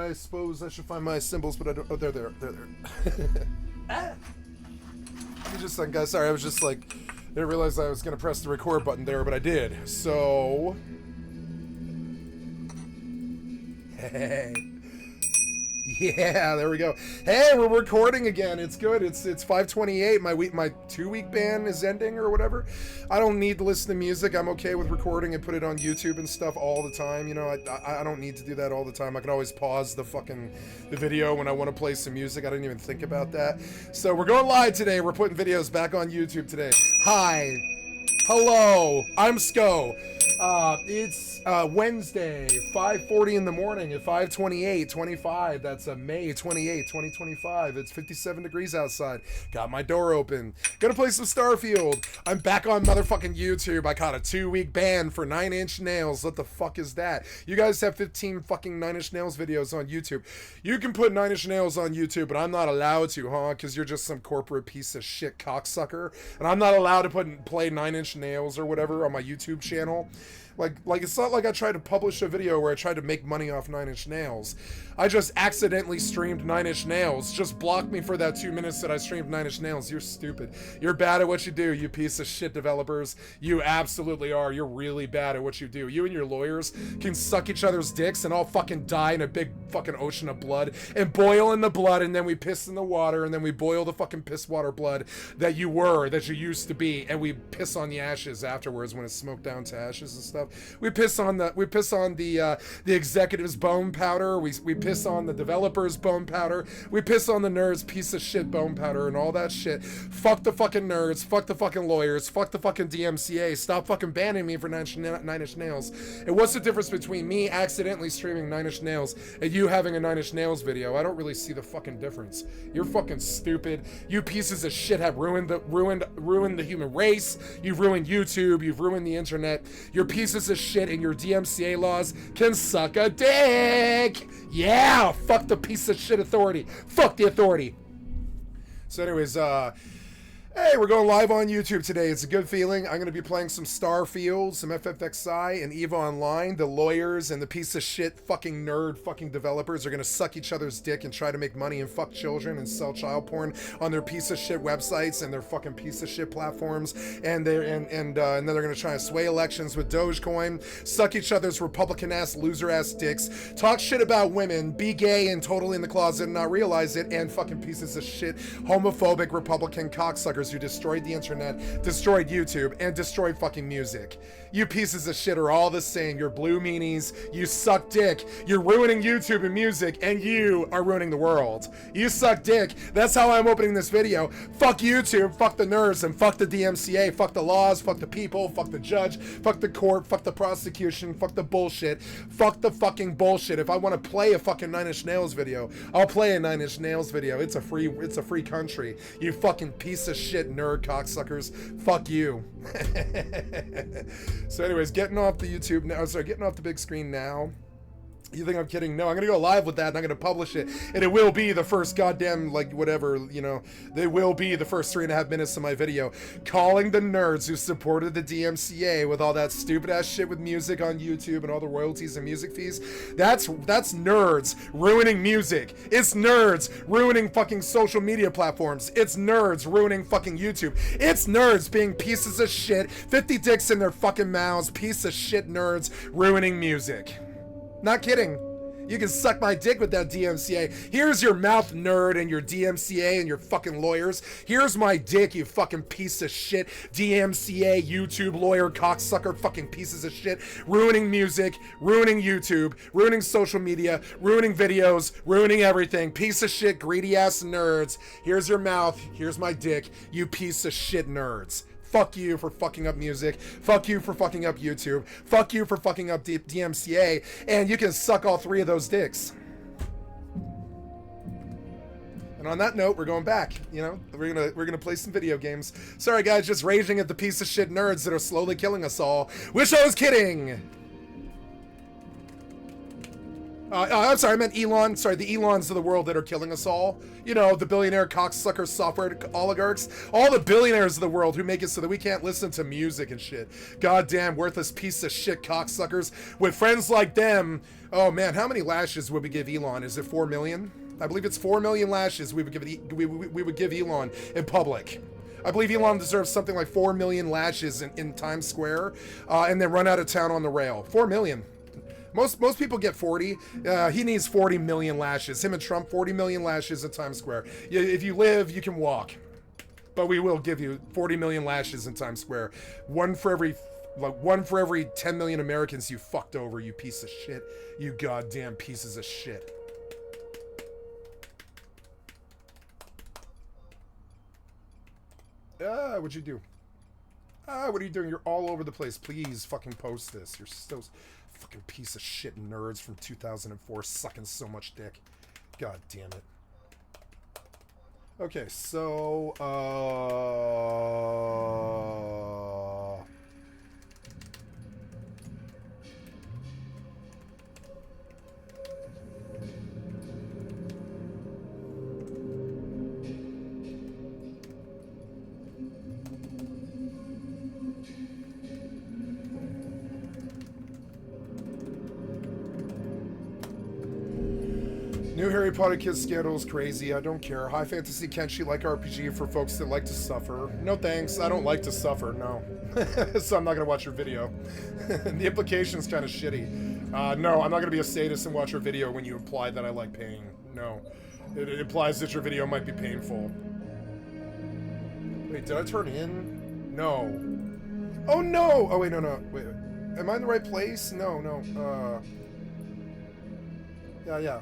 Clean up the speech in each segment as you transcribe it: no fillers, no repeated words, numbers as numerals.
I suppose I should find my symbols, but I don't. Oh, they're there. They're there. Ah! Give me just a second, guys. Sorry, I was just like, didn't realize I was gonna press the record button there, but I did. So, hey. Yeah, there we go. Hey, we're recording again. It's good. It's 5:28. My 2-week ban is ending or whatever. I don't need to listen to music. I'm okay with recording and put it on YouTube and stuff all the time. You know, I don't need to do that all the time. I can always pause the video when I want to play some music. I didn't even think about that. So we're going live today. We're putting videos back on YouTube today. Hi. Hello. I'm Sko. It's Wednesday, 5:40 in the morning at 5:28:25. That's May 28, 2025. It's 57 degrees outside. Got my door open. Gonna play some Starfield. I'm back on motherfucking YouTube. I caught a 2-week ban for 9 Inch Nails. What the fuck is that? You guys have 15 fucking 9 Inch Nails videos on YouTube. You can put 9 Inch Nails on YouTube, but I'm not allowed to, huh? Because you're just some corporate piece of shit cocksucker. And I'm not allowed to play 9 Inch Nails or whatever on my YouTube channel. Like it's not like I tried to publish a video where I tried to make money off 9 Inch Nails. I just accidentally streamed 9 Inch Nails. Just block me for that 2 minutes that I streamed 9 Inch Nails. You're stupid. You're bad at what you do, you piece of shit developers. You absolutely are. You're really bad at what you do. You and your lawyers can suck each other's dicks and all fucking die in a big fucking ocean of blood and boil in the blood, and then we piss in the water, and then we boil the fucking piss water blood that you used to be, and we piss on the ashes afterwards when it's smoked down to ashes and stuff. We piss on the executives' bone powder. We piss on the developers' bone powder. We piss on the nerds' piece of shit bone powder and all that shit. Fuck the fucking nerds. Fuck the fucking lawyers. Fuck the fucking DMCA. Stop fucking banning me for 9 Inch Nails. And what's the difference between me accidentally streaming 9 Inch Nails and you having a 9 Inch Nails video? I don't really see the fucking difference. You're fucking stupid. You pieces of shit have ruined the human race. You've ruined YouTube. You've ruined the internet. You're pieces of shit, and your DMCA laws can suck a dick. Yeah, fuck the piece of shit authority. Fuck the authority. So anyways, hey, we're going live on YouTube today. It's a good feeling. I'm going to be playing some Starfield, some FFXI, and EVE Online. The lawyers and the piece of shit fucking nerd fucking developers are going to suck each other's dick and try to make money and fuck children and sell child porn on their piece of shit websites and their fucking piece of shit platforms. And then they're going to try to sway elections with Dogecoin, suck each other's Republican ass, loser ass dicks, talk shit about women, be gay and totally in the closet and not realize it, and fucking pieces of shit, homophobic Republican cocksuckers who destroyed the internet, destroyed YouTube, and destroyed fucking music. You pieces of shit are all the same. You're blue meanies. You suck dick. You're ruining YouTube and music, and you are ruining the world. You suck dick. That's how I'm opening this video. Fuck YouTube, fuck the nerds, and fuck the DMCA, fuck the laws, fuck the people, fuck the judge, fuck the court, fuck the prosecution, fuck the bullshit, fuck the fucking bullshit. If I want to play a fucking 9 Inch Nails video, I'll play a 9 Inch Nails video. It's a free country. You fucking piece of shit nerd cocksuckers. Fuck you. So anyways, getting off the YouTube now. Sorry, getting off the big screen now. You think I'm kidding? No, I'm gonna go live with that and I'm gonna publish it. And it will be the first goddamn, like, whatever, you know, they will be the first 3.5 minutes of my video. Calling the nerds who supported the DMCA with all that stupid ass shit with music on YouTube and all the royalties and music fees. That's nerds ruining music. It's nerds ruining fucking social media platforms. It's nerds ruining fucking YouTube. It's nerds being pieces of shit, 50 dicks in their fucking mouths, piece of shit nerds ruining music. Not kidding. You can suck my dick with that DMCA. Here's your mouth, nerd, and your DMCA and your fucking lawyers. Here's my dick, you fucking piece of shit. DMCA, YouTube, lawyer, cocksucker, fucking pieces of shit. Ruining music, ruining YouTube, ruining social media, ruining videos, ruining everything. Piece of shit, greedy ass nerds. Here's your mouth. Here's my dick, you piece of shit nerds. Fuck you for fucking up music. Fuck you for fucking up YouTube. Fuck you for fucking up DMCA. And you can suck all 3 of those dicks. And on that note, we're going back. You know, we're gonna play some video games. Sorry guys, just raging at the piece of shit nerds that are slowly killing us all. Wish I was kidding. I'm sorry, I meant Elon. Sorry, the Elons of the world that are killing us all. You know, the billionaire cocksucker software oligarchs. All the billionaires of the world who make it so that we can't listen to music and shit. Goddamn worthless piece of shit cocksuckers. With friends like them, oh man, how many lashes would we give Elon? Is it 4 million? I believe it's 4 million lashes we would give Elon in public. I believe Elon deserves something like 4 million lashes in Times Square, and then run out of town on the rail. 4 million. Most people get 40. He needs 40 million lashes. Him and Trump, 40 million lashes in Times Square. If you live, you can walk. But we will give you 40 million lashes in Times Square. One for every 10 million Americans you fucked over, you piece of shit. You goddamn pieces of shit. What'd you do? What are you doing? You're all over the place. Please fucking post this. You're so fucking piece of shit nerds from 2004 sucking so much dick. God damn it. Okay, so, new Harry Potter Kids scandal is crazy. I don't care. High fantasy Kenshi like RPG for folks that like to suffer. No thanks. I don't like to suffer. No. So I'm not gonna watch your video. The implication's kind of shitty. No, I'm not gonna be a sadist and watch your video when you imply that I like pain. No. It implies that your video might be painful. Wait, did I turn in? No. Oh no! Oh wait, no. Wait. Am I in the right place? No. Yeah.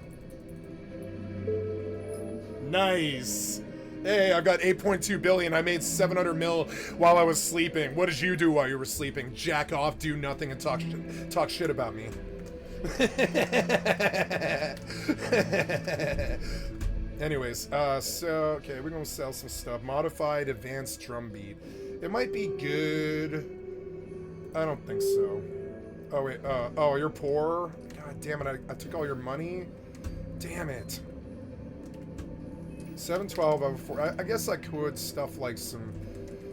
Nice. Hey, I've got 8.2 billion. I made 700 mil while I was sleeping. What did you do while you were sleeping? Jack off, do nothing, and talk shit about me. Anyways, so okay, we're gonna sell some stuff. Modified advanced drum beat. It might be good. I don't think so. Oh wait. Oh, you're poor. God damn it! I took all your money. Damn it. 712 over 4. I guess I could stuff like some,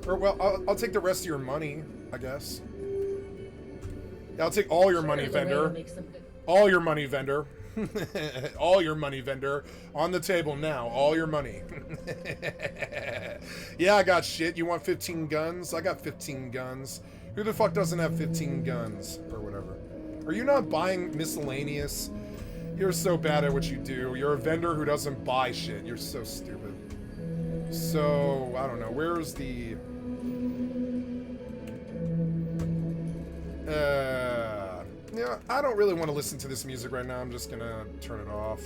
or well, I'll take the rest of your money. I guess. Yeah, I'll take all your money, vendor. All your money, vendor. All your money, vendor. On the table now. All your money. Yeah, I got shit. You want 15 guns? I got 15 guns. Who the fuck doesn't have 15 guns or whatever? Are you not buying miscellaneous? You're so bad at what you do. You're a vendor who doesn't buy shit. You're so stupid. So, I don't know. Where's the... Yeah, I don't really want to listen to this music right now. I'm just gonna turn it off.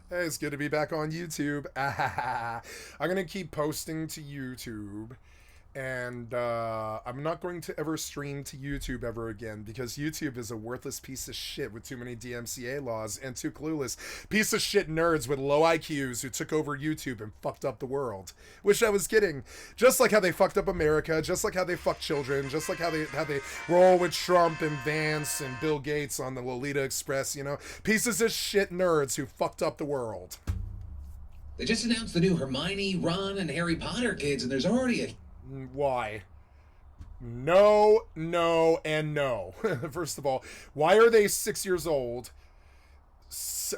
Hey, it's good to be back on YouTube. I'm gonna keep posting to YouTube. And I'm not going to ever stream to YouTube ever again because YouTube is a worthless piece of shit with too many DMCA laws and too clueless piece of shit nerds with low IQs who took over YouTube and fucked up the world. Wish I was kidding. Just like how they fucked up America, just like how they fuck children, just like how they roll with Trump and Vance and Bill Gates on the Lolita Express, you know? Pieces of shit nerds who fucked up the world. They just announced the new Hermione, Ron, and Harry Potter kids, and there's already a... Why? No, and no. First of all, why are they 6 years old?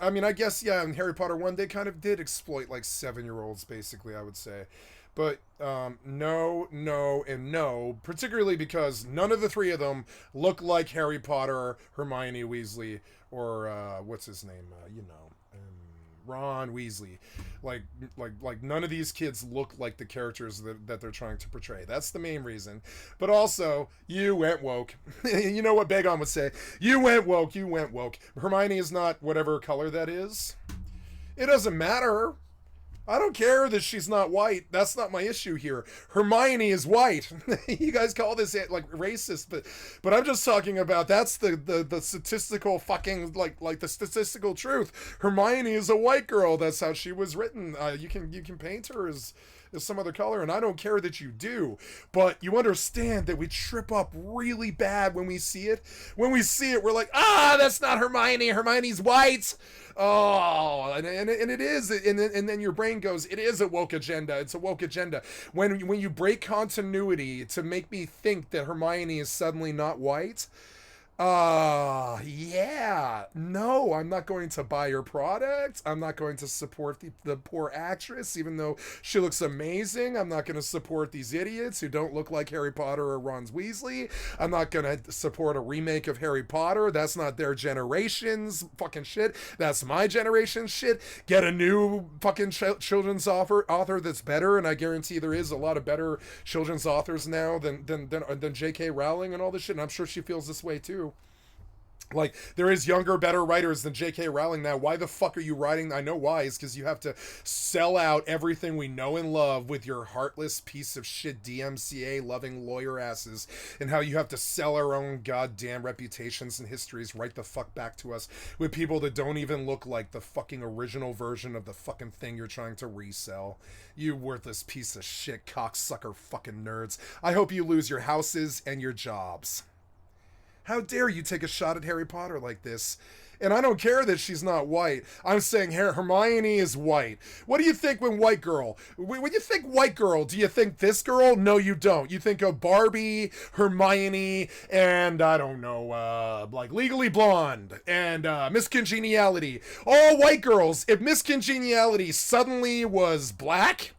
I mean, I guess, yeah, in Harry Potter 1, they kind of did exploit, like, 7-year-olds, basically, I would say. But, no, and no. Particularly because none of the three of them look like Harry Potter, Hermione Weasley, or, what's his name? Ron Weasley. Like none of these kids look like the characters that they're trying to portray. That's the main reason. But also, you went woke. You know what Bagon would say? You went woke. Hermione is not whatever color that is. It doesn't matter. I don't care that she's not white. That's not my issue here. Hermione is white. You guys call this like racist, but I'm just talking about that's the statistical fucking like the statistical truth. Hermione is a white girl. That's how she was written. You can paint her as as some other color, and I don't care that you do, but you understand that we trip up really bad when we see it. When we see it, we're like, that's not Hermione. Hermione's white. Oh, and it is, and then your brain goes, it is a woke agenda. It's a woke agenda. When you break continuity to make me think that Hermione is suddenly not white, yeah, no, I'm not going to buy your product. I'm not going to support the poor actress, even though she looks amazing. I'm not going to support these idiots who don't look like Harry Potter or Ron Weasley. I'm not going to support a remake of Harry Potter. That's not their generation's fucking shit. That's my generation's shit. Get a new fucking children's author that's better, and I guarantee there is a lot of better children's authors now than J.K. Rowling and all this shit, and I'm sure she feels this way too. Like, there is younger, better writers than J.K. Rowling now. Why the fuck are you writing? I know why. It's because you have to sell out everything we know and love with your heartless piece of shit DMCA-loving lawyer asses, and how you have to sell our own goddamn reputations and histories right the fuck back to us with people that don't even look like the fucking original version of the fucking thing you're trying to resell. You worthless piece of shit, cocksucker fucking nerds. I hope you lose your houses and your jobs. How dare you take a shot at Harry Potter like this? And I don't care that she's not white. I'm saying Hermione is white. What do you think when white girl? When you think white girl, do you think this girl? No, you don't. You think of Barbie, Hermione, and I don't know, like Legally Blonde and Miss Congeniality. All white girls. If Miss Congeniality suddenly was black,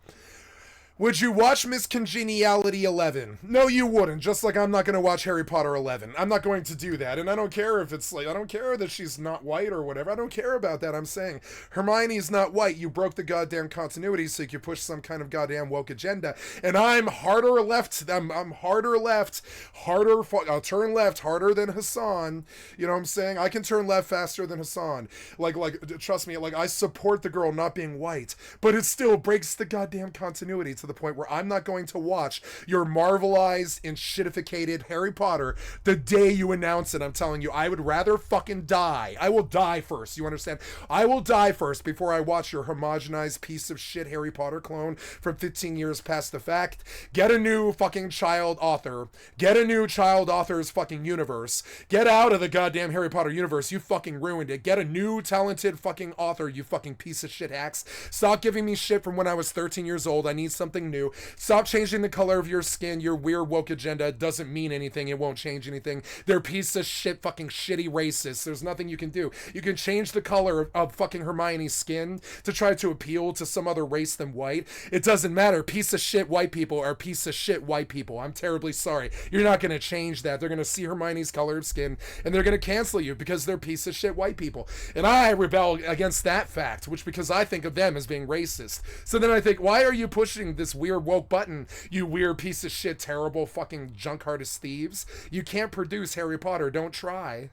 would you watch Miss Congeniality 11? No, you wouldn't. Just like I'm not going to watch Harry Potter 11. I'm not going to do that. And I don't care if it's like, I don't care that she's not white or whatever. I don't care about that. I'm saying Hermione's not white. You broke the goddamn continuity so you could push some kind of goddamn woke agenda. And I'm harder left. I'm harder left. I'll turn left harder than Hassan. You know what I'm saying? I can turn left faster than Hassan. Like, trust me, like, I support the girl not being white. But it still breaks the goddamn continuity to the point where I'm not going to watch your marvelized and shitificated Harry Potter the day you announce it. I'm telling you, I would rather fucking die. I will die first. You understand? I will die first before I watch your homogenized piece of shit Harry Potter clone from 15 years past the fact. Get a new fucking child author. Get a new child author's fucking universe. Get out of the goddamn Harry Potter universe. You fucking ruined it. Get a new talented fucking author, you fucking piece of shit hacks. Stop giving me shit from when I was 13 years old. I need something new. Stop changing the color of your skin. Your weird woke agenda doesn't mean anything. It won't change anything. They're piece of shit fucking shitty racists. There's nothing you can do. You can change the color of fucking Hermione's skin to try to appeal to some other race than white. It doesn't matter. Piece of shit white people are piece of shit white people. I'm terribly sorry. You're not going to change that. They're going to see Hermione's color of skin and they're going to cancel you because they're piece of shit white people. And I rebel against that fact, which because I think of them as being racist. So then I think, why are you pushing this weird woke button, you weird piece of shit, terrible fucking junk artist thieves? You can't produce Harry Potter. Don't try.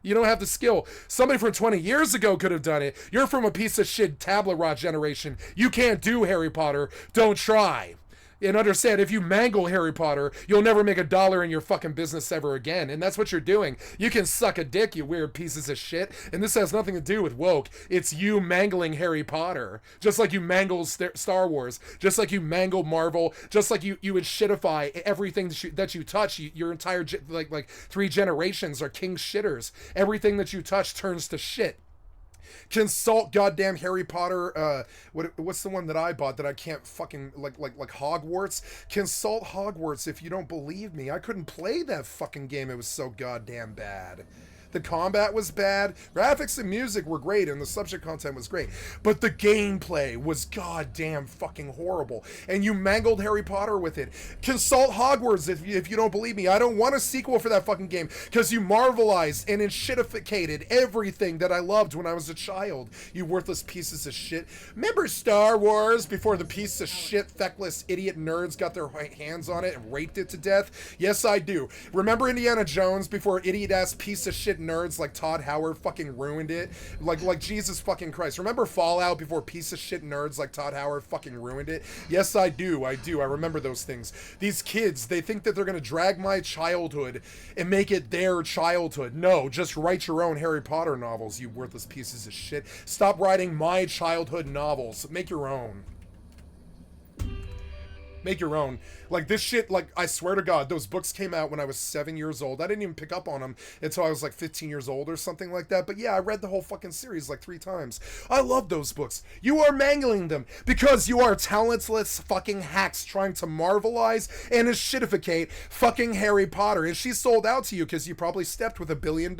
You don't have the skill. Somebody from 20 years ago could have done it. You're from a piece of shit tablet rot generation. You can't do Harry Potter. Don't try. And understand, if you mangle Harry Potter, you'll never make $1 in your fucking business ever again. And that's what you're doing. You can suck a dick, you weird pieces of shit. And this has nothing to do with woke. It's you mangling Harry Potter. Just like you mangle Star Wars. Just like you mangle Marvel. Just like you would shitify everything that you touch. Your entire, like 3 generations are king shitters. Everything that you touch turns to shit. Consult goddamn Harry Potter. What's the one that I bought that I can't fucking like Hogwarts? Consult Hogwarts if you don't believe me. I couldn't play that fucking game. It was so goddamn bad. The combat was bad. Graphics and music were great, and the subject content was great. But the gameplay was goddamn fucking horrible. And you mangled Harry Potter with it. Consult Hogwarts if you don't believe me. I don't want a sequel for that fucking game because you marvelized and enshitificated everything that I loved when I was a child. You worthless pieces of shit. Remember Star Wars before the piece of shit, feckless idiot nerds got their hands on it and raped it to death? Yes, I do. Remember Indiana Jones before idiot-ass piece of shit nerds like Todd Howard fucking ruined it? Like Jesus fucking Christ. Remember Fallout before piece of shit nerds like Todd Howard fucking ruined it? Yes, I do. I remember those things. These kids, they think that they're gonna drag my childhood and make it their childhood. No, just write your own Harry Potter novels, you worthless pieces of shit. Stop writing my childhood novels. Make your own. Make your own. Like, this shit, like, I swear to God, those books came out when I was 7 years old. I didn't even pick up on them until I was like 15 years old or something like that. But yeah, I read the whole fucking series like 3 times. I love those books. You are mangling them because you are talentless fucking hacks trying to marvelize and shitificate fucking Harry Potter. And she sold out to you because you probably stepped with $1 billion.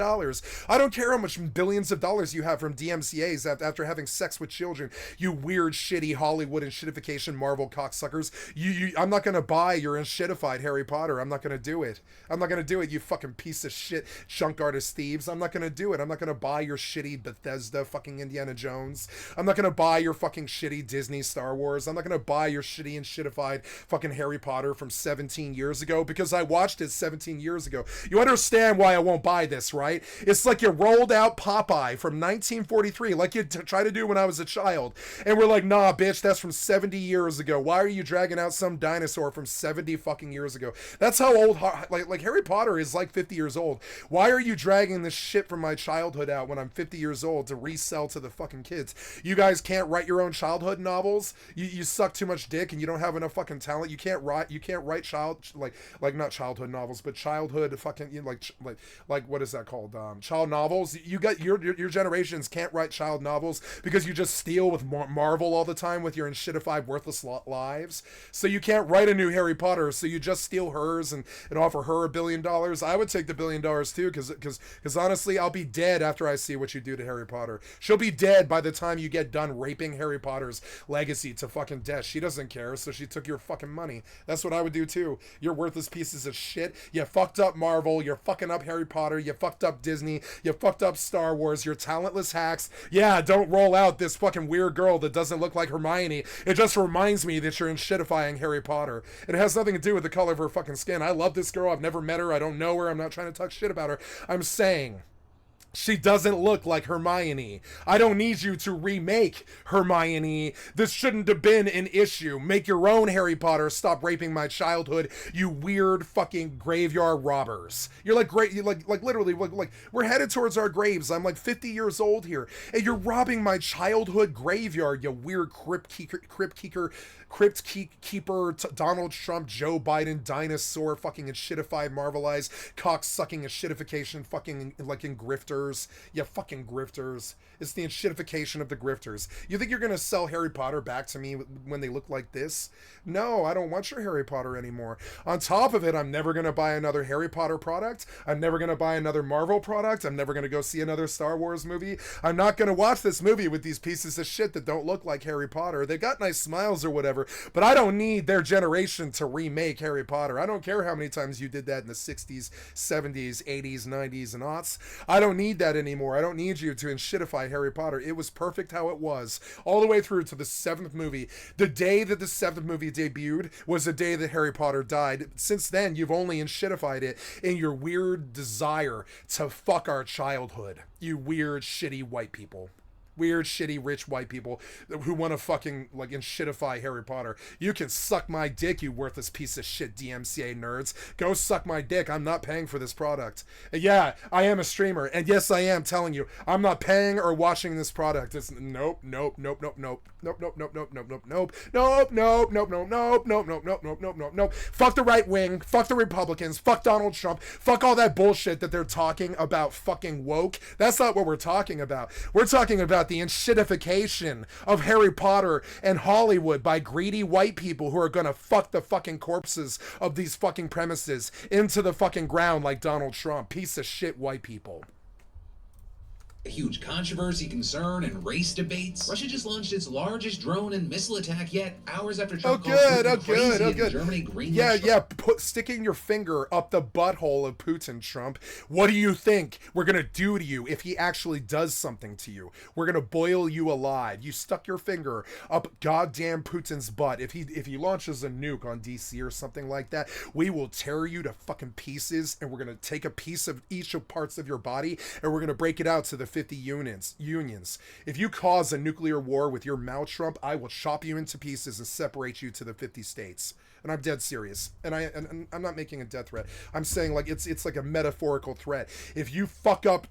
I don't care how much billions of dollars you have from DMCAs after having sex with children. You weird, shitty Hollywood and shitification Marvel cocksuckers. I'm not gonna buy your shitified Harry Potter. I'm not gonna do it. I'm not gonna do it, you fucking piece of shit junk artist thieves. I'm not gonna do it. I'm not gonna buy your shitty Bethesda fucking Indiana Jones. I'm not gonna buy your fucking shitty Disney Star Wars. I'm not gonna buy your shitty and shitified fucking Harry Potter from 17 years ago because I watched it 17 years ago. You understand why I won't buy this, right? It's like you rolled out Popeye from 1943 like you tried to do when I was a child. And we're like, nah, bitch, that's from 70 years ago. Why are you dragging out some dinosaur from 70 fucking years ago? That's how old, like Harry Potter is like 50 years old. Why are you dragging this shit from my childhood out when I'm 50 years old to resell to the fucking kids? You guys can't write your own childhood novels? You suck too much dick and you don't have enough fucking talent? You can't write not childhood novels, but childhood fucking, you know, like what is that called? Child novels? You got your generations can't write child novels because you just steal with Marvel all the time with your shitified worthless lives. So you can't write a new Harry Potter, so you just steal hers and offer her $1 billion. I would take the $1 billion too, because honestly, I'll be dead after I see what you do to Harry Potter. She'll be dead by the time you get done raping Harry Potter's legacy to fucking death. She doesn't care, so she took your fucking money. That's what I would do too. You're worthless pieces of shit. You fucked up Marvel. You're fucking up Harry Potter. You fucked up Disney. You fucked up Star Wars. You're talentless hacks. Yeah, don't roll out this fucking weird girl that doesn't look like Hermione. It just reminds me that you're shitifying Harry Potter. It has nothing to do with the color of her fucking skin. I love this girl. I've never met her. I don't know her. I'm not trying to talk shit about her. I'm saying she doesn't look like Hermione. I don't need you to remake Hermione. This shouldn't have been an issue. Make your own Harry Potter. Stop raping my childhood, you weird fucking graveyard robbers. You're like great. You like literally like we're headed towards our graves. I'm like 50 years old here, and you're robbing my childhood graveyard. You weird crypt keeper, Donald Trump, Joe Biden, dinosaur, fucking shitified, marvelized, cock-sucking shitification, fucking like in grifters. Yeah, fucking grifters. It's the shitification of the grifters. You think you're gonna sell Harry Potter back to me when they look like this? No, I don't want your Harry Potter anymore. On top of it, I'm never gonna buy another Harry Potter product. I'm never gonna buy another Marvel product. I'm never gonna go see another Star Wars movie. I'm not gonna watch this movie with these pieces of shit that don't look like Harry Potter. They got nice smiles or whatever, but I don't need their generation to remake Harry Potter. I don't care how many times you did that in the 60s, 70s, 80s, 90s, and aughts. I don't need that anymore. I don't need you to shitify Harry Potter. It was perfect how it was, all the way through to the 7th movie. The day that the 7th movie debuted was the day that Harry Potter died. Since then, you've only shitified it in your weird desire to fuck our childhood. You weird, shitty white people. Weird, shitty, rich white people who want to fucking, like, shitify Harry Potter. You can suck my dick, you worthless piece of shit DMCA nerds. Go suck my dick. I'm not paying for this product. And yeah, I am a streamer. And yes, I am telling you, I'm not paying or watching this product. It's nope. Fuck the right wing. Fuck the Republicans. Fuck Donald Trump. Fuck all that bullshit that they're talking about fucking woke. That's not what we're talking about. We're talking about the shitification of Harry Potter and Hollywood by greedy white people who are gonna fuck the fucking corpses of these fucking premises into the fucking ground like Donald Trump. Piece of shit white people. A huge controversy, concern, and race debates. Russia just launched its largest drone and missile attack yet, hours after Trump called Putin crazy and Germany greenlit. Yeah, sticking your finger up the butthole of Putin, Trump. What do you think we're gonna do to you if he actually does something to you? We're gonna boil you alive. You stuck your finger up goddamn Putin's butt. If he launches a nuke on DC or something like that, we will tear you to fucking pieces, and we're gonna take a piece of each of parts of your body, and we're gonna break it out to the 50 unions. If you cause a nuclear war with your mouth, Trump, I will chop you into pieces and separate you to the 50 states. And I'm dead serious. And I'm not making a death threat. I'm saying, like, it's like a metaphorical threat. If you fuck up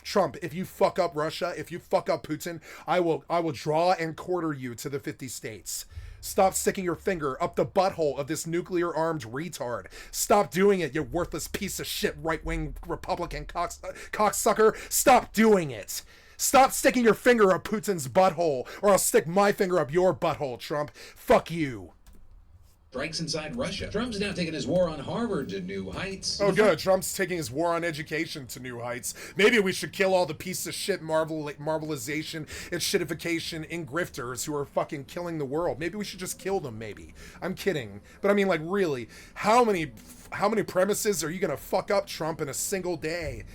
Trump, if you fuck up Russia, if you fuck up Putin, I will draw and quarter you to the 50 states. Stop sticking your finger up the butthole of this nuclear-armed retard. Stop doing it, you worthless piece of shit right-wing Republican cocksucker. Stop doing it. Stop sticking your finger up Putin's butthole, or I'll stick my finger up your butthole, Trump. Fuck you. Strikes inside Russia. Trump's now taking his war on Harvard to new heights. Oh, good. Trump's taking his war on education to new heights. Maybe we should kill all the piece of shit marvelization and shitification and grifters who are fucking killing the world. Maybe we should just kill them, maybe. I'm kidding. But I mean, like, really, how many premises are you gonna fuck up, Trump, in a single day?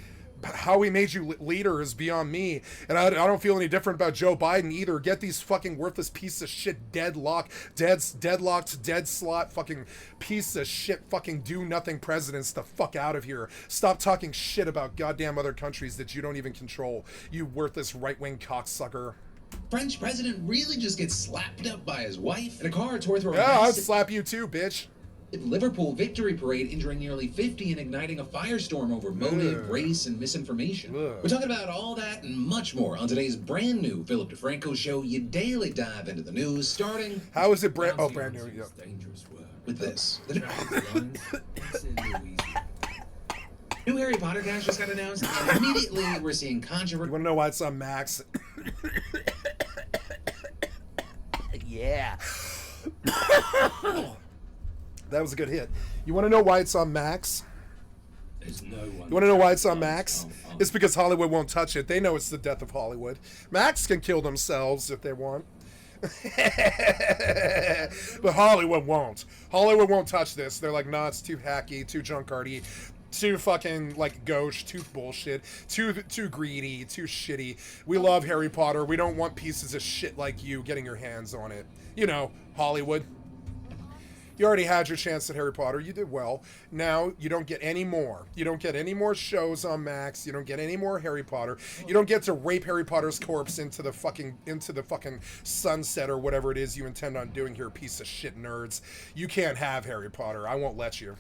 How we made you leader is beyond me, and I don't feel any different about Joe Biden either. Get these fucking worthless piece of shit deadlocked, dead slot fucking piece of shit fucking do nothing presidents the fuck out of here. Stop talking shit about goddamn other countries that you don't even control, you worthless right-wing cocksucker. French president really just gets slapped up by his wife in a car. It's worth a yeah, I'd slap you too, bitch. Liverpool victory parade injuring nearly 50 and igniting a firestorm over motive, race, and misinformation. We're talking about all that and much more on today's brand new Philip DeFranco show. You daily dive into the news, starting. How is it brand new? Yeah. With this. New Harry Potter cast just got announced, and immediately we're seeing controversy. You want to know why it's on Max? Yeah. That was a good hit. You want to know why it's on Max? There's no one. You want to know why it's on Max? It's because Hollywood won't touch it. They know it's the death of Hollywood. Max can kill themselves if they want. But Hollywood won't. Hollywood won't touch this. They're like, nah, it's too hacky, too junkardy, too fucking, like, gauche, too bullshit, too greedy, too shitty. We love Harry Potter. We don't want pieces of shit like you getting your hands on it. You know, Hollywood. You already had your chance at Harry Potter. You did well. Now you don't get any more. You don't get any more shows on Max. You don't get any more Harry Potter. You don't get to rape Harry Potter's corpse into the fucking sunset or whatever it is you intend on doing here, piece of shit nerds. You can't have Harry Potter. I won't let you.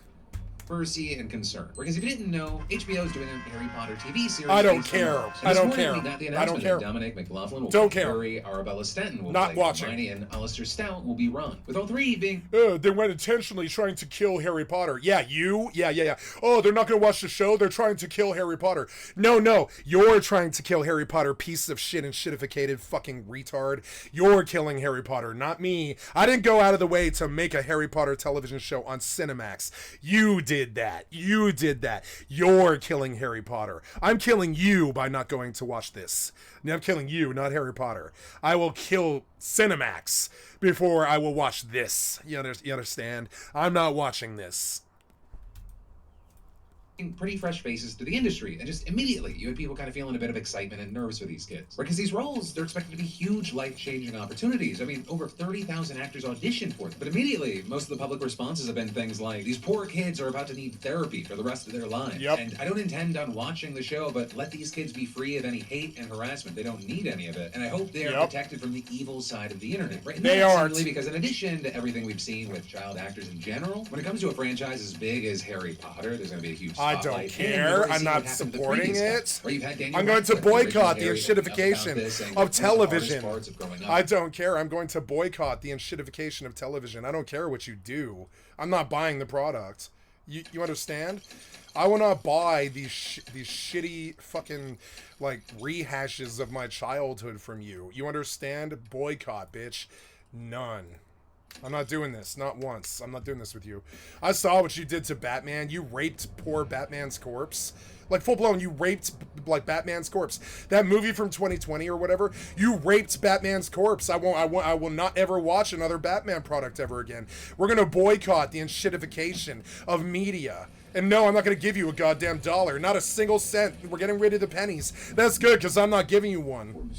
Controversy and concern. Because if you didn't know, HBO is doing a Harry Potter TV series. I don't care. I don't care. I don't care. Dominic McLaughlin will don't play care. Harry, Arabella Stanton will not play watching. Hermione, and Alistair Stout will be Ron. With all three being... they went intentionally trying to kill Harry Potter. Yeah, you? Yeah. Oh, they're not going to watch the show? They're trying to kill Harry Potter. No. You're trying to kill Harry Potter, piece of shit and shitificated fucking retard. You're killing Harry Potter, not me. I didn't go out of the way to make a Harry Potter television show on Cinemax. You did that. You did that. You're killing Harry Potter. I'm killing you by not going to watch this. I'm killing you, not Harry Potter. I will kill Cinemax before I will watch this. You understand? I'm not watching this. Pretty fresh faces to the industry, and just immediately you had people kind of feeling a bit of excitement and nerves for these kids, because these roles, they're expected to be huge life-changing opportunities. I mean, over 30,000 actors auditioned for them, but immediately most of the public responses have been things like, these poor kids are about to need therapy for the rest of their lives. Yep. And I don't intend on watching the show, but let these kids be free of any hate and harassment. They don't need any of it, and I hope they are protected from the evil side of the internet. Right? They are. Because in addition to everything we've seen with child actors in general, when it comes to a franchise as big as Harry Potter, there's going to be a huge I don't care. I'm not supporting it. I'm going to boycott the enshittification of television. I don't care. I'm going to boycott the enshittification of television. I don't care what you do. I'm not buying the product. You understand? I will not buy these shitty fucking, like, rehashes of my childhood from you. You understand? Boycott, bitch. None. I'm not doing this. Not once. I'm not doing this with you. I saw what you did to Batman. You raped poor Batman's corpse. Like, full-blown, you raped, like, Batman's corpse. That movie from 2020 or whatever, you raped Batman's corpse. I will not ever watch another Batman product ever again. We're gonna boycott the enshittification of media. And no, I'm not gonna give you a goddamn dollar. Not a single cent. We're getting rid of the pennies. That's good, because I'm not giving you one.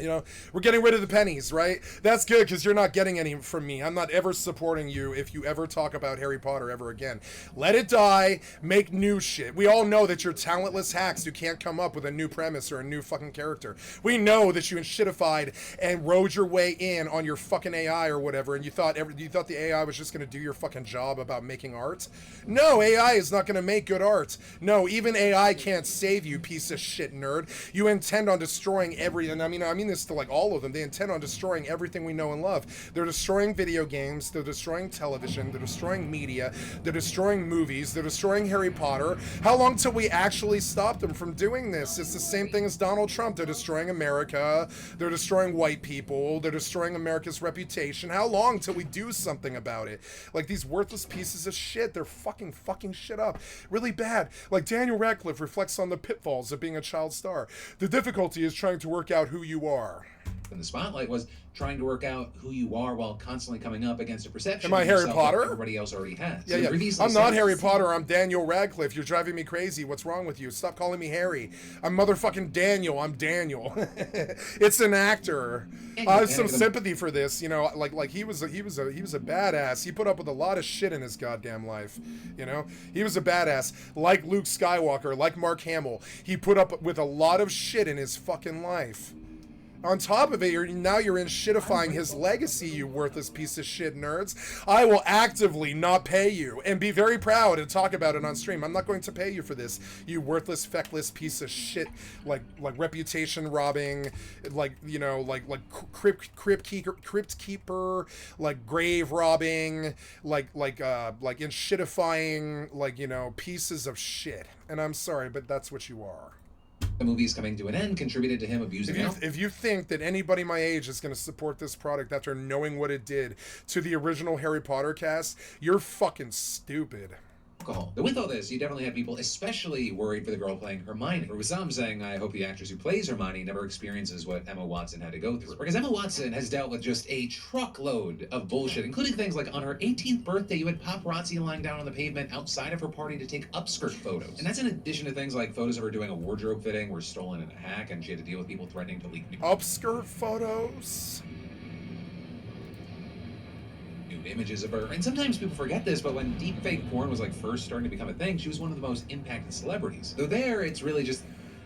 You know, we're getting rid of the pennies, right? That's good, because you're not getting any from me. I'm not ever supporting you if you ever talk about Harry Potter ever again. Let it die. Make new shit. We all know that you're talentless hacks who can't come up with a new premise or a new fucking character. We know that you enshittified and rode your way in on your fucking AI or whatever, and you thought the AI was just going to do your fucking job about making art. No, AI is not going to make good art. No, even AI can't save you, piece of shit nerd. You intend on destroying everything. I mean mean this to like all of them. They intend on destroying everything we know and love. They're destroying video games. They're destroying television. They're destroying media. They're destroying movies. They're destroying Harry Potter. How long till we actually stop them from doing this? It's the same thing as Donald Trump. They're destroying America. They're destroying white people. They're destroying America's reputation. How long till we do something about it? Like, these worthless pieces of shit, they're fucking shit up really bad. Like, Daniel Radcliffe reflects on the pitfalls of being a child star. The difficulty is trying to work out who you are. And the spotlight was trying to work out who you are while constantly coming up against a perception Am I Harry Potter? that everybody else already has. Yeah, So yeah. I'm not Harry Potter. I'm Daniel Radcliffe. You're driving me crazy. What's wrong with you? Stop calling me Harry. I'm motherfucking Daniel. I'm Daniel. It's an actor. I have some sympathy for this. You know, like he was a badass. He put up with a lot of shit in his goddamn life. You know, he was a badass. Like Luke Skywalker, like Mark Hamill. He put up with a lot of shit in his fucking life. On top of it, you're in shitifying his legacy, you worthless piece of shit nerds. I will actively not pay you and be very proud and talk about it on stream. I'm not going to pay you for this, you worthless, feckless piece of shit, like reputation robbing, like, you know, like crypt keeper, like grave robbing, like in shitifying, like, you know, pieces of shit. And I'm sorry, but that's what you are. The movie's coming to an end contributed to him abusing it. If you think that anybody my age is going to support this product after knowing what it did to the original Harry Potter cast, you're fucking stupid. Alcohol. But with all this, you definitely have people especially worried for the girl playing Hermione. Or with some saying, I hope the actress who plays Hermione never experiences what Emma Watson had to go through. Because Emma Watson has dealt with just a truckload of bullshit, including things like on her 18th birthday, you had paparazzi lying down on the pavement outside of her party to take upskirt photos. And that's in addition to things like photos of her doing a wardrobe fitting were stolen in a hack, and she had to deal with people threatening to leak upskirt photos? images of her. And sometimes people forget this, but when deepfake porn was like first starting to become a thing, she was one of the most impacted celebrities. Though there, it's really just...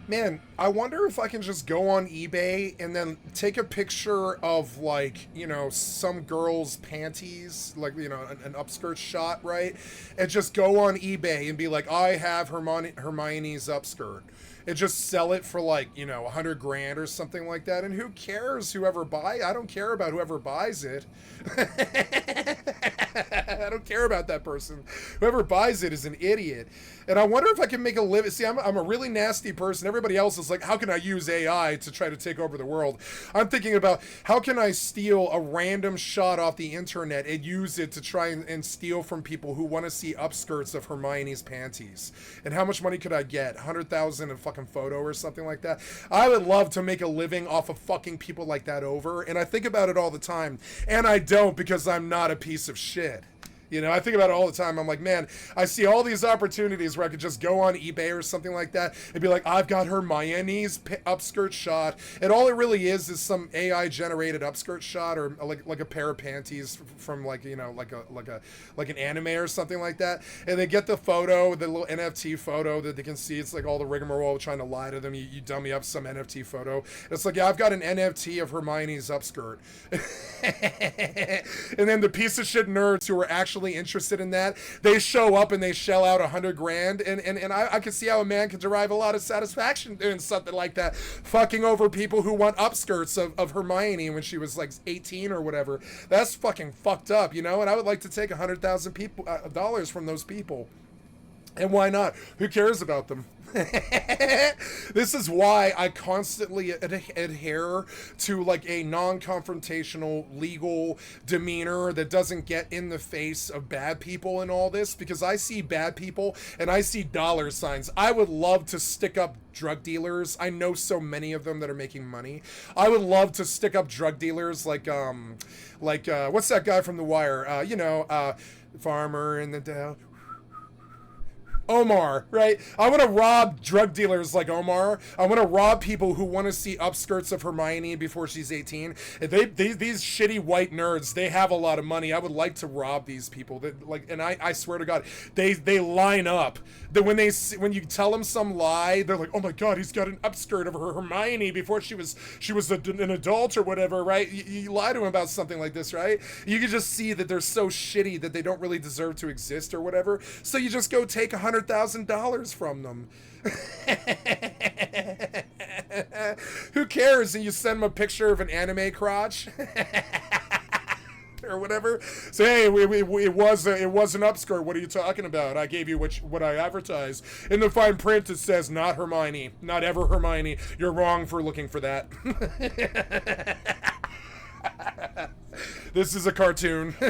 Man, I wonder if I can just go on eBay and then take a picture of, like, you know, some girl's panties, like, you know, an upskirt shot, right? And just go on eBay and be like, I have Hermione's upskirt. And just sell it for, like, you know, 100 grand or something like that. And who cares whoever buys? I don't care about whoever buys it. I don't care about that person. Whoever buys it is an idiot. And I wonder if I can make a living. See, I'm a really nasty person. Everybody else is like, how can I use AI to try to take over the world? I'm thinking about, how can I steal a random shot off the internet and use it to try and steal from people who want to see upskirts of Hermione's panties? And how much money could I get? 100,000 a fucking photo or something like that? I would love to make a living off of fucking people like that over. And I think about it all the time. And I don't, because I'm not a piece of shit. You know, I think about it all the time. I'm like, man, I see all these opportunities where I could just go on eBay or something like that and be like, I've got Hermione's upskirt shot. And all it really is some AI generated upskirt shot, or like a pair of panties from, like, you know, like an anime or something like that. And they get the photo, the little NFT photo that they can see. It's like all the rigmarole trying to lie to them. You dummy up some NFT photo. It's like, yeah, I've got an NFT of Hermione's upskirt. And then the piece of shit nerds who are actually interested in that, they show up and they shell out 100 grand, and I can see how a man can derive a lot of satisfaction doing something like that, fucking over people who want upskirts of Hermione when she was like 18 or whatever. That's fucking fucked up, you know. And I would like to take $100,000 dollars from those people. And why not? Who cares about them? This is why I constantly adhere to, like, a non-confrontational legal demeanor that doesn't get in the face of bad people and all this, because I see bad people and I see dollar signs. I would love to stick up drug dealers. I know so many of them that are making money. I would love to stick up drug dealers like what's that guy from The Wire? Farmer in the Dow. Omar, right? I want to rob drug dealers like Omar. I want to rob people who want to see upskirts of Hermione before she's 18. These shitty white nerds, they have a lot of money. I would like to rob these people. And I swear to God, they line up. That when you tell them some lie, they're like, oh my God, he's got an upskirt of her Hermione before she was an adult or whatever, right? You lie to them about something like this, right? You can just see that they're so shitty that they don't really deserve to exist or whatever. So you just go take $100,000 from them. Who cares? And you send them a picture of an anime crotch. Or whatever. Say, hey, it was an upskirt. What are you talking about? I gave you what I advertised. In the fine print, it says not Hermione, not ever Hermione. You're wrong for looking for that. This is a cartoon. I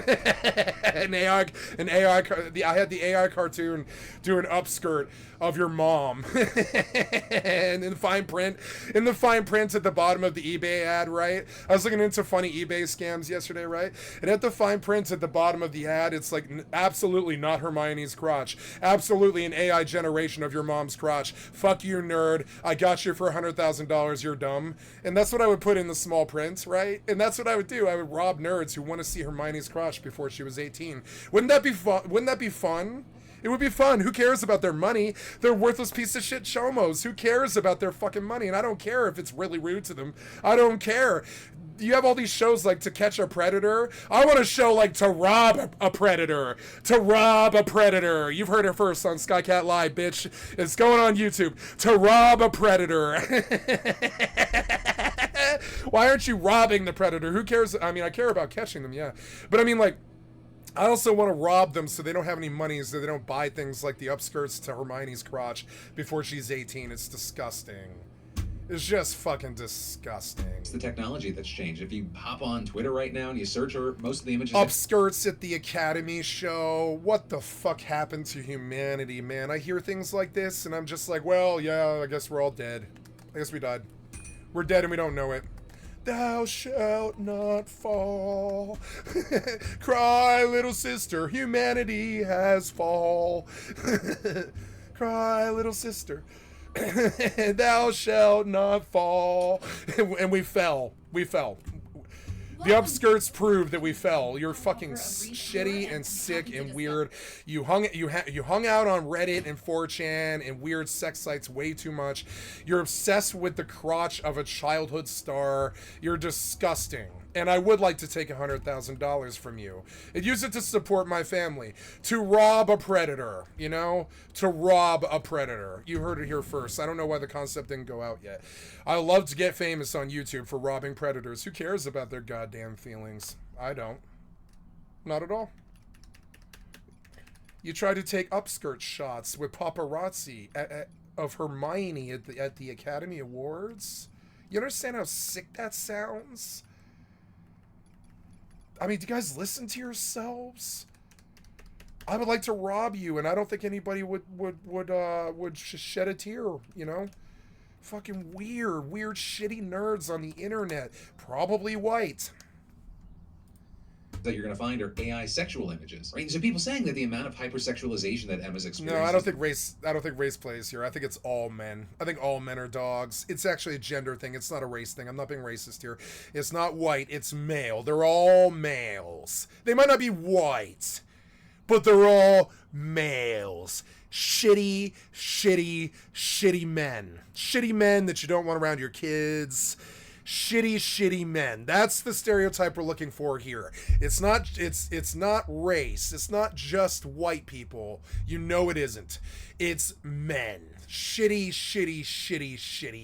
had the AI cartoon do an upskirt of your mom. And in the fine print at the bottom of the eBay ad, right? I was looking into funny eBay scams yesterday, right? And at the fine print at the bottom of the ad, it's like absolutely not Hermione's crotch. Absolutely an AI generation of your mom's crotch. Fuck you, nerd. I got you for $100,000. You're dumb. And that's what I would put in the small print, right? And that's what I would do. I would rob nerds who want to see Hermione's crotch before she was 18. Wouldn't that be fun? Wouldn't that be fun? It would be fun. Who cares about their money? They're worthless piece of shit chomos. Who cares about their fucking money? And I don't care if it's really rude to them. I don't care. You have all these shows like To Catch a Predator. I want a show like To Rob a Predator. To Rob a Predator. You've heard it first on Skycatlive, bitch. It's going on YouTube. To Rob a Predator. Why aren't you robbing the predator? Who cares? I mean, I care about catching them, yeah. But I mean, like, I also want to rob them so they don't have any money, so they don't buy things like the upskirts to Hermione's crotch before she's 18. It's disgusting. It's just fucking disgusting. It's the technology that's changed. If you hop on Twitter right now and you search for most of the images... Upskirts at the Academy show. What the fuck happened to humanity, man? I hear things like this, and I'm just like, well, yeah, I guess we're all dead. I guess we died. We're dead and we don't know it. Thou shalt not fall. Cry, little sister, humanity has fall. Cry, little sister, thou shalt not fall. And we fell. We fell. The upskirts prove that we fell. You're fucking shitty and sick and weird. You hung out on Reddit and 4chan and weird sex sites way too much. You're obsessed with the crotch of a childhood star. You're disgusting. And I would like to take $100,000 from you and use it to support my family. To rob a predator, you know? To rob a predator. You heard it here first. I don't know why the concept didn't go out yet. I love to get famous on YouTube for robbing predators. Who cares about their goddamn feelings? I don't. Not at all. You try to take upskirt shots with paparazzi of Hermione at the Academy Awards? You understand how sick that sounds? I mean, do you guys listen to yourselves? I would like to rob you, and I don't think anybody would shed a tear, you know? Fucking weird, shitty nerds on the internet. Probably white. That you're going to find are AI sexual images, right? So people saying that the amount of hypersexualization that Emma's experienced... No, I don't think race plays here. I think it's all men. I think all men are dogs. It's actually a gender thing. It's not a race thing. I'm not being racist here. It's not white. It's male. They're all males. They might not be white, but they're all males. Shitty men. Shitty men that you don't want around your kids. Shitty men. That's the stereotype we're looking for here. It's not race. It's not just white people. You know it isn't. It's men. Shitty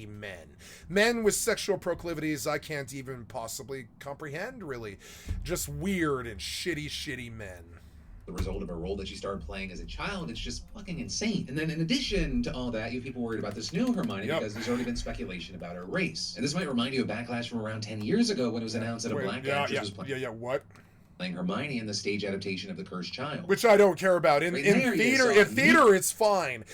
men. Men with sexual proclivities I can't even possibly comprehend, really. Just weird and shitty men. The result of a role that she started playing as a child, it's just fucking insane. And then in addition to all that, you have people worried about this new Hermione because there's already been speculation about her race. And this might remind you of backlash from around 10 years ago when it was announced that a black actress was playing Hermione in the stage adaptation of The Cursed Child. Which I don't care about. In theater, it's fine.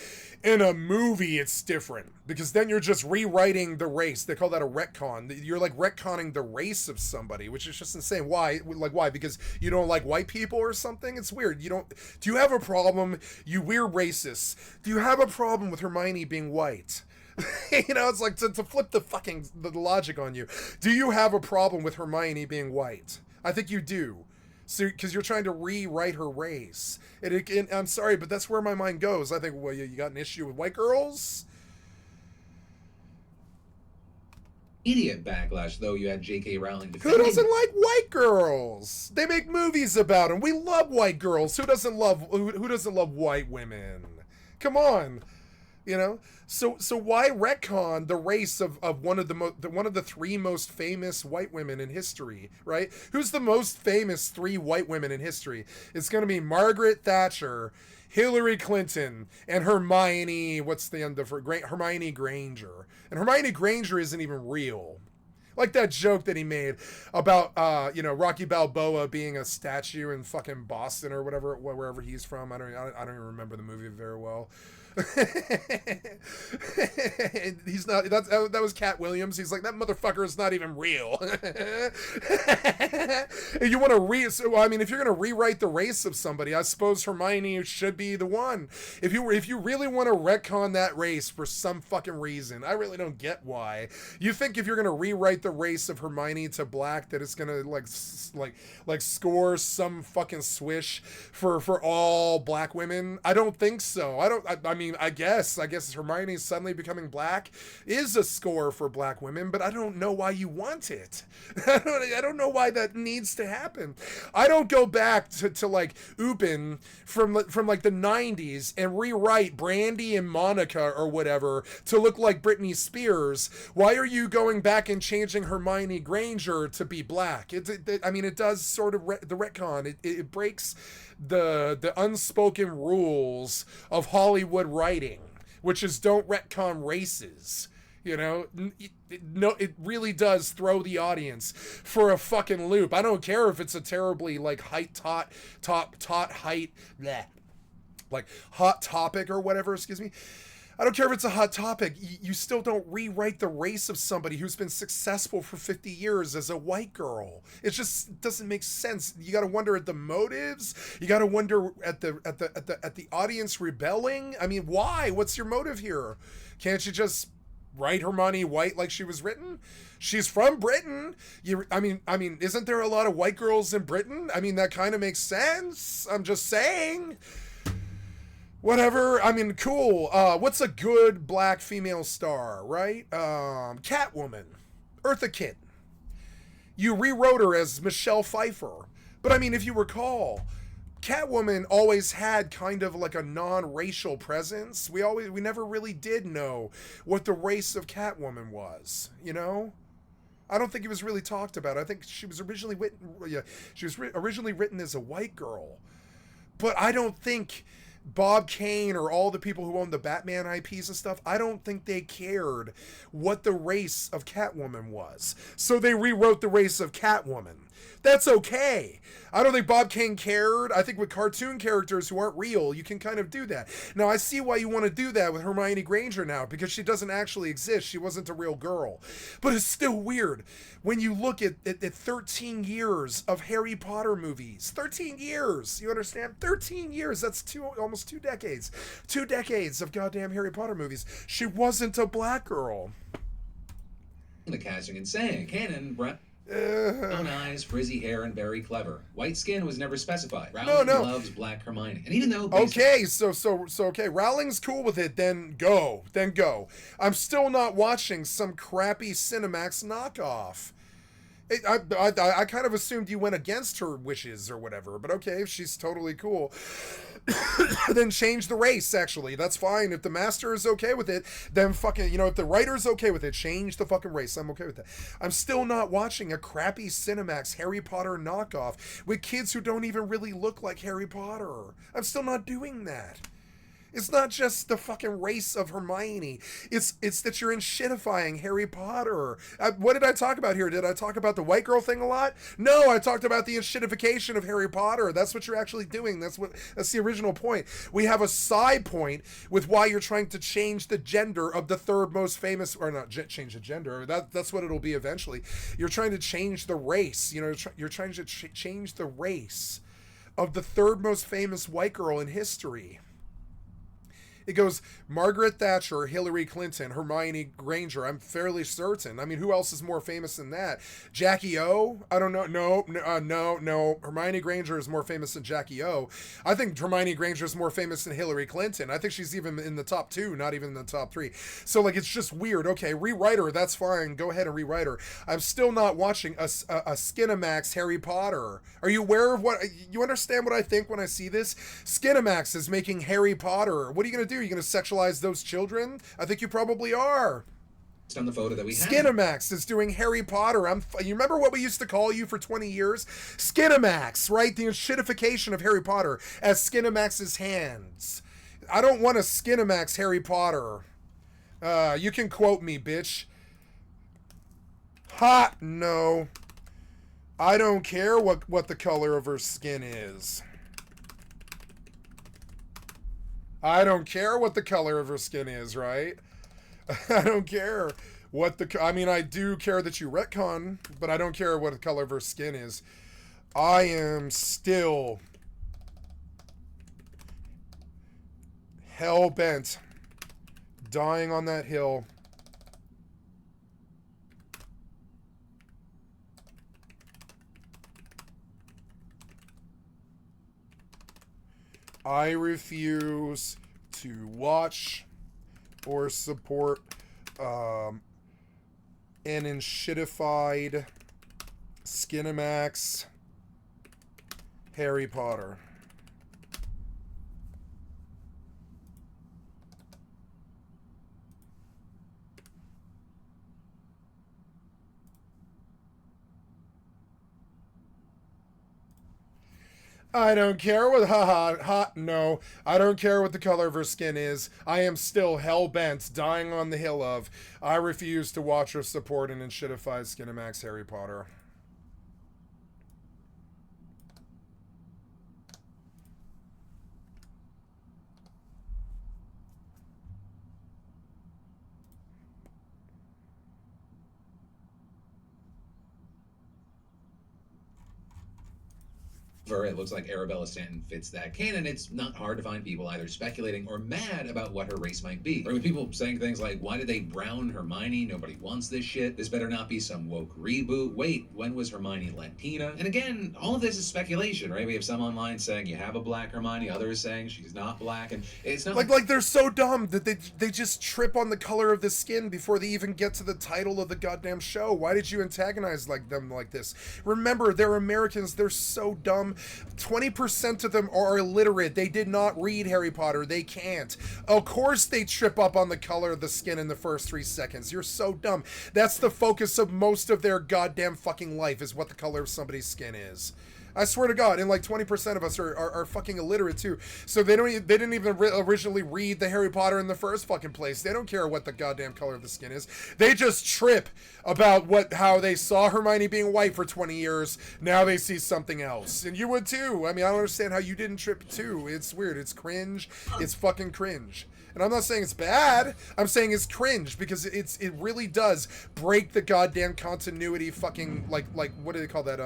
In a movie, it's different. Because then you're just rewriting the race. They call that a retcon. You're like retconning the race of somebody, which is just insane. Why? Like, why? Because you don't like white people or something? It's weird. Do you have a problem, you weird racists? Do you have a problem with Hermione being white? You know, it's like to flip the logic on you. Do you have a problem with Hermione being white? I think you do. So, because you're trying to rewrite her race. And I'm sorry, but that's where my mind goes. I think, well, you got an issue with white girls? Idiot backlash, though. You had J.K. Rowling defending... Who doesn't like white girls? They make movies about them. We love white girls. Who doesn't love white women? Come on. You know, so why retcon the race of one of one of the three most famous white women in history, right? Who's the most famous three white women in history? It's going to be Margaret Thatcher, Hillary Clinton, and Hermione. What's the end of her? Hermione Granger. And Hermione Granger isn't even real. Like that joke that he made about, Rocky Balboa being a statue in fucking Boston or whatever, wherever he's from. I don't even remember the movie very well. He's not. That was Cat Williams. He's like, that motherfucker is not even real. You want to if you're gonna rewrite the race of somebody, I suppose Hermione should be the one. If you really want to retcon that race for some fucking reason, I really don't get why. You think if you're gonna rewrite the race of Hermione to black, that it's gonna like score some fucking swish for all black women? I don't think so. I guess Hermione suddenly becoming black is a score for black women, but I don't know why you want it. I don't know why that needs to happen. I don't go back to like Upin from like the 90s and rewrite Brandy and Monica or whatever to look like Britney Spears. Why are you going back and changing Hermione Granger to be black? It does sort of the retcon. It breaks the unspoken rules of Hollywood writing, which is don't retcon races. It really does throw the audience for a fucking loop. I don't care if it's a terribly like hot topic or whatever. Excuse me. I don't care if it's a hot topic. You still don't rewrite the race of somebody who's been successful for 50 years as a white girl. It just doesn't make sense. You got to wonder at the motives. You got to wonder at the audience rebelling. I mean, why? What's your motive here? Can't you just write Hermione white like she was written? She's from Britain. Isn't there a lot of white girls in Britain? I mean, that kind of makes sense. I'm just saying. Whatever. Cool. What's a good black female star, right? Catwoman. Eartha Kitt. You rewrote her as Michelle Pfeiffer. But if you recall, Catwoman always had kind of like a non-racial presence. We never really did know what the race of Catwoman was, I don't think it was really talked about. I think she was originally written as a white girl. But I don't think Bob Kane or all the people who own the Batman IPs and stuff, I don't think they cared what the race of Catwoman was. So they rewrote the race of Catwoman. That's okay. I don't think Bob Kane cared. I think with cartoon characters who aren't real, you can kind of do that. Now, I see why you want to do that with Hermione Granger now, because she doesn't actually exist. She wasn't a real girl. But it's still weird when you look at 13 years of Harry Potter movies. 13 years. You understand? 13 years. That's almost 2 decades. 2 decades of goddamn Harry Potter movies. She wasn't a black girl. The casting and saying, canon, brown eyes, frizzy hair, and very clever. White skin was never specified. Rowling loves black Hermione. And even though... Okay, so okay, Rowling's cool with it, then go. I'm still not watching some crappy Cinemax knockoff. I kind of assumed you went against her wishes or whatever, but okay, if she's totally cool, then change the race, actually. That's fine. If the master is okay with it, then fucking, if the writer's okay with it, change the fucking race. I'm okay with that. I'm still not watching a crappy Cinemax Harry Potter knockoff with kids who don't even really look like Harry Potter. I'm still not doing that. It's not just the fucking race of Hermione. It's that you're in-shitifying Harry Potter. What did I talk about here? Did I talk about the white girl thing a lot? No, I talked about the in-shitification of Harry Potter. That's what you're actually doing. That's the original point. We have a side point with why you're trying to change the gender of the third most famous, or not change the gender. That's what it'll be eventually. You're trying to change the race. You're trying to change the race of the third most famous white girl in history. It goes Margaret Thatcher, Hillary Clinton, Hermione Granger. I'm fairly certain. Who else is more famous than that? Jackie O? I don't know. No. Hermione Granger is more famous than Jackie O. I think Hermione Granger is more famous than Hillary Clinton. I think she's even in the top 2, not even in the top 3. So, it's just weird. Okay, rewrite her. That's fine. Go ahead and rewrite her. I'm still not watching a Skinamax Harry Potter. Are you aware of what... You understand what I think when I see this? Skinamax is making Harry Potter. What are you going to do? do? You gonna sexualize those children? I think you probably are. On the photo that we have. Skinamax is doing Harry Potter. You remember what we used to call you for 20 years? Skinamax, right? The shitification of Harry Potter as Skinamax's hands. I don't want to Skinamax Harry Potter. You can quote me, bitch. Hot, no. I don't care what the color of her skin is. I don't care what the color of her skin is, right? I don't care what I mean, I do care that you retcon, but I don't care what the color of her skin is. I am still hell-bent, dying on that hill. I refuse to watch or support an enshittified Skinamax Harry Potter. I don't care what no. I don't care what the color of her skin is. I am still hell-bent, dying on the hill of. I refuse to watch or support an enshittified Skinamax Harry Potter. It looks like Arabella Stanton fits that canon. It's not hard to find people either speculating or mad about what her race might be. Or people saying things like, why did they brown Hermione? Nobody wants this shit. This better not be some woke reboot. Wait, when was Hermione Latina? And again, all of this is speculation, right? We have some online saying you have a black Hermione, others saying she's not black, and it's not like they're so dumb that they just trip on the color of the skin before they even get to the title of the goddamn show. Why did you antagonize them like this? Remember, they're Americans. They're so dumb. 20% of them are illiterate. They did not read Harry Potter. They can't. Of course they trip up on the color of the skin in the first 3 seconds. You're so dumb. That's the focus of most of their goddamn fucking life, is what the color of somebody's skin is. I swear to God, and like 20% of us are fucking illiterate too. So they didn't even originally read the Harry Potter in the first fucking place. They don't care what the goddamn color of the skin is. They just trip about how they saw Hermione being white for 20 years. Now they see something else. And you would too. I mean, I don't understand how you didn't trip too. It's weird. It's cringe. It's fucking cringe. And I'm not saying it's bad. I'm saying it's cringe because it really does break the goddamn continuity fucking like what do they call that?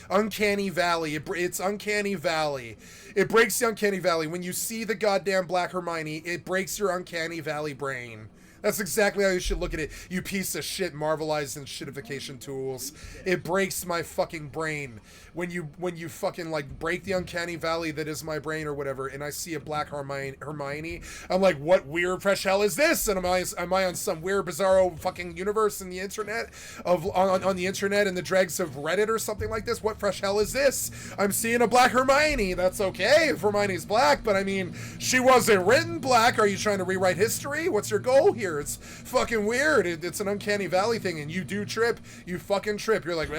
Uncanny Valley. It's Uncanny Valley. It breaks the Uncanny Valley. When you see the goddamn black Hermione, it breaks your Uncanny Valley brain. That's exactly how you should look at it, you piece of shit Marvelized and shitification tools. It breaks my fucking brain when you fucking like break the Uncanny Valley that is my brain or whatever, and I see a black Hermione. I'm like, what weird fresh hell is this? And am I on some weird bizarro fucking universe in the internet on the internet and the dregs of Reddit or something like this? What fresh hell is this? I'm seeing a black Hermione. That's okay if Hermione's black, but I mean, she wasn't written black. Are you trying to rewrite history? What's your goal here? It's fucking weird. It's an Uncanny Valley thing, and you do trip. You fucking trip. You're like,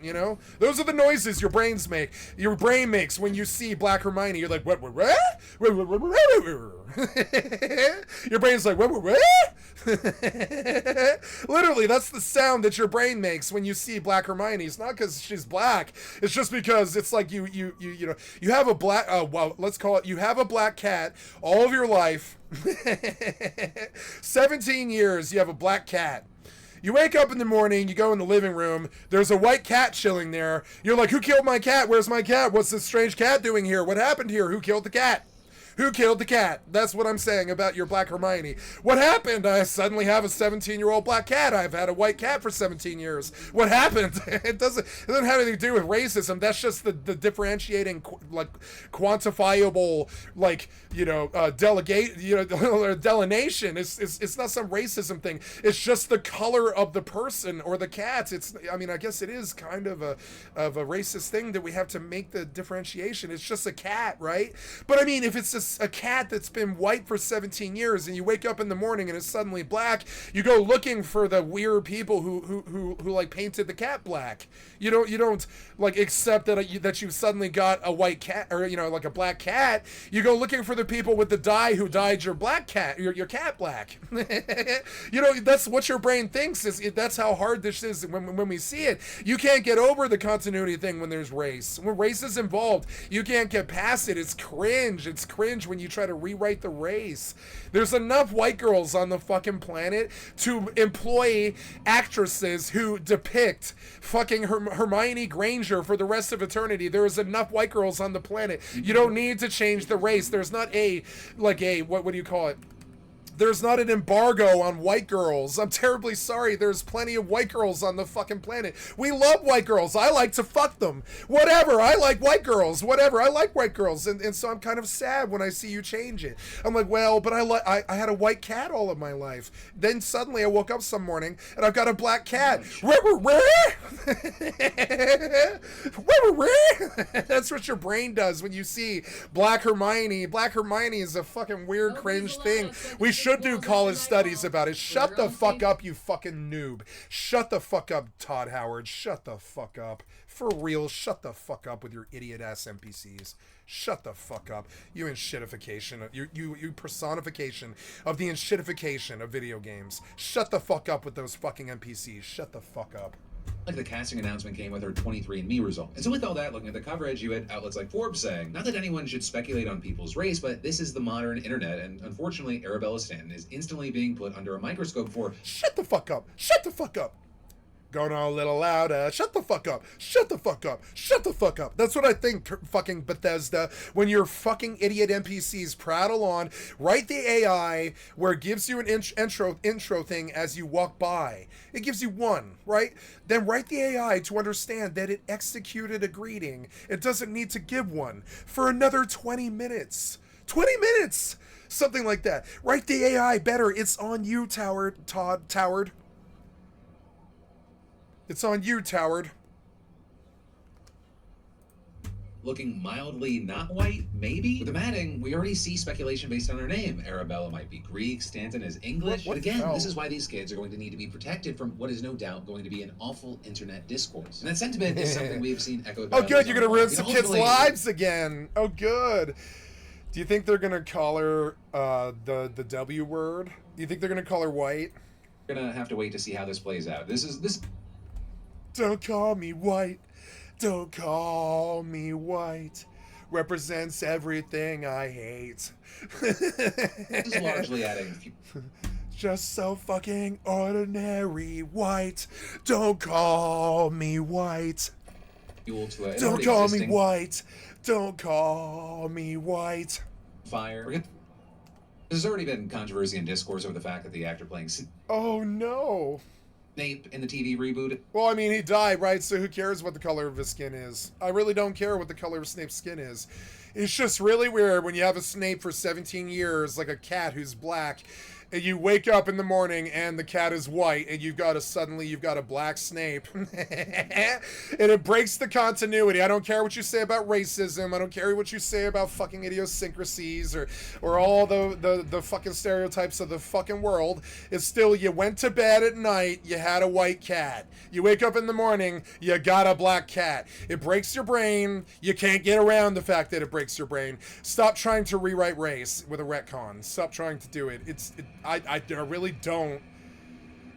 you know? Those are the noises your brains make. Your brain makes when you see black Hermione. You're like, what? Your brain's like, what? Literally, that's the sound that your brain makes when you see black Hermione. It's not because she's black. It's just because it's like you know, you have a black, well, let's call it, you have a black cat all of your life. 17 years, you have a black cat. You wake up in the morning, you go in the living room, there's a white cat chilling there. You're like, who killed my cat? Where's my cat? What's this strange cat doing here? What happened here? Who killed the cat? Who killed the cat? That's what I'm saying about your black Hermione. What happened? I suddenly have a 17-year-old black cat. I've had a white cat for 17 years. What happened? It doesn't have anything to do with racism. That's just the differentiating, like, quantifiable, like, you know, delegate, you know, delineation. It's not some racism thing. It's just the color of the person or the cat. I mean, I guess it is kind of a racist thing that we have to make the differentiation. It's just a cat, right? But I mean, if it's the a cat that's been white for 17 years and you wake up in the morning and it's suddenly black, you go looking for the weird people who like painted the cat black. You don't like accept that you suddenly got a white cat, or like a black cat. You go looking for the people with the dye who dyed your black cat, your cat black. That's what your brain thinks. That's how hard this is when we see it. You can't get over the continuity thing when there's race. When race is involved, you can't get past it. It's cringe. It's cringe when you try to rewrite the race. There's enough white girls on the fucking planet to employ actresses who depict fucking Hermione Granger for the rest of eternity. There is enough white girls on the planet. You don't need to change the race. There's not what do you call it? There's not an embargo on white girls. I'm terribly sorry. There's plenty of white girls on the fucking planet. We love white girls. I like to fuck them. Whatever. I like white girls. Whatever. I like white girls. And so I'm kind of sad when I see you change it. I'm like, well, but I had a white cat all of my life. Then suddenly I woke up some morning and I've got a black cat. That's what your brain does when you see Black Hermione. Black Hermione is a fucking weird, cringe thing. We should do college studies about it. Shut the fuck up, you fucking noob. Shut the fuck up, Todd Howard. Shut the fuck up. For real, shut the fuck up with your idiot-ass NPCs. Shut the fuck up. You enshittification. You personification of the enshittification of video games. Shut the fuck up with those fucking NPCs. Shut the fuck up. Like the casting announcement came with her 23andMe result. And so with all that, looking at the coverage, you had outlets like Forbes saying, not that anyone should speculate on people's race, but this is the modern internet, and unfortunately, Arabella Stanton is instantly being put under a microscope for... Shut the fuck up! Shut the fuck up! Going on a little louder. Shut the fuck up. Shut the fuck up. Shut the fuck up. That's what I think, fucking Bethesda. When your fucking idiot NPCs prattle on, write the AI where it gives you an intro thing as you walk by. It gives you one, right? Then write the AI to understand that it executed a greeting. It doesn't need to give one for another 20 minutes. 20 minutes! Something like that. Write the AI better. It's on you, Todd. It's on you, Toward. Looking mildly not white, maybe? With the matting, we already see speculation based on her name. Arabella might be Greek, Stanton is English. But again, this is why these kids are going to need to be protected from what is no doubt going to be an awful internet discourse. And that sentiment is something we have seen echoed by... Oh good, you're going to ruin some kids' lives again. Oh good. Do you think they're going to call her the W word? Do you think they're going to call her white? We're going to have to wait to see how this plays out. This... Don't call me white. Don't call me white. Represents everything I hate. This is largely adding... Just so fucking ordinary white. Don't call me white. Don't call me white. Don't call me white. Fire. There's already been controversy and discourse over the fact that the actor playing... Oh no. Snape in the TV reboot. Well, I mean, he died, right? So who cares what the color of his skin is? I really don't care what the color of Snape's skin is. It's just really weird when you have a Snape for 17 years, like a cat who's black, and you wake up in the morning and the cat is white, and you've got a black Snape. And it breaks the continuity. I don't care what you say about racism. I don't care what you say about fucking idiosyncrasies or all the fucking stereotypes of the fucking world. It's still, you went to bed at night, you had a white cat. You wake up in the morning, you got a black cat. It breaks your brain. You can't get around the fact that it breaks your brain. Stop trying to rewrite race with a retcon. Stop trying to do it. I really don't.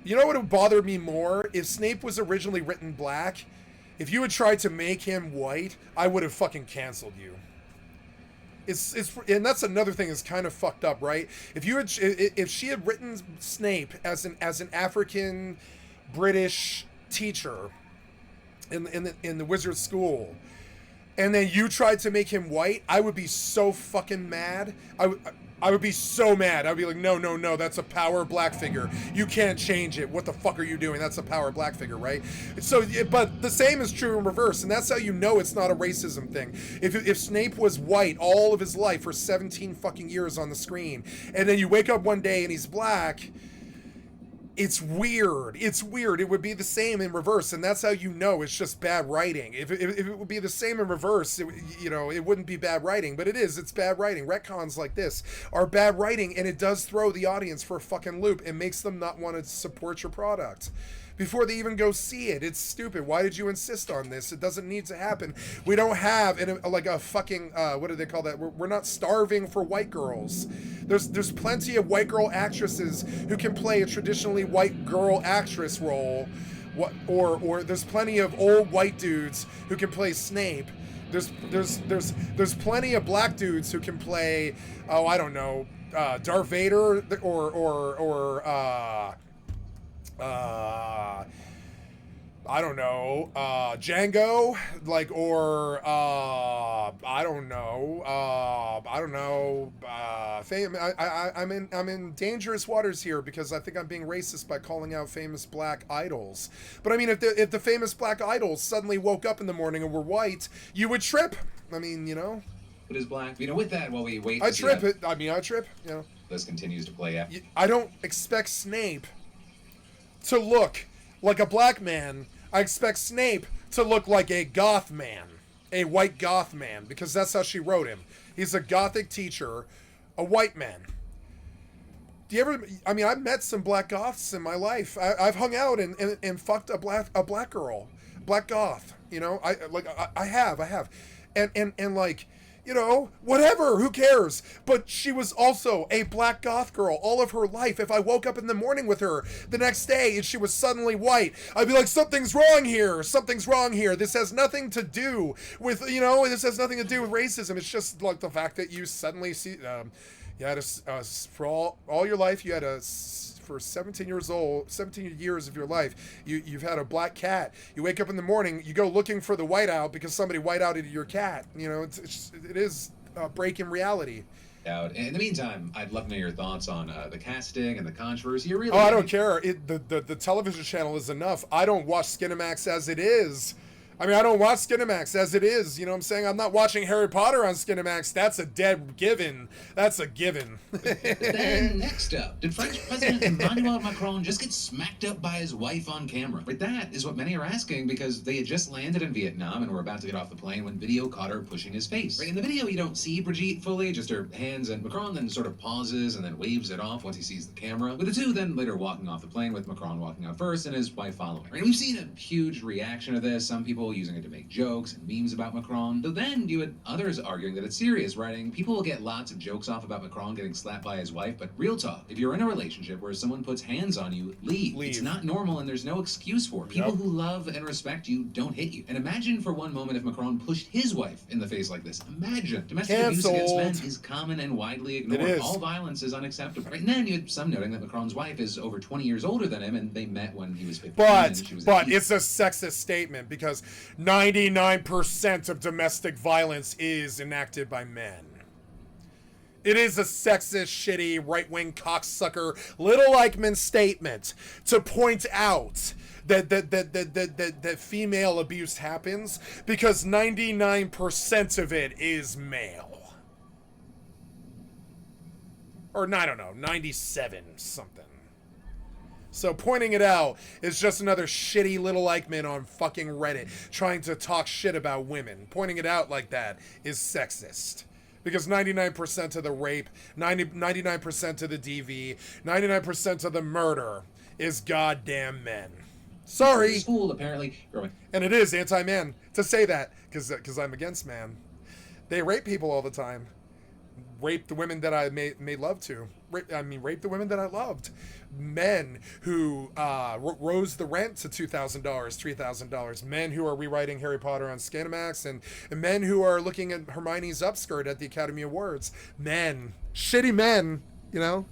You know what would bother me more? If Snape was originally written black, if you had tried to make him white, I would have fucking canceled you. And that's another thing that's kind of fucked up, right? If she had written Snape as an African British teacher in the wizard school, and then you tried to make him white, I would be so fucking mad. I would be so mad. I'd be like, no, that's a power black figure. You can't change it. What the fuck are you doing? That's a power black figure, right? So, but the same is true in reverse, and that's how you know it's not a racism thing. If Snape was white all of his life for 17 fucking years on the screen, and then you wake up one day and he's black, It's weird. It's weird. It would be the same in reverse, and that's how you know it's just bad writing. If it would be the same in reverse, it wouldn't be bad writing, but it is. It's bad writing. Retcons like this are bad writing, and it does throw the audience for a fucking loop. It makes them not want to support your product before they even go see it. It's stupid. Why did you insist on this? It doesn't need to happen. We don't have like a fucking what do they call that? We're not starving for white girls. There's plenty of white girl actresses who can play a traditionally white girl actress role. Or there's plenty of old white dudes who can play Snape. There's plenty of black dudes who can play I don't know, Darth Vader or I don't know, Django, like, or I don't know, I'm in dangerous waters here because I think I'm being racist by calling out famous black idols. But I mean, if the famous black idols suddenly woke up in the morning and were white, you would trip. I mean, you know. It is black. With that, while we wait. I trip. You know. This continues to play out. I don't expect Snape to look like a black man. I expect Snape to look like a goth man, a white goth man, because that's how she wrote him. He's a gothic teacher, a white man. Do you ever? I mean, I've met some black goths in my life. I've hung out and fucked a black girl, black goth. You know, I have, and like. You know, whatever, who cares? But she was also a black goth girl all of her life. If I woke up in the morning with her the next day and she was suddenly white, I'd be like, something's wrong here. Something's wrong here. This has nothing to do with, this has nothing to do with racism. It's just like the fact that you suddenly see, you had for all your life, you had for 17 years of your life, you've had a black cat. You wake up in the morning, you go looking for the whiteout because somebody whiteouted your cat. You know, it is a break in reality. In the meantime, I'd love to know your thoughts on the casting and the controversy. I don't care. The television channel is enough. I don't watch Skinamax as it is. I mean, I don't watch Skinamax as it is. You know what I'm saying? I'm not watching Harry Potter on Skinamax. That's a dead given. That's a given. Then, next up, did French President Emmanuel Macron just get smacked up by his wife on camera? Right, that is what many are asking because they had just landed in Vietnam and were about to get off the plane when video caught her pushing his face. Right, in the video, you don't see Brigitte fully, just her hands, and Macron then sort of pauses and then waves it off once he sees the camera, with the two then later walking off the plane with Macron walking out first and his wife following. Right, we've seen a huge reaction to this. Some people using it to make jokes and memes about Macron. Though then you had others arguing that it's serious, writing, people will get lots of jokes off about Macron getting slapped by his wife, but real talk, if you're in a relationship where someone puts hands on you, leave. It's not normal and there's no excuse for it. People who love and respect you don't hit you. And imagine for one moment if Macron pushed his wife in the face like this. Imagine. Domestic abuse against men is common and widely ignored. All violence is unacceptable. Right, and then you had some noting that Macron's wife is over 20 years older than him and they met when he was 15 and she was 18. But it's a sexist statement because 99% of domestic violence is enacted by men. It is a sexist, shitty, right-wing cocksucker, Little Eichmann statement to point out that female abuse happens because 99% of it is male. Or, I don't know, 97 something. So pointing it out is just another shitty Little Eichmann on fucking Reddit trying to talk shit about women. Pointing it out like that is sexist. Because 99% of the rape, 99% of the DV, 99% of the murder is goddamn men. Sorry. School, apparently. And it is anti-man to say that, because I'm against man. They rape people all the time. Rape the women that I made love to. Rape the women that I loved. Men who rose the rent to $2,000, $3,000. Men who are rewriting Harry Potter on Skinamax, and men who are looking at Hermione's upskirt at the Academy Awards. Men. Shitty men, you know?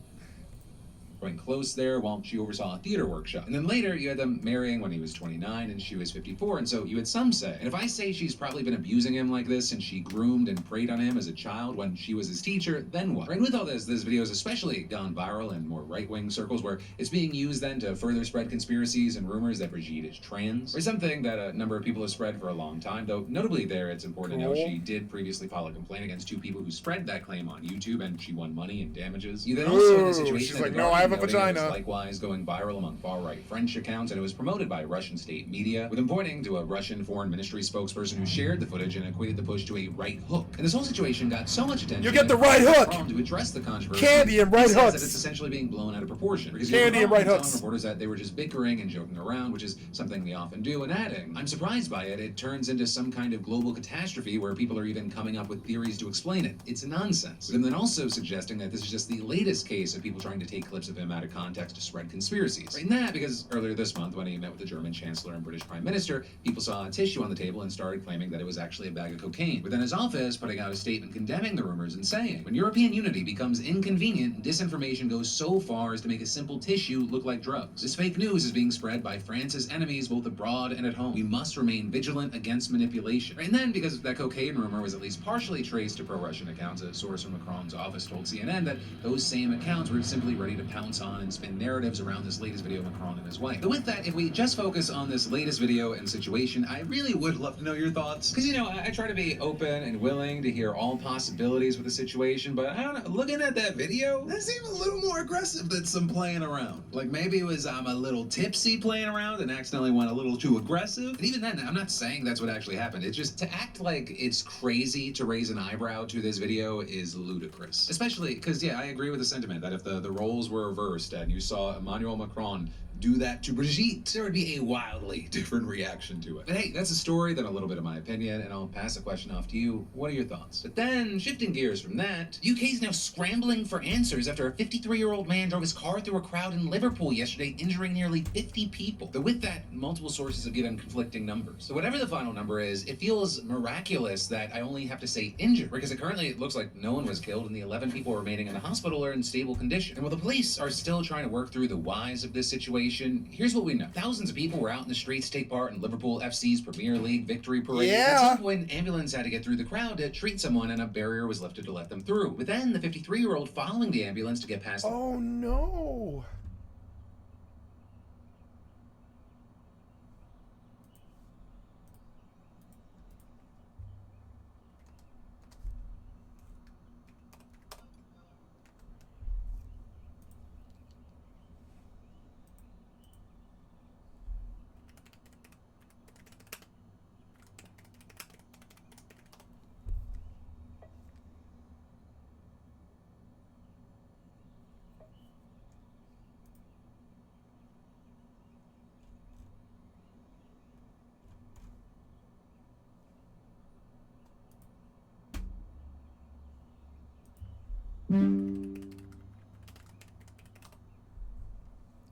Going close there while she oversaw a theater workshop. And then later, you had them marrying when he was 29 and she was 54, and so you had some say. And if I say she's probably been abusing him like this and she groomed and preyed on him as a child when she was his teacher, then what? And with all this video has especially gone viral in more right-wing circles where it's being used then to further spread conspiracies and rumors that Brigitte is trans, or something that a number of people have spread for a long time, though notably there it's important to know she did previously file a complaint against two people who spread that claim on YouTube and she won money and damages. You then also in the situation she's like, no, I have a noting vagina. It was likewise going viral among far-right French accounts, and it was promoted by Russian state media, with them pointing to a Russian foreign ministry spokesperson who shared the footage and equated the push to a right hook. And this whole situation got so much attention. You get the right hook! To address the controversy, candy and right hooks. That it's essentially being blown out of proportion. Because candy and right hooks. Telling reporters that they were just bickering and joking around, which is something we often do, and adding, I'm surprised by it. It turns into some kind of global catastrophe where people are even coming up with theories to explain it. It's nonsense. And then also suggesting that this is just the latest case of people trying to take clips of him out of context to spread conspiracies. Right, and that because earlier this month, when he met with the German Chancellor and British Prime Minister, people saw a tissue on the table and started claiming that it was actually a bag of cocaine. Within his office, putting out a statement condemning the rumors and saying, when European unity becomes inconvenient, disinformation goes so far as to make a simple tissue look like drugs. This fake news is being spread by France's enemies both abroad and at home. We must remain vigilant against manipulation. Right, and then, because that cocaine rumor was at least partially traced to pro-Russian accounts, a source from Macron's office told CNN that those same accounts were simply ready to pounce on and spin narratives around this latest video of Macron and his wife. But with that, if we just focus on this latest video and situation, I really would love to know your thoughts. Because, I try to be open and willing to hear all possibilities with the situation, but I don't know, looking at that video, that seemed a little more aggressive than some playing around. Like maybe it was I'm a little tipsy playing around and accidentally went a little too aggressive. And even then, I'm not saying that's what actually happened. It's just to act like it's crazy to raise an eyebrow to this video is ludicrous. Especially because, yeah, I agree with the sentiment that if the roles were reversed and you saw Emmanuel Macron do that to Brigitte, there would be a wildly different reaction to it. But hey, that's a story, then a little bit of my opinion, and I'll pass the question off to you. What are your thoughts? But then, shifting gears from that, the UK is now scrambling for answers after a 53-year-old man drove his car through a crowd in Liverpool yesterday, injuring nearly 50 people. But with that, multiple sources have given conflicting numbers. So whatever the final number is, it feels miraculous that I only have to say injured, because currently it looks like no one was killed, and the 11 people remaining in the hospital are in stable condition. And while the police are still trying to work through the whys of this situation, here's what we know. Thousands of people were out in the streets to take part in Liverpool FC's Premier League victory parade. Yeah. At some point, an ambulance had to get through the crowd to treat someone, and a barrier was lifted to let them through. But then, the 53-year-old following the ambulance to get past... Oh, no.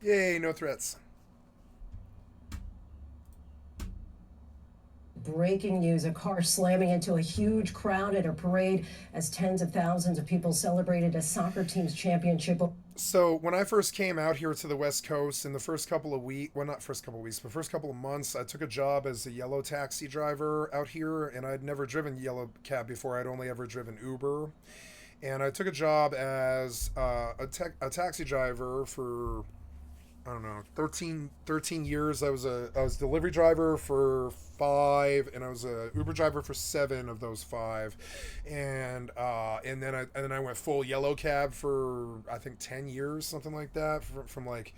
Yay, no threats. Breaking news, a car slamming into a huge crowd at a parade as tens of thousands of people celebrated a soccer team's championship. So when I first came out here to the West Coast in the first couple of weeks, well, not first couple of weeks, but first couple of months, I took a job as a yellow taxi driver out here, and I'd never driven yellow cab before. I'd only ever driven Uber. And I took a job as a taxi driver for, I don't know, 13 years. I was delivery driver for 5, and I was a Uber driver for 7 of those 5, and then I went full yellow cab for I think 10 years, something like that, from like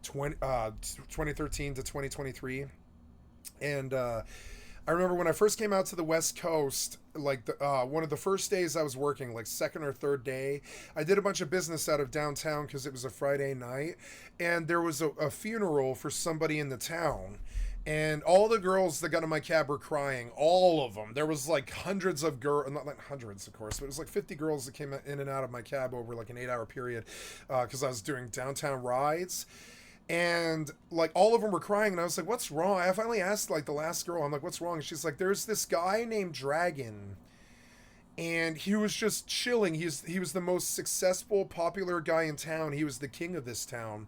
2013 to 2023, and I remember when I first came out to the West Coast, like one of the first days I was working, like second or third day, I did a bunch of business out of downtown because it was a Friday night, and there was a funeral for somebody in the town, and all the girls that got in my cab were crying, all of them. There was like hundreds of girls, not like hundreds of course, but it was like 50 girls that came in and out of my cab over like an 8-hour period because I was doing downtown rides. And like all of them were crying, and I was like, what's wrong? I finally asked like the last girl, I'm like, what's wrong? And she's like, there's this guy named Dragon, and he was just chilling. He was the most successful, popular guy in town. He was the king of this town.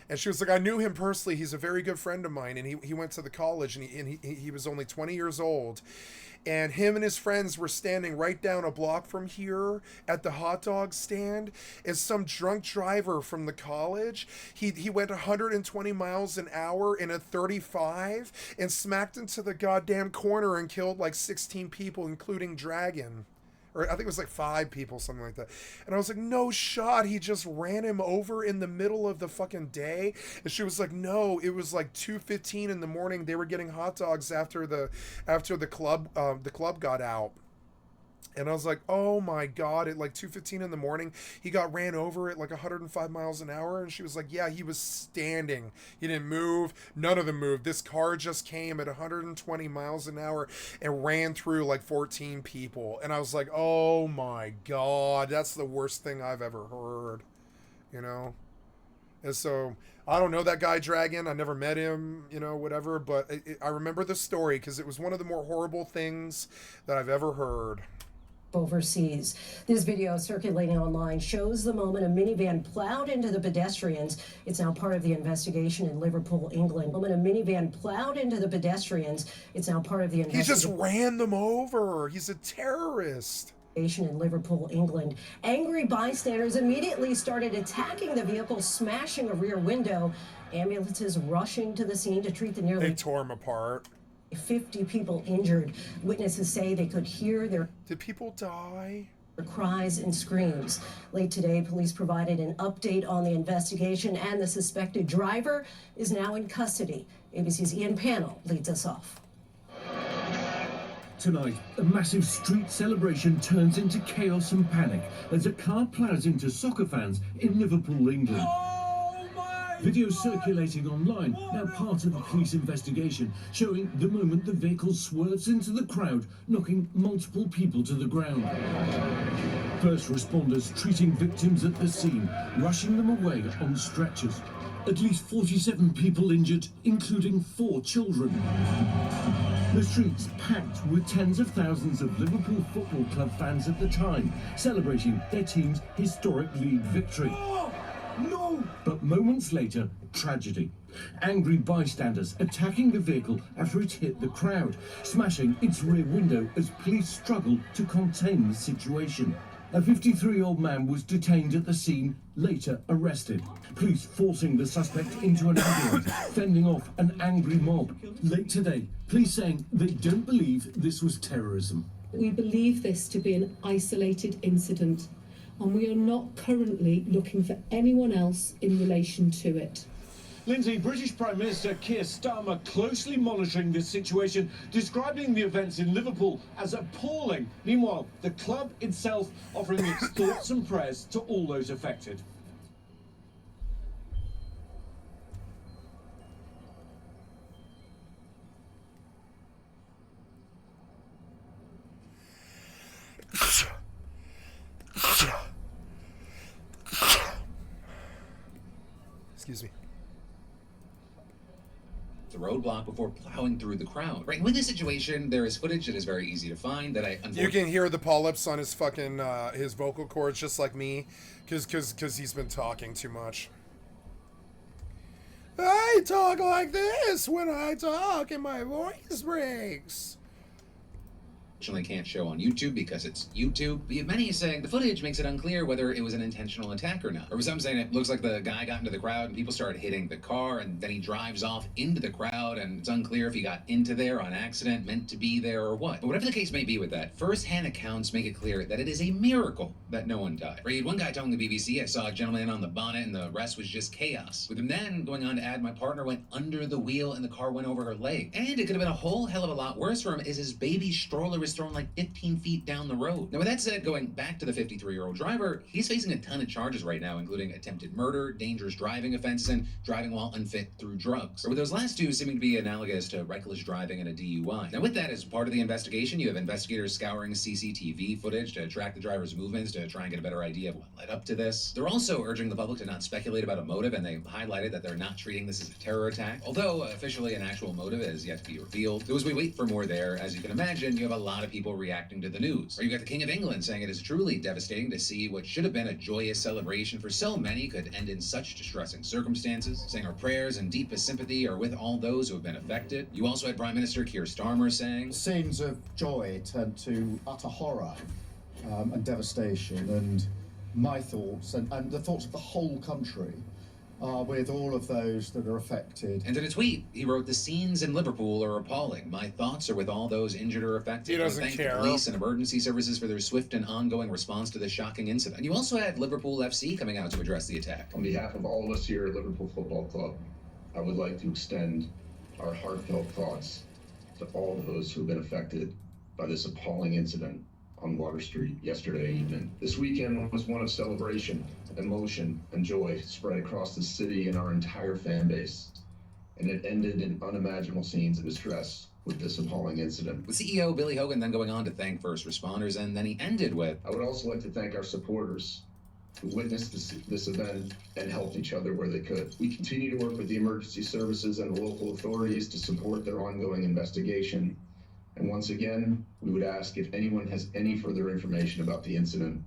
And she was like, I knew him personally. He's a very good friend of mine, and he went to the college, and he was only 20 years old. And him and his friends were standing right down a block from here at the hot dog stand, and some drunk driver from the college, he went 120 miles an hour in a 35 and smacked into the goddamn corner and killed like 16 people, including Dragon. or I think it was like 5 people, something like that. And I was like, no shot, he just ran him over in the middle of the fucking day. And she was like, no, it was like 2:15 in the morning. They were getting hot dogs after the club got out. And I was like, oh my God, at like 2:15 in the morning, he got ran over at like 105 miles an hour. And she was like, yeah, he was standing. He didn't move. None of them moved. This car just came at 120 miles an hour and ran through like 14 people. And I was like, oh my God, that's the worst thing I've ever heard, you know? And so I don't know that guy Dragon. I never met him, you know, whatever. But I remember the story because it was one of the more horrible things that I've ever heard. Overseas. This video circulating online shows the moment a minivan plowed into the pedestrians. It's now part of the investigation in Liverpool, England. The moment a minivan plowed into the pedestrians. It's now part of the investigation. He just ran them over. He's a terrorist. In Liverpool, England. Angry bystanders immediately started attacking the vehicle, smashing a rear window. Ambulances rushing to the scene to treat the nearly... They tore him apart. 50 people injured. Witnesses say they could hear their... Did people die? Cries and screams. Late today, police provided an update on the investigation, and the suspected driver is now in custody. ABC's Ian Pannell leads us off. Tonight, a massive street celebration turns into chaos and panic as a car plows into soccer fans in Liverpool, England. Video circulating online, now part of the police investigation, showing the moment the vehicle swerves into the crowd, knocking multiple people to the ground. First responders treating victims at the scene, rushing them away on stretchers. At least 47 people injured, including 4 children. The streets packed with tens of thousands of Liverpool Football Club fans at the time, celebrating their team's historic league victory. No! But moments later, tragedy. Angry bystanders attacking the vehicle after it hit the crowd, smashing its rear window as police struggled to contain the situation. A 53-year-old man was detained at the scene, later arrested. Police forcing the suspect into an ambulance, fending off an angry mob. Late today, police saying they don't believe this was terrorism. We believe this to be an isolated incident, and we are not currently looking for anyone else in relation to it. Lindsay, British Prime Minister Keir Starmer closely monitoring this situation, describing the events in Liverpool as appalling. Meanwhile, the club itself offering its thoughts and prayers to all those affected. Excuse me. The roadblock before plowing through the crowd. Right, with this situation, there is footage that is very easy to find that I You can hear the polyps on his fucking his vocal cords just like me, cause he's been talking too much. I talk like this when I talk and my voice breaks. Can't show on YouTube because it's YouTube. But many are saying the footage makes it unclear whether it was an intentional attack or not. Or some saying it looks like the guy got into the crowd and people started hitting the car and then he drives off into the crowd and it's unclear if he got into there on accident, meant to be there or what. But whatever the case may be with that, first-hand accounts make it clear that it is a miracle that no one died. Right, one guy telling the BBC, I saw a gentleman on the bonnet and the rest was just chaos. With him then going on to add, my partner went under the wheel and the car went over her leg. And it could have been a whole hell of a lot worse for him as his baby stroller was thrown like 15 feet down the road. Now with that said, going back to the 53-year-old driver, he's facing a ton of charges right now, including attempted murder, dangerous driving offenses, and driving while unfit through drugs. Or with those last two seeming to be analogous to reckless driving and a DUI. Now with that, as part of the investigation, you have investigators scouring CCTV footage to track the driver's movements to try and get a better idea of what led up to this. They're also urging the public to not speculate about a motive, and they highlighted that they're not treating this as a terror attack, although officially an actual motive is yet to be revealed. So as we wait for more there, as you can imagine, you have a lot of people reacting to the news. Or you got the King of England saying it is truly devastating to see what should have been a joyous celebration for so many could end in such distressing circumstances, saying our prayers and deepest sympathy are with all those who have been affected. You also had Prime Minister Keir Starmer saying, scenes of joy turned to utter horror and devastation, and my thoughts and the thoughts of the whole country are with all of those that are affected. And in a tweet, he wrote, "The scenes in Liverpool are appalling. My thoughts are with all those injured or affected. He doesn't I thank care. the police and emergency services for their swift and ongoing response to this shocking incident." And you also had Liverpool FC coming out to address the attack. On behalf of all of us here at Liverpool Football Club, I would like to extend our heartfelt thoughts to all those who have been affected by this appalling incident on Water Street yesterday evening. This weekend was one of celebration, emotion, and joy spread across the city and our entire fan base. And it ended in unimaginable scenes of distress with this appalling incident. With CEO Billy Hogan then going on to thank first responders, and then he ended with, I would also like to thank our supporters who witnessed this event and helped each other where they could. We continue to work with the emergency services and the local authorities to support their ongoing investigation. And once again, we would ask if anyone has any further information about the incident,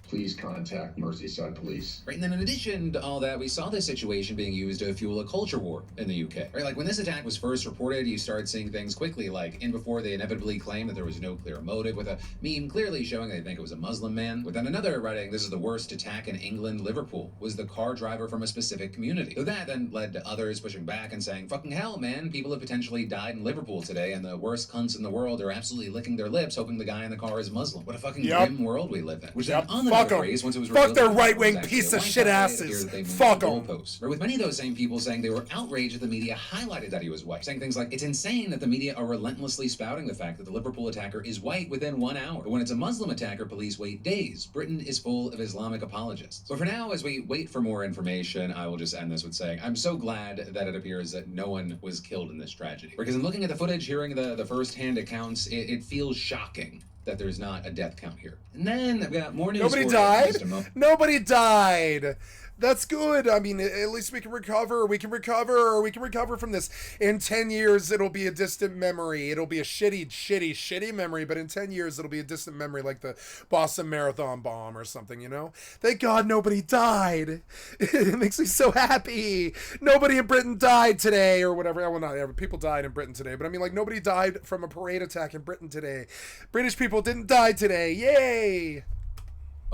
please contact Merseyside Police. Right, and then in addition to all that, we saw this situation being used to fuel a culture war in the UK. Right, like when this attack was first reported, you started seeing things quickly, like in before they inevitably claimed that there was no clear motive, with a meme clearly showing they think it was a Muslim man. With then another writing, "This is the worst attack in England. Liverpool was the car driver from a specific community." So that then led to others pushing back and saying, "Fucking hell, man, people have potentially died in Liverpool today, and the worst cunts in the world are absolutely licking their lips hoping the guy in the car is Muslim." What a fucking grim world we live in. Which then on the Fuck note of 'em. praise, once it was Fuck revealed their that right-wing it was actually piece a of white shit guy, it asses. appears that they moved Fuck the 'em. goalposts. Or with many of those same people saying they were outraged that the media highlighted that he was white, saying things like, "It's insane that the media are relentlessly spouting the fact that the Liverpool attacker is white within 1 hour. But when it's a Muslim attacker, police wait days. Britain is full of Islamic apologists." But for now, as we wait for more information, I will just end this with saying, I'm so glad that it appears that no one was killed in this tragedy. Because in looking at the footage, hearing the first-hand accounts, it feels shocking that there's not a death count here. And then I've got more news. Nobody died. Nobody died. That's good. I mean, at least we can recover. We can recover from this. In 10 years, it'll be a distant memory. It'll be a shitty memory, but in 10 years, it'll be a distant memory, like the Boston Marathon bomb or something, you know? Thank God nobody died. It makes me so happy. Nobody in Britain died today, or whatever. Well, not ever. People died in Britain today, but I mean, like, nobody died from a parade attack in Britain today. British people didn't die today. Yay!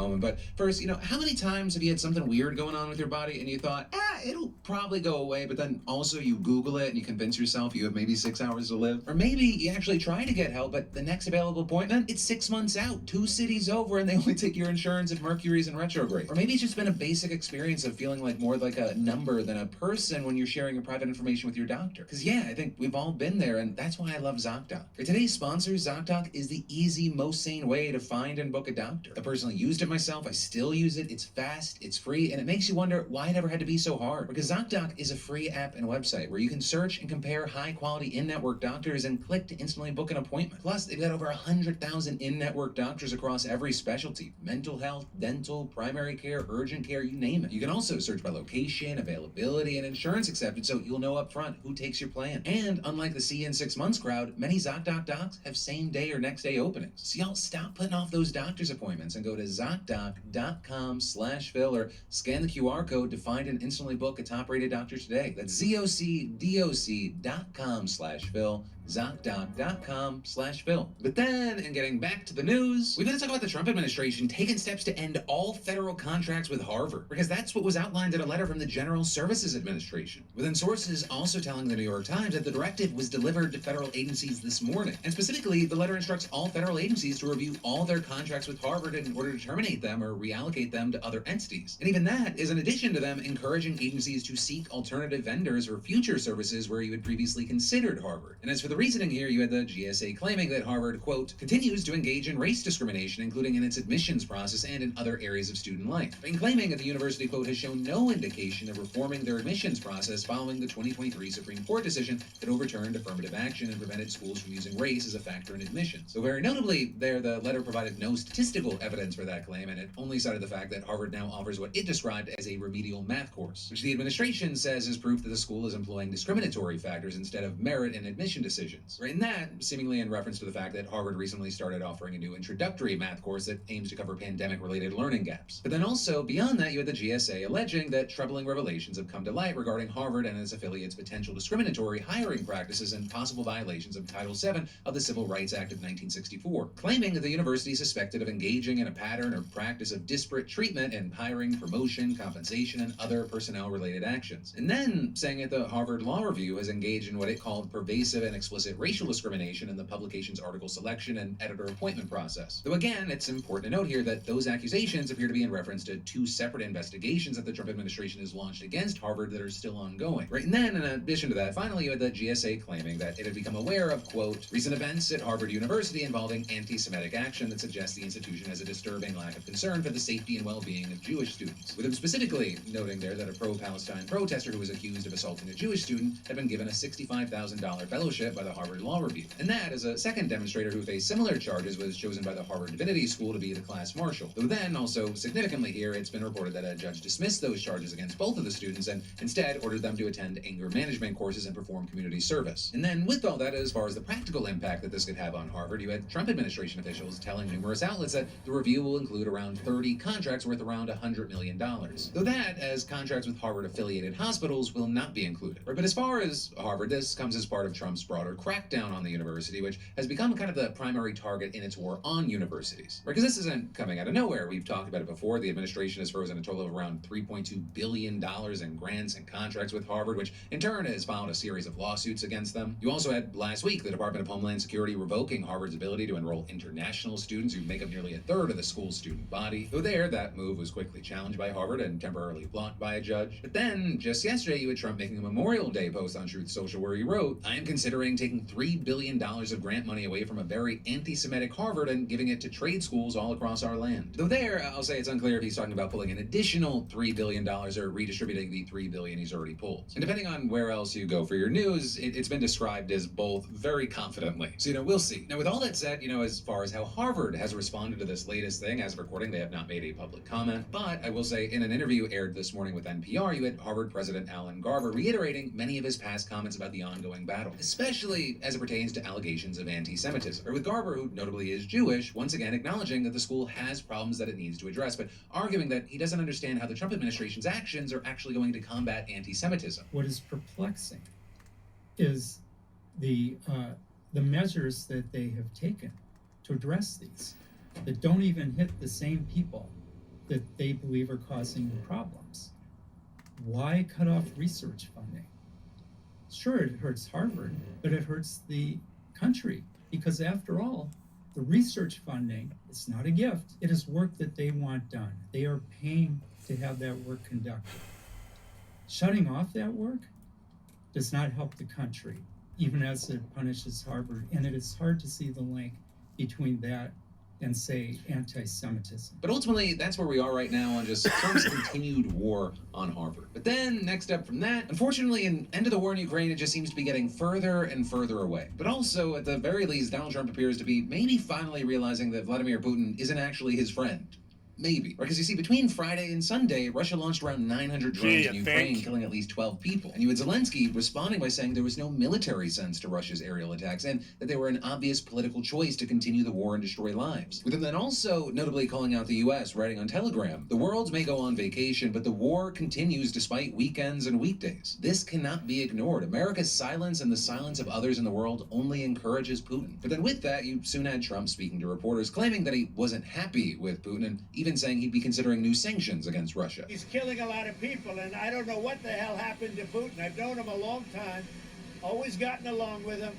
But first, how many times have you had something weird going on with your body and you thought, it'll probably go away, but then also you Google it and you convince yourself you have maybe 6 hours to live? Or maybe you actually try to get help, but the next available appointment, it's 6 months out, 2 cities over, and they only take your insurance if Mercury's in retrograde. Or maybe it's just been a basic experience of feeling like more like a number than a person when you're sharing your private information with your doctor. Because I think we've all been there, and that's why I love ZocDoc. For today's sponsor, ZocDoc is the easy, most sane way to find and book a doctor. I personally used it myself. I still use it. It's fast, it's free, and it makes you wonder why it ever had to be so hard. Because ZocDoc is a free app and website where you can search and compare high-quality in-network doctors and click to instantly book an appointment. Plus, they've got over 100,000 in-network doctors across every specialty: mental health, dental, primary care, urgent care, you name it. You can also search by location, availability, and insurance acceptance, so you'll know up front who takes your plan. And unlike the see in 6 months crowd, many ZocDoc docs have same-day or next-day openings. So y'all stop putting off those doctor's appointments and go to ZocDoc.com/Phil or scan the QR code to find and instantly book a top-rated doctor today. That's ZocDoc.com/Phil. ZocDoc.com/Phil. But then, in getting back to the news, we've got to talk about the Trump administration taking steps to end all federal contracts with Harvard, because that's what was outlined in a letter from the General Services Administration. Within sources also telling the New York Times that the directive was delivered to federal agencies this morning. And specifically, the letter instructs all federal agencies to review all their contracts with Harvard in order to terminate them or reallocate them to other entities. And even that is in addition to them encouraging agencies to seek alternative vendors for future services where you had previously considered Harvard. And as for the reasoning here, you had the GSA claiming that Harvard, quote, continues to engage in race discrimination, including in its admissions process and in other areas of student life, and claiming that the university, quote, has shown no indication of reforming their admissions process following the 2023 Supreme Court decision that overturned affirmative action and prevented schools from using race as a factor in admissions. So very notably, there the letter provided no statistical evidence for that claim, and it only cited the fact that Harvard now offers what it described as a remedial math course, which the administration says is proof that the school is employing discriminatory factors instead of merit in admission decisions. decisions. Right, and that seemingly in reference to the fact that Harvard recently started offering a new introductory math course that aims to cover pandemic-related learning gaps. But then also, beyond that, you had the GSA alleging that troubling revelations have come to light regarding Harvard and its affiliates' potential discriminatory hiring practices and possible violations of Title VII of the Civil Rights Act of 1964, claiming that the university is suspected of engaging in a pattern or practice of disparate treatment in hiring, promotion, compensation, and other personnel-related actions. And then saying that the Harvard Law Review has engaged in what it called pervasive and explicit racial discrimination in the publication's article selection and editor appointment process. Though again, it's important to note here that those accusations appear to be in reference to two separate investigations that the Trump administration has launched against Harvard that are still ongoing. Right, and then in addition to that, finally you had the GSA claiming that it had become aware of, quote, recent events at Harvard University involving anti-Semitic action that suggests the institution has a disturbing lack of concern for the safety and well-being of Jewish students. With him specifically noting there that a pro-Palestine protester who was accused of assaulting a Jewish student had been given a $65,000 fellowship by the Harvard Law Review. And that, as a second demonstrator who faced similar charges, was chosen by the Harvard Divinity School to be the class marshal. Though then, also significantly here, it's been reported that a judge dismissed those charges against both of the students and instead ordered them to attend anger management courses and perform community service. And then with all that, as far as the practical impact that this could have on Harvard, you had Trump administration officials telling numerous outlets that the review will include around 30 contracts worth around $100 million. Though that, as contracts with Harvard-affiliated hospitals, will not be included. But as far as Harvard, this comes as part of Trump's broader crackdown on the university, which has become kind of the primary target in its war on universities. Because this isn't coming out of nowhere. We've talked about it before. The administration has frozen a total of around $3.2 billion in grants and contracts with Harvard, which in turn has filed a series of lawsuits against them. You also had last week the Department of Homeland Security revoking Harvard's ability to enroll international students who make up nearly a third of the school's student body. Though there, that move was quickly challenged by Harvard and temporarily blocked by a judge. But then, just yesterday, you had Trump making a Memorial Day post on Truth Social where he wrote, I am considering taking $3 billion of grant money away from a very anti-Semitic Harvard and giving it to trade schools all across our land. Though there, I'll say it's unclear if he's talking about pulling an additional $3 billion or redistributing the $3 billion he's already pulled. And depending on where else you go for your news, it's been described as both very confidently. So, we'll see. Now, with all that said, as far as how Harvard has responded to this latest thing, as of recording, they have not made a public comment. But I will say, in an interview aired this morning with NPR, you had Harvard President Alan Garber reiterating many of his past comments about the ongoing battle, especially as it pertains to allegations of anti-Semitism. Or with Garber, who notably is Jewish, once again acknowledging that the school has problems that it needs to address, but arguing that he doesn't understand how the Trump administration's actions are actually going to combat anti-Semitism. What is perplexing is the measures that they have taken to address these that don't even hit the same people that they believe are causing problems. Why cut off research funding? Sure, it hurts Harvard, but it hurts the country because after all, the research funding, it's not a gift. It is work that they want done. They are paying to have that work conducted. Shutting off that work does not help the country, even as it punishes Harvard. And it is hard to see the link between that and, say, anti-Semitism. But ultimately, that's where we are right now on just Trump's continued war on Harvard. But then, next up from that, unfortunately, an end to the war in Ukraine, it just seems to be getting further and further away. But also, at the very least, Donald Trump appears to be maybe finally realizing that Vladimir Putin isn't actually his friend. Maybe. Because you see, between Friday and Sunday, Russia launched around 900 drones in Ukraine, killing at least 12 people. And you had Zelensky responding by saying there was no military sense to Russia's aerial attacks and that they were an obvious political choice to continue the war and destroy lives. With him then also notably calling out the U.S., writing on Telegram, the world may go on vacation, but the war continues despite weekends and weekdays. This cannot be ignored. America's silence and the silence of others in the world only encourages Putin. But then with that, you soon had Trump speaking to reporters, claiming that he wasn't happy with Putin and even saying he'd be considering new sanctions against Russia. He's killing a lot of people, and I don't know what the hell happened to Putin. I've known him a long time, always gotten along with him,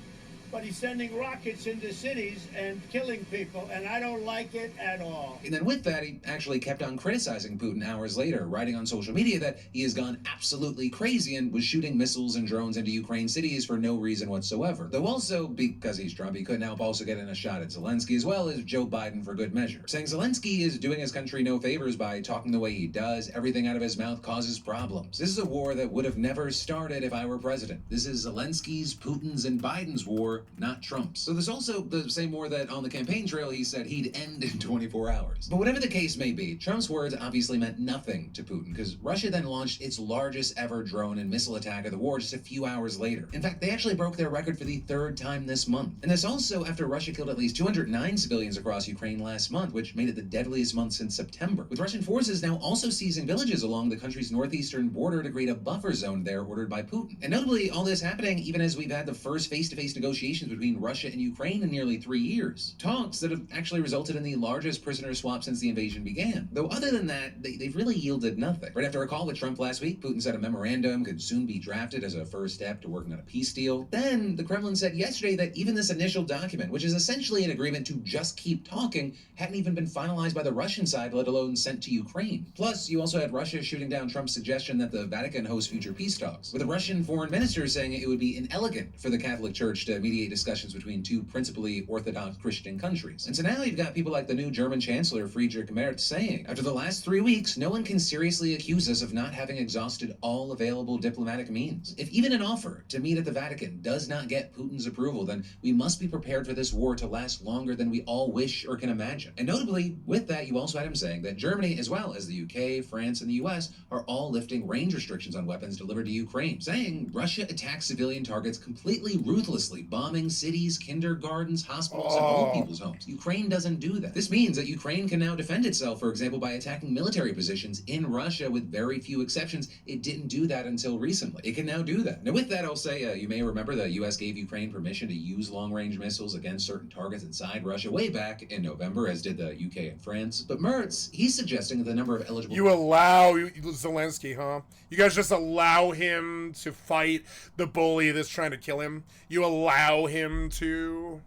but he's sending rockets into cities and killing people, and I don't like it at all. And then with that, he actually kept on criticizing Putin hours later, writing on social media that he has gone absolutely crazy and was shooting missiles and drones into Ukraine cities for no reason whatsoever. Though also, because he's Trump, he couldn't help also get in a shot at Zelensky as well as Joe Biden for good measure, saying Zelensky is doing his country no favors by talking the way he does. Everything out of his mouth causes problems. This is a war that would have never started if I were president. This is Zelensky's, Putin's, and Biden's war, war, not Trump's. So there's also the same war that on the campaign trail he said he'd end in 24 hours. But whatever the case may be, Trump's words obviously meant nothing to Putin, because Russia then launched its largest ever drone and missile attack of the war just a few hours later. In fact, they actually broke their record for the third time this month. And this also after Russia killed at least 209 civilians across Ukraine last month, which made it the deadliest month since September, with Russian forces now also seizing villages along the country's northeastern border to create a buffer zone there ordered by Putin. And notably, all this happening even as we've had the first face-to-face negotiations between Russia and Ukraine in nearly 3 years. Talks that have actually resulted in the largest prisoner swap since the invasion began. Though other than that, they've really yielded nothing. Right after a call with Trump last week, Putin said a memorandum could soon be drafted as a first step to working on a peace deal. Then, the Kremlin said yesterday that even this initial document, which is essentially an agreement to just keep talking, hadn't even been finalized by the Russian side, let alone sent to Ukraine. Plus, you also had Russia shooting down Trump's suggestion that the Vatican host future peace talks, with the Russian foreign minister saying it would be inelegant for the Catholic Church to mediate discussions between two principally Orthodox Christian countries. And so now you've got people like the new German Chancellor Friedrich Merz saying, after the last 3 weeks, no one can seriously accuse us of not having exhausted all available diplomatic means. If even an offer to meet at the Vatican does not get Putin's approval, then we must be prepared for this war to last longer than we all wish or can imagine. And notably, with that, you also had him saying that Germany, as well as the UK, France, and the US, are all lifting range restrictions on weapons delivered to Ukraine, saying Russia attacks civilian targets completely ruthlessly, bombing cities, kindergartens, hospitals, and old people's homes. Ukraine doesn't do that. This means that Ukraine can now defend itself, for example, by attacking military positions in Russia with very few exceptions. It didn't do that until recently. It can now do that. Now with that, I'll say, you may remember the US gave Ukraine permission to use long-range missiles against certain targets inside Russia way back in November, as did the UK and France. But Merz, he's suggesting that the number of eligible... You allow Zelensky, huh? You guys just allow him to fight the bully that's trying to kill him? You allow him to...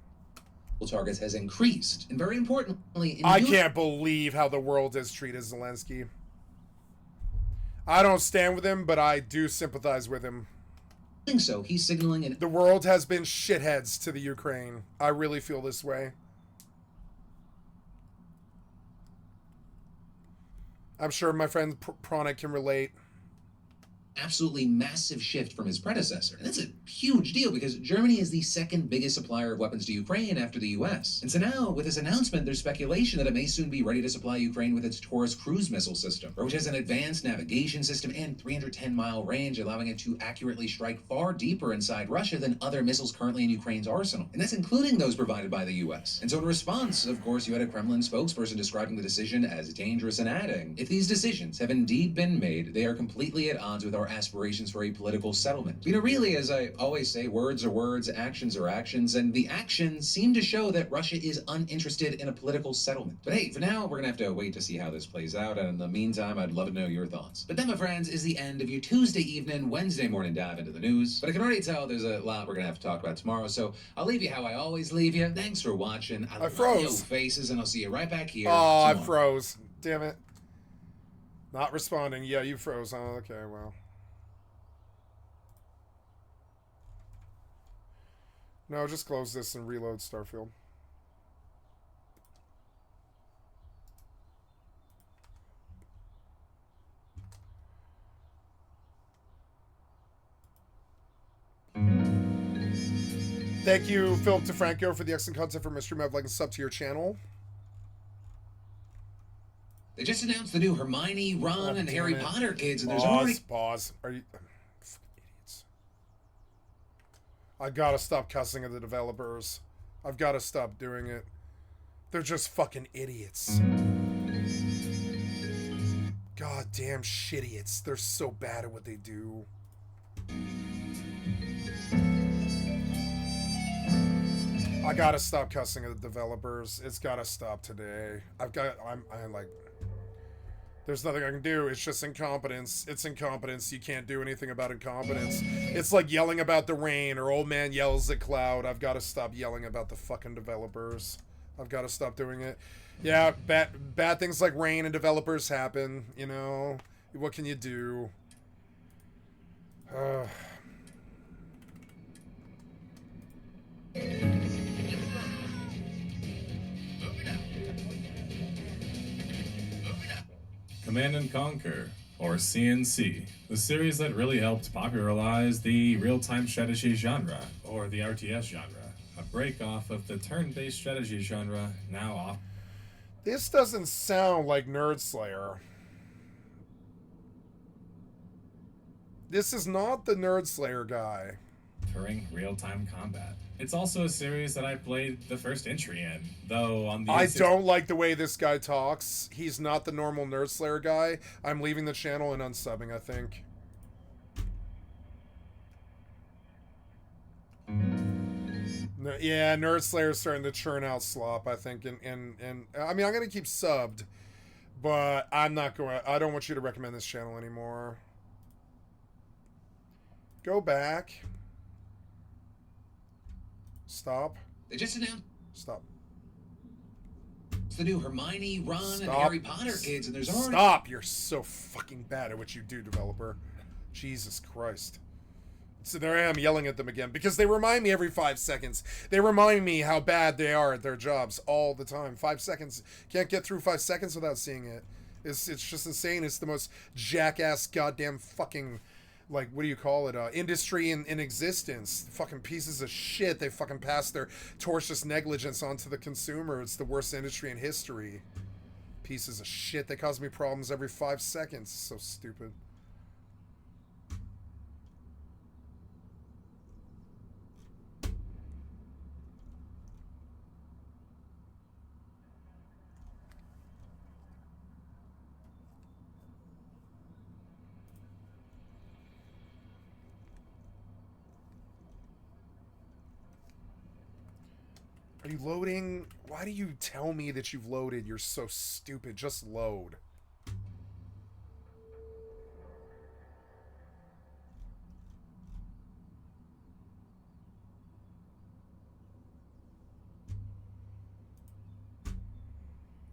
targets has increased. And very importantly... I can't believe how the world has treated Zelensky. I don't stand with him, but I do sympathize with him. So he's signaling... The world has been shitheads to the Ukraine. I really feel this way. I'm sure my friend Pronic can relate. Absolutely massive shift from his predecessor. And that's a huge deal because Germany is the second biggest supplier of weapons to Ukraine after the US. And so now, with this announcement, there's speculation that it may soon be ready to supply Ukraine with its Taurus cruise missile system, which has an advanced navigation system and 310-mile range, allowing it to accurately strike far deeper inside Russia than other missiles currently in Ukraine's arsenal. And that's including those provided by the US. And so in response, of course, you had a Kremlin spokesperson describing the decision as dangerous and adding, if these decisions have indeed been made, they are completely at odds with our aspirations for a political settlement. You know, really, as I always say, words are words, actions are actions, and the actions seem to show that Russia is uninterested in a political settlement. But hey, for now, we're gonna have to wait to see how this plays out, and in the meantime, I'd love to know your thoughts. But that, my friends, is the end of your Tuesday evening, Wednesday morning dive into the news. But I can already tell there's a lot we're gonna have to talk about tomorrow, so I'll leave you how I always leave you. Thanks for watching. I froze. love your faces, and I'll see you right back here. Oh, I tomorrow. froze. Damn it. Not responding. Yeah, you froze, huh? Okay, well. No, just close this and reload Starfield. Thank you, Philip DeFranco, for the excellent content for Mystery Map. Like and sub to your channel. They just announced the new Hermione, Ron, and Harry Potter kids, and there's already... Pause. Are you... idiots. I gotta stop cussing at the developers. I've gotta stop doing it. They're just fucking idiots. Goddamn shitiots. They're so bad at what they do. I gotta stop cussing at the developers. It's gotta stop today. I'm like... There's nothing I can do. It's just incompetence. It's incompetence. You can't do anything about incompetence. It's like yelling about the rain or old man yells at cloud. I've got to stop yelling about the fucking developers. I've got to stop doing it. Yeah, bad things like rain and developers happen, you know. What can you do? Command & Conquer, or CNC, the series that really helped popularize the real-time strategy genre, or the RTS genre. break off of the turn-based strategy genre now off. This doesn't sound like Nerd Slayer. This is not the Nerd Slayer guy. Offering real-time combat. It's also a series that I played the first entry in, though on the I don't like the way this guy talks. He's not the normal Nerd Slayer guy. I'm leaving the channel and unsubbing, I think. No, yeah, Nerd Slayer's starting to churn out slop, I think, and I mean, I'm gonna keep subbed, but I'm not going. I don't want you to recommend this channel anymore. Go back. Stop. They just announced Stop. it's the new Hermione, Ron, Stop. and Harry Potter kids, and there's already... Stop! You're so fucking bad at what you do, developer. Jesus Christ. So there I am yelling at them again because they remind me every 5 seconds. They remind me how bad they are at their jobs all the time. 5 seconds. Can't get through 5 seconds without seeing it. It's just insane. It's the most jackass goddamn fucking, like, what do you call it? Industry in existence. Fucking pieces of shit. They fucking pass their tortious negligence onto the consumer. It's the worst industry in history. Pieces of shit. They cause me problems every 5 seconds. So stupid. Are you loading? Why do you tell me that you've loaded? You're so stupid. Just load.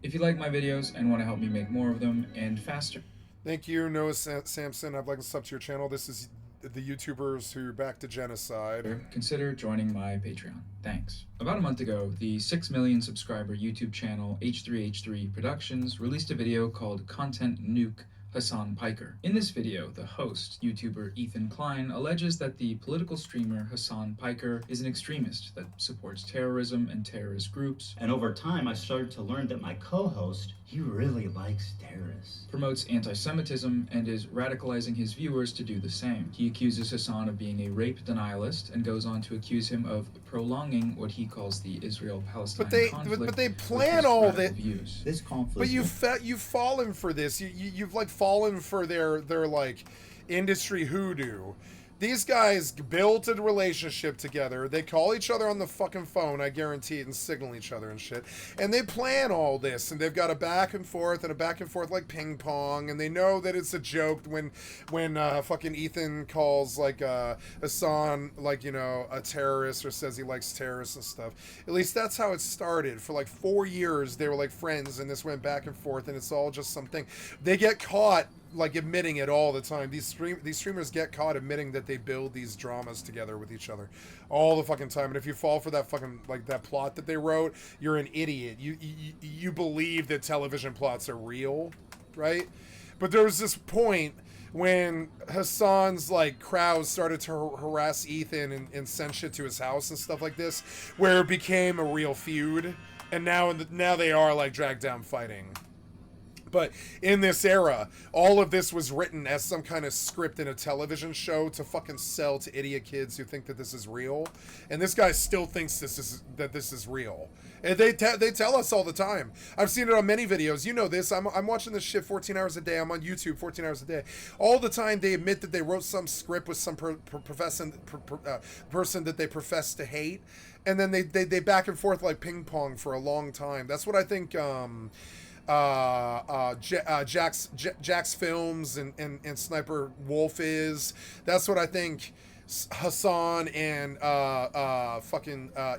If you like my videos and want to help me make more of them and faster. Thank you, Noah Sampson. I'd like to sub to your channel. This is the YouTubers who back to genocide. Consider joining my Patreon. Thanks. About a month ago, the 6 million subscriber YouTube channel H3H3 Productions released a video called Content Nuke Hassan Piker. In this video, the host, YouTuber Ethan Klein, alleges that the political streamer Hassan Piker is an extremist that supports terrorism and terrorist groups. And over time, I started to learn that my co-host, he really likes terrorists. Promotes anti-Semitism and is radicalizing his viewers to do the same. He accuses Hassan of being a rape denialist and goes on to accuse him of prolonging what he calls the Israel-Palestine conflict. But they plan all that. This conflict. But you've fallen for this. You've like fallen for their like industry hoodoo. These guys built a relationship together. They call each other on the fucking phone, I guarantee it, and signal each other and shit. And they plan all this, and they've got a back and forth like ping pong, and they know that it's a joke when fucking Ethan calls like Hassan, like, you know, a terrorist, or says he likes terrorists and stuff. At least that's how it started. For like 4 years they were like friends, and this went back and forth, and it's all just something. They get caught like admitting it all the time. These streamers get caught admitting that they build these dramas together with each other all the fucking time. And if you fall for that fucking, like, that plot that they wrote, you're an idiot. You believe that television plots are real, right? But there was this point when Hassan's like crowd started to harass Ethan and send shit to his house and stuff like this, where it became a real feud, and now they are like dragged down fighting. But in this era, all of this was written as some kind of script in a television show to fucking sell to idiot kids who think that this is real. And this guy still thinks this is real. And they tell us all the time. I've seen it on many videos. You know this. I'm watching this shit 14 hours a day. I'm on YouTube 14 hours a day. All the time they admit that they wrote some script with some person that they profess to hate. And then they back and forth like ping pong for a long time. That's what I think... Jack's Films and Sniper Wolf is. That's what I think Hassan and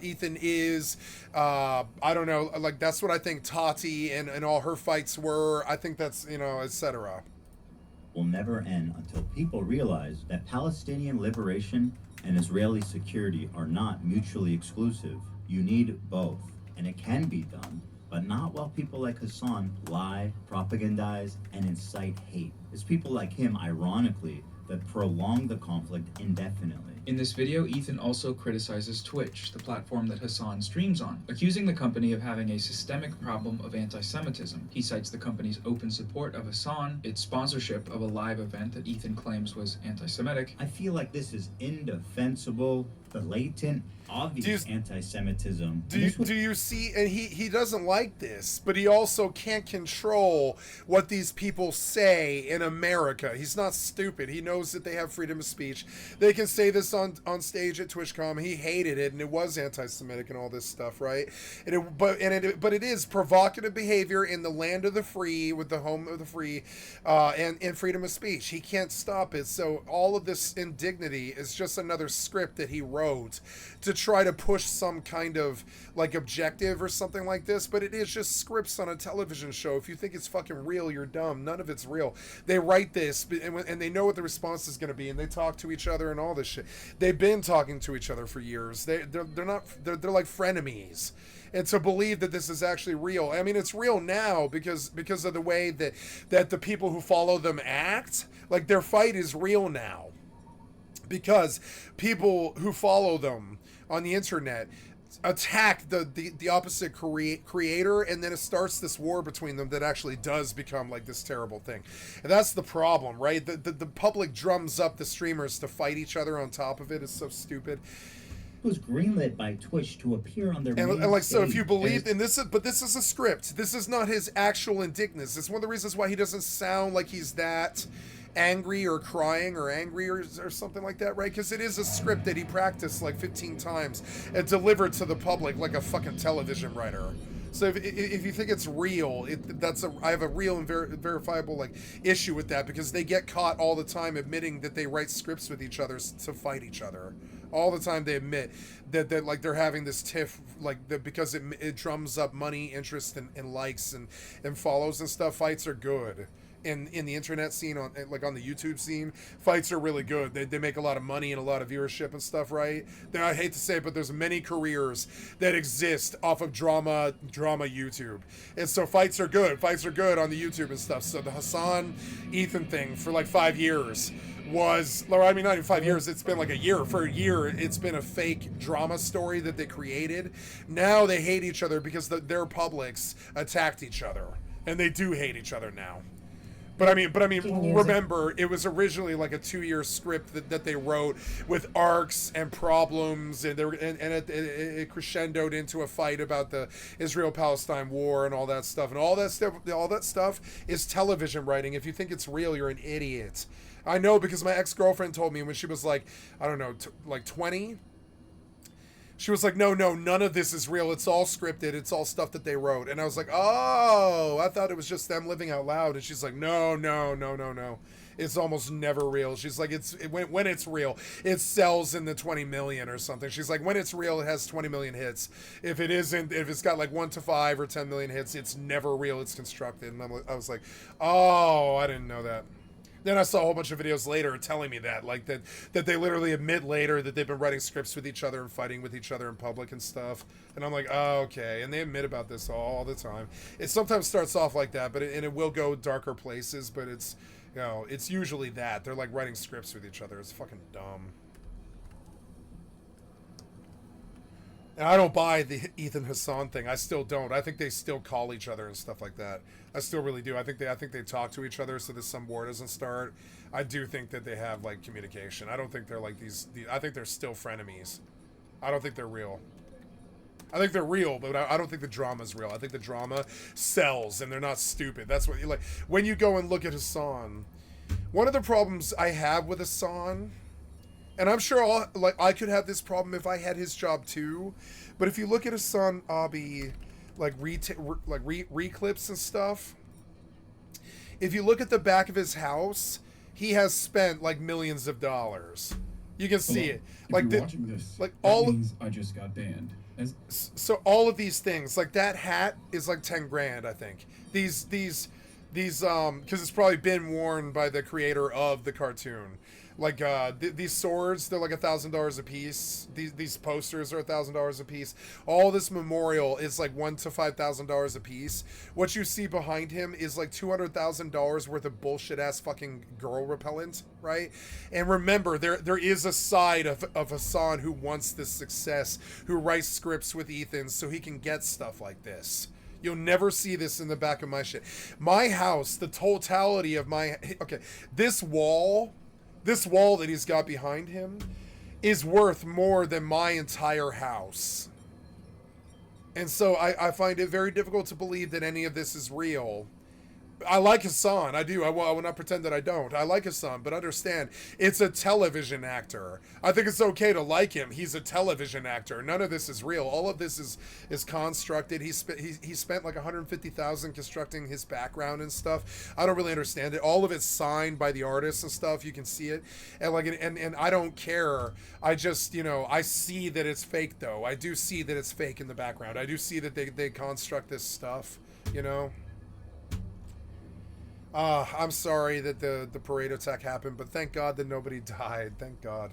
Ethan is. I don't know, like, that's what I think Tati and all her fights were. I think that's, you know, etc. Will never end until people realize that Palestinian liberation and Israeli security are not mutually exclusive. You need both, and it can be done, but not while people like Hassan lie, propagandize, and incite hate. It's people like him, ironically, that prolong the conflict indefinitely. In this video, Ethan also criticizes Twitch, the platform that Hassan streams on, accusing the company of having a systemic problem of anti-Semitism. He cites the company's open support of Hassan, its sponsorship of a live event that Ethan claims was anti-Semitic. I feel like this is indefensible, blatant, obvious anti-Semitism. Do you see, and he doesn't like this, but he also can't control what these people say in America. He's not stupid. He knows that they have freedom of speech. They can say this on stage at TwitchCon. He hated it, and it was anti-Semitic and all this stuff, right? But it is provocative behavior in the land of the free, with the home of the free, and freedom of speech. He can't stop it. So all of this indignity is just another script that he wrote to try to push some kind of like objective or something like this, but it is just scripts on a television show. If you think it's fucking real, you're dumb. None of it's real. They write this and they know what the response is going to be, and they talk to each other and all this shit. They've been talking to each other for years. They're like frenemies. And to believe that this is actually real, I mean, it's real now because of the way that the people who follow them act. Like, their fight is real now because people who follow them on the internet attack the opposite creator, and then it starts this war between them that actually does become like this terrible thing. And that's the problem, right? The public drums up the streamers to fight each other on top of it. It's so stupid. Was greenlit by Twitch to appear on their main and like, so if stage. you believe in this, but this is a script. This is not his actual indignance. It's one of the reasons why he doesn't sound like he's that angry or crying or angry or something like that, right? Because it is a script that he practiced like 15 times and delivered to the public like a fucking television writer. So if you think it's real, I have a real and verifiable like issue with that, because they get caught all the time admitting that they write scripts with each other to fight each other. All the time they admit that like they're having this tiff, like because it drums up money, interest, and likes and follows and stuff. Fights are good. In the internet scene, on the YouTube scene, fights are really good. They make a lot of money and a lot of viewership and stuff, right? I hate to say it, but there's many careers that exist off of drama YouTube. And so fights are good. Fights are good on the YouTube and stuff. So the Hassan Ethan thing for like 5 years was, or I mean, not even 5 years, it's been like a year. For a year, it's been a fake drama story that they created. Now they hate each other because their publics attacked each other. And they do hate each other now. But I mean, remember, it was originally like a 2-year script that they wrote with arcs and problems, and it crescendoed into a fight about the Israel-Palestine war and all that stuff. And all that stuff is television writing. If you think it's real, you're an idiot. I know, because my ex-girlfriend told me when she was like, I don't know, like 20. She was like, no, none of this is real. It's all scripted. It's all stuff that they wrote. And I was like, oh, I thought it was just them living out loud. And she's like, no. It's almost never real. She's like, when it's real, it sells in the 20 million or something. She's like, when it's real, it has 20 million hits. If it isn't, if it's got like 1 to 5 or 10 million hits, it's never real. It's constructed. And I was like, oh, I didn't know that. Then I saw a whole bunch of videos later telling me that, like that they literally admit later that they've been writing scripts with each other and fighting with each other in public and stuff. And I'm like, oh, okay. And they admit about this all the time. It sometimes starts off like that, but it will go darker places. But it's, you know, it's usually that they're like writing scripts with each other. It's fucking dumb. And I don't buy the Ethan Hassan thing. I still don't. I think they still call each other and stuff like that. I still really do. I think they talk to each other so that some war doesn't start. I do think that they have like communication. I don't think they're like these I think they're still frenemies. I don't think they're real. I think they're real, but I don't think the drama's real. I think the drama sells, and they're not stupid. That's what you like. When you go and look at Hassan, one of the problems I have with Hassan, and I'm sure I could have this problem if I had his job too, but if you look at Hassan Abi, like reclips and stuff, if you look at the back of his house, he has spent like millions of dollars. You can see it. Like, if you're watching this, like that all means I just got banned. So all of these things, like that hat is like 10 grand, I think. These because it's probably been worn by the creator of the cartoon. Like these swords, they're like $1,000 a piece. These posters are $1,000 a piece. All this memorial is like $1,000 to $5,000 a piece. What you see behind him is like $200,000 worth of bullshit ass fucking girl repellent, right? And remember, there is a side of Hassan who wants this success, who writes scripts with Ethan so he can get stuff like this. You'll never see this in the back of my shit. My house, the totality of my... Okay, this wall that he's got behind him is worth more than my entire house. And so I find it very difficult to believe that any of this is real. I like Hassan. I do. I will not pretend that I don't. I like Hassan, but understand, it's a television actor. I think it's okay to like him. He's a television actor. None of this is real. All of this is constructed. He spent like $150,000 constructing his background and stuff. I don't really understand it. All of it's signed by the artists and stuff. You can see it, and like, and I don't care. I just, you know, I see that it's fake though. I do see that it's fake in the background. I do see that they construct this stuff. You know. I'm sorry that the parade attack happened, but thank God that nobody died. Thank God.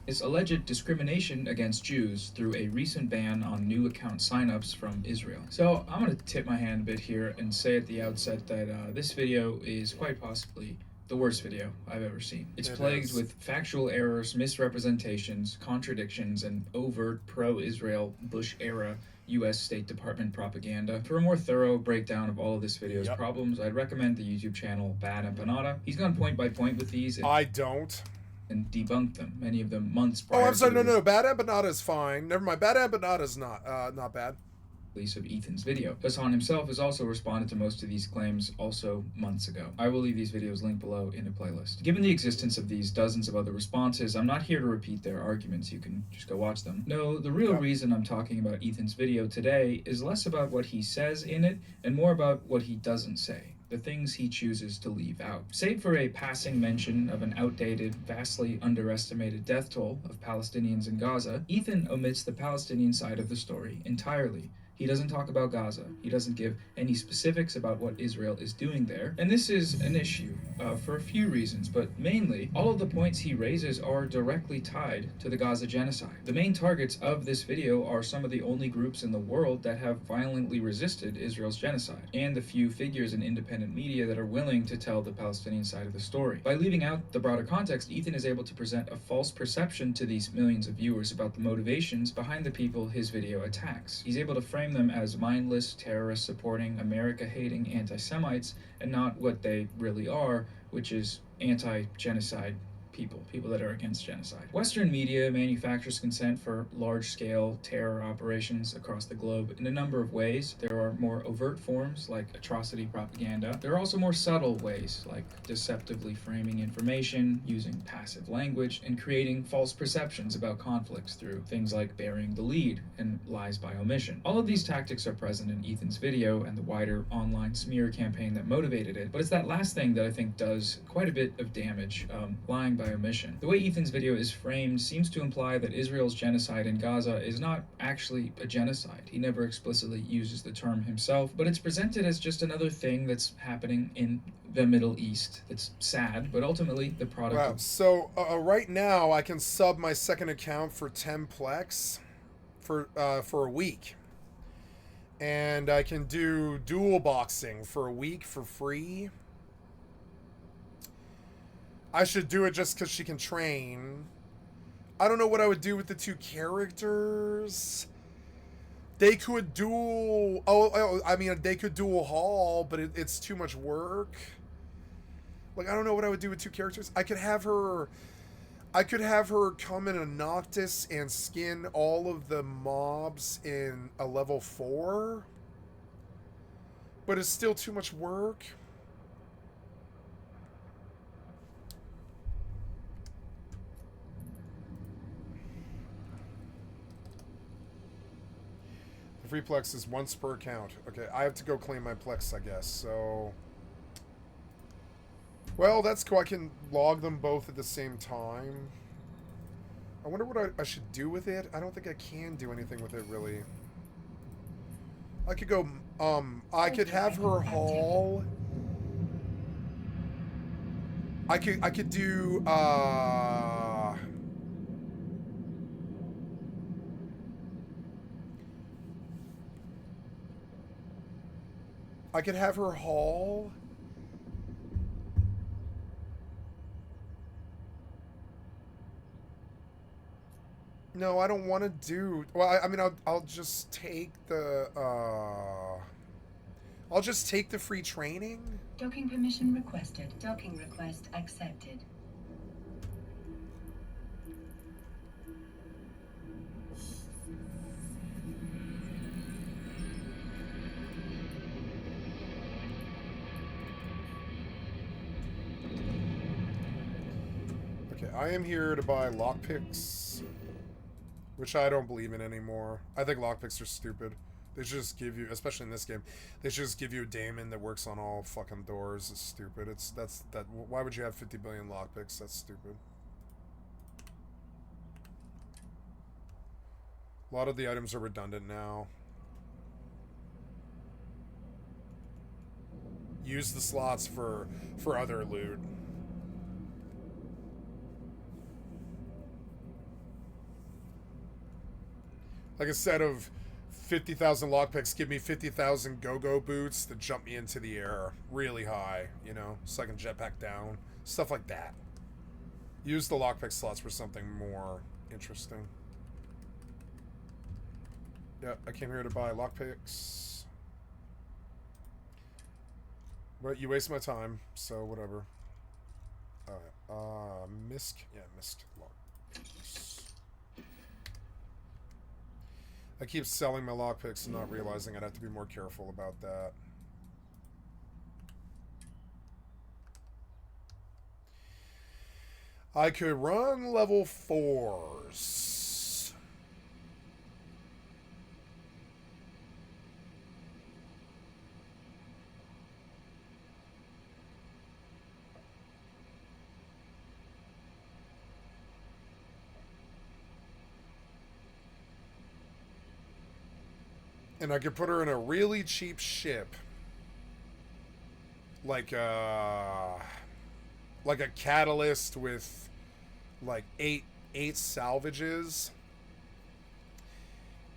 Is alleged discrimination against Jews through a recent ban on new account signups from Israel. So I'm going to tip my hand a bit here and say at the outset that this video is quite possibly the worst video I've ever seen. It's plagued with factual errors, misrepresentations, contradictions, and overt pro-Israel Bush-era U.S. State Department propaganda. For a more thorough breakdown of all of this video's problems, I'd recommend the YouTube channel Bad Empanada. He's gone point by point with these. I don't. And debunked them, many of them months prior. Oh, I'm sorry. No. Bad Empanada is fine. Never mind. Bad Empanada is not bad. Release of Ethan's video. Hassan himself has also responded to most of these claims also months ago. I will leave these videos linked below in a playlist. Given the existence of these dozens of other responses, I'm not here to repeat their arguments. You can just go watch them. No, the real reason I'm talking about Ethan's video today is less about what he says in it and more about what he doesn't say. The things he chooses to leave out. Save for a passing mention of an outdated, vastly underestimated death toll of Palestinians in Gaza, Ethan omits the Palestinian side of the story entirely. He doesn't talk about Gaza. He doesn't give any specifics about what Israel is doing there. And this is an issue for a few reasons, but mainly, all of the points he raises are directly tied to the Gaza genocide. The main targets of this video are some of the only groups in the world that have violently resisted Israel's genocide, and the few figures in independent media that are willing to tell the Palestinian side of the story. By leaving out the broader context, Ethan is able to present a false perception to these millions of viewers about the motivations behind the people his video attacks. He's able to frame them as mindless, terrorist-supporting, America-hating anti-Semites, and not what they really are, which is anti-genocide people that are against genocide. Western media manufactures consent for large-scale terror operations across the globe in a number of ways. There are more overt forms, like atrocity propaganda. There are also more subtle ways, like deceptively framing information, using passive language, and creating false perceptions about conflicts through things like burying the lead and lies by omission. All of these tactics are present in Ethan's video and the wider online smear campaign that motivated it, but it's that last thing that I think does quite a bit of damage, lying by omission. The way Ethan's video is framed seems to imply that Israel's genocide in Gaza is not actually a genocide. He never explicitly uses the term himself, but it's presented as just another thing that's happening in the Middle East. It's sad, but ultimately the product Wow. So right now I can sub my second account for 10 plex for a week. And I can do dual boxing for a week for free. I should do it just because she can train. I don't know what I would do with the two characters. They could dual... I mean, they could dual haul, but it's too much work. Like, I don't know what I would do with two characters. I could have her come in a Noctis and skin all of the mobs in a level 4. But it's still too much work. Free plex is once per account. Okay, I have to go claim my plex, I guess. So, well, that's cool. I can log them both at the same time. I wonder what I should do with it. I don't think I can do anything with it, really. I could go, I could have her haul. I could do I could have her haul. No, I don't want to do. Well, I mean, I'll just take the. I'll just take the free training. Docking permission requested. Docking request accepted. Okay, I am here to buy lockpicks, which I don't believe in anymore. I think lockpicks are stupid. They should just give you, especially in this game, they should just give you a daemon that works on all fucking doors. It's stupid. Why would you have 50 billion lockpicks? That's stupid. A lot of the items are redundant now. Use the slots for other loot. Like a set of 50,000 lockpicks, give me 50,000 go-go boots that jump me into the air really high, you know, so I can jetpack down. Stuff like that. Use the lockpick slots for something more interesting. Yeah, I came here to buy lockpicks. But you waste my time, so whatever. Alright, Misk. Yeah, Misk lockpicks. I keep selling my lockpicks and not realizing I'd have to be more careful about that. I could run level 4s. And I could put her in a really cheap ship. Like a catalyst with like eight salvages.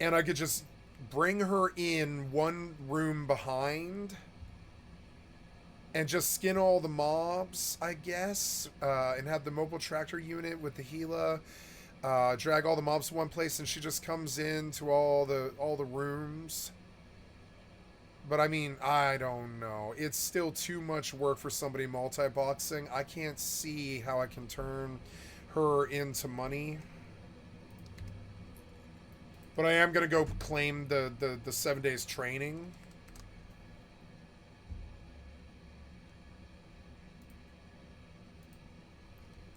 And I could just bring her in one room behind and just skin all the mobs, I guess, and have the mobile tractor unit with the Gila. Drag all the mobs to one place, and she just comes into all the rooms. But I mean, I don't know. It's still too much work for somebody multi-boxing. I can't see how I can turn her into money. But I am gonna go claim the 7 days training.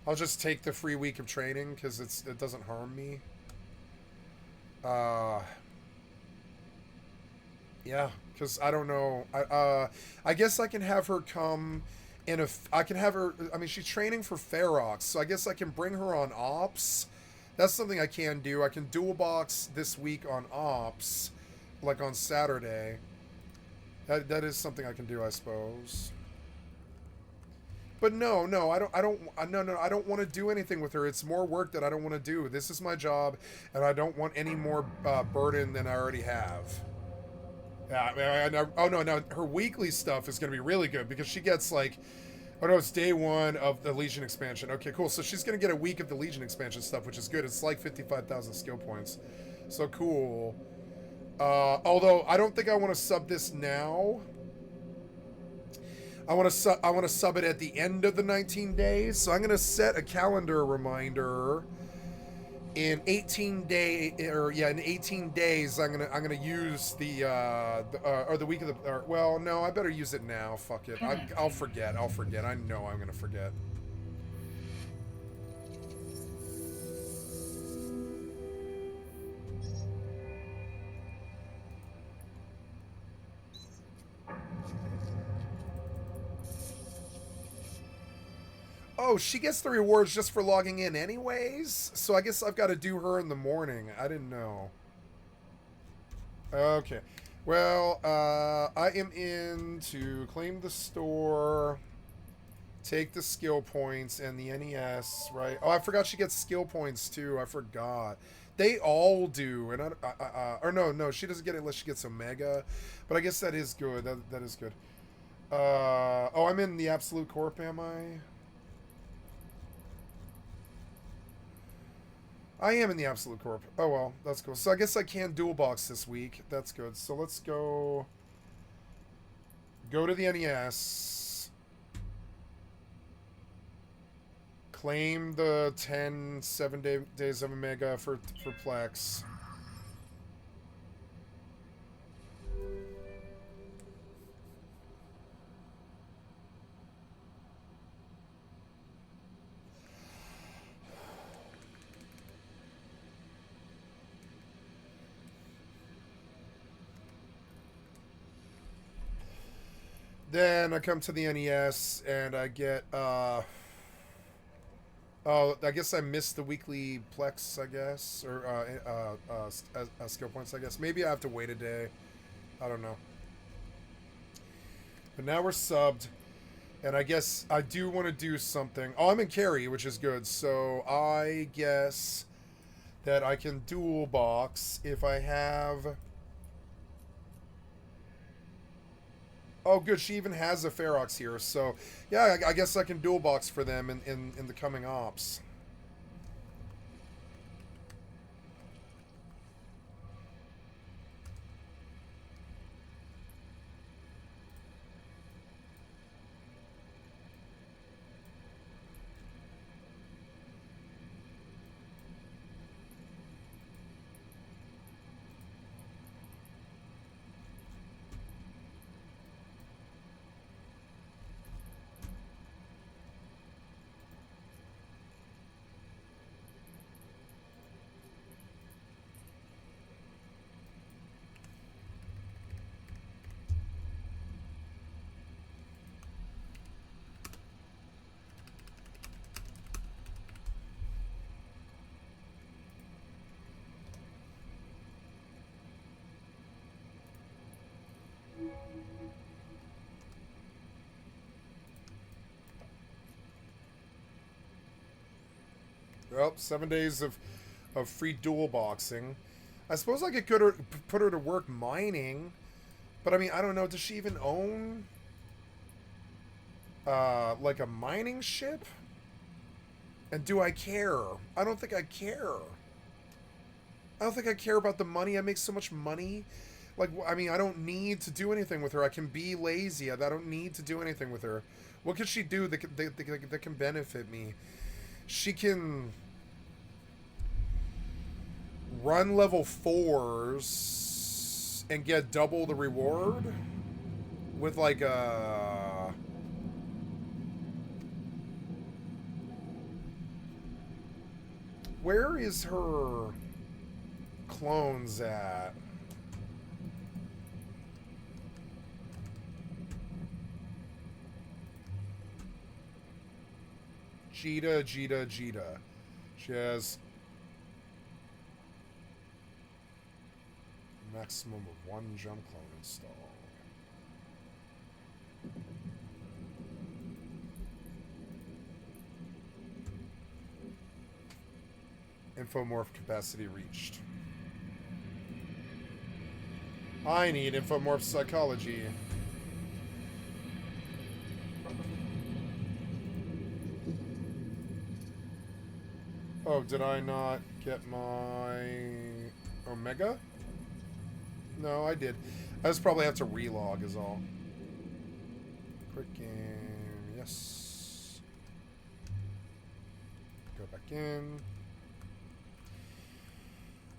I'll just take the free week of training because it doesn't harm me. Yeah, because I don't know. I guess I can have her come in I can have her. I mean, she's training for Ferox, so I guess I can bring her on Ops. That's something I can do. I can dual box this week on Ops, like on Saturday. That is something I can do, I suppose. But no, I don't want to do anything with her. It's more work that I don't want to do. This is my job, and I don't want any more burden than I already have. Yeah, oh no, her weekly stuff is going to be really good because she gets like, oh no, it's day 1 of the Legion expansion. Okay, cool. So she's going to get a week of the Legion expansion stuff, which is good. It's like 55,000 skill points. So cool. Although I don't think I want to sub this now. I want to sub it at the end of the 19 days. So I'm going to set a calendar reminder in 18 days. I'm going to use the week of the well, no, I better use it now. Fuck it. I'll forget. I know I'm going to forget. Oh, she gets the rewards just for logging in anyways? So I guess I've got to do her in the morning. I didn't know. Okay. Well, I am in to claim the store. Take the skill points and the NES, right? Oh, I forgot she gets skill points too. I forgot. They all do, and or no, she doesn't get it unless she gets Omega. But I guess that is good. That is good. Oh, I'm in the Absolute Corp, am I? I am in the Absolute Corp. Oh well, that's cool. So I guess I can dual box this week. That's good. So let's go to the NES. Claim the 7 days of Omega for Plex. Then I come to the NES and I get oh, I guess I missed the weekly Plex, I guess, or skill points, I guess. Maybe I have to wait a day. I don't know. But now we're subbed, and I guess I do want to do something. Oh, I'm in carry, which is good. So I guess that I can dual box if I have... Oh, good. She even has a Ferox here. So, yeah, I guess I can dual box for them in the coming ops. Well, 7 days of free dual boxing. I suppose I could put her to work mining, but I mean, I don't know. Does she even own like a mining ship? And do I care? I don't think I care. I don't think I care about the money. I make so much money. Like, I mean, I don't need to do anything with her. I can be lazy. I don't need to do anything with her. What could she do that can benefit me? She can run level 4s and get double the reward with like a... Where is her clones at? Jita. She has maximum of 1 jump clone installed. Infomorph capacity reached. I need infomorph psychology. Oh, did I not get my Omega? No, I did. I just probably have to relog is all. Quick game, yes. Go back in.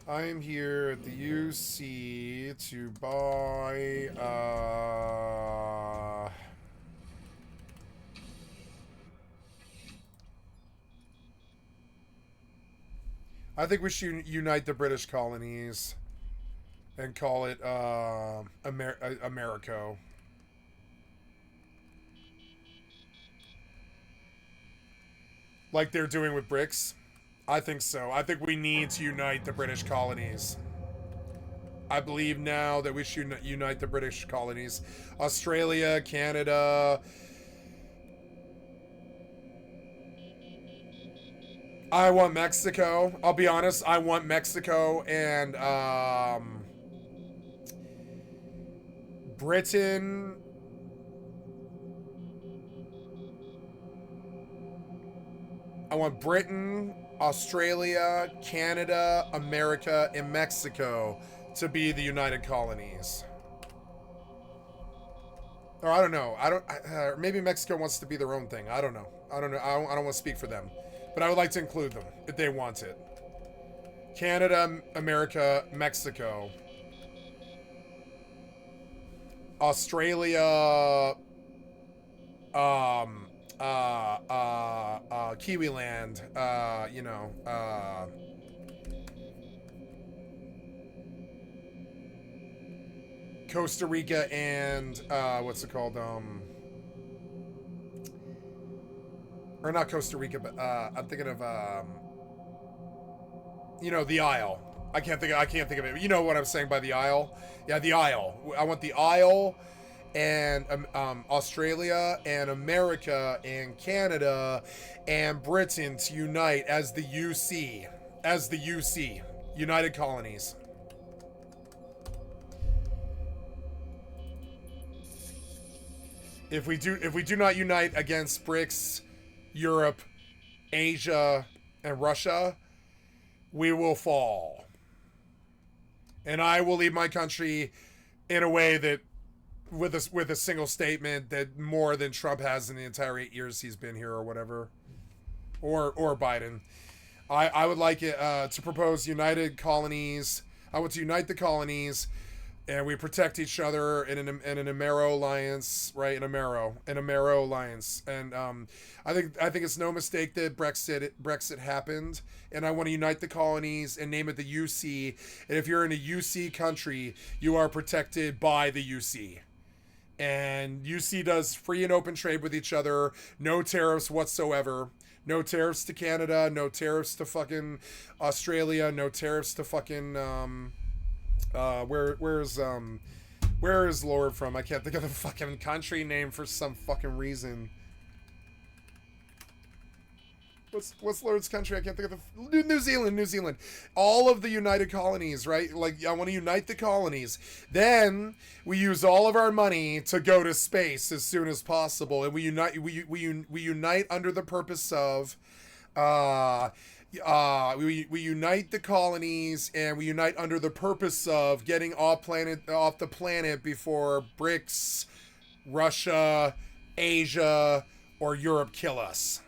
I am here at the UC to buy, I think we should unite the British colonies and call it Americo. Like they're doing with BRICS. I think so. I think we need to unite the British colonies. I believe now that we should unite the British colonies. Australia, Canada, I want Mexico. I'll be honest. I want Mexico and Britain. I want Britain, Australia, Canada, America, and Mexico to be the United Colonies. Or I don't know. Maybe Mexico wants to be their own thing. I don't know. I don't want to speak for them. But I would like to include them if they want it. Canada, America, Mexico. Australia, Kiwi Land, Costa Rica and, what's it called, or not Costa Rica, but, I'm thinking of, the Isle. I can't think of it. You know what I'm saying by the Isle? Yeah, the Isle. I want the Isle and Australia and America and Canada and Britain to unite as the UC, United Colonies. If we do not unite against BRICS, Europe, Asia, and Russia, we will fall. And I will leave my country in a way that with a single statement that more than Trump has in the entire 8 years he's been here or whatever. Or Biden. I would like it to propose united colonies. I want to unite the colonies and we protect each other in an Amero alliance, right? An Amero alliance. And I think it's no mistake that Brexit happened. And I want to unite the colonies and name it the UC. And if you're in a UC country, you are protected by the UC. And UC does free and open trade with each other, no tariffs whatsoever. No tariffs to Canada, no tariffs to fucking Australia, no tariffs to fucking where is Lord from? I can't think of the fucking country name for some fucking reason. What's Lord's country? I can't think of the New Zealand. All of the United Colonies, right? Like, I want to unite the colonies. Then we use all of our money to go to space as soon as possible, and we unite under the purpose of we unite the colonies, and we unite under the purpose of getting off the planet before BRICS, Russia, Asia, or Europe kill us.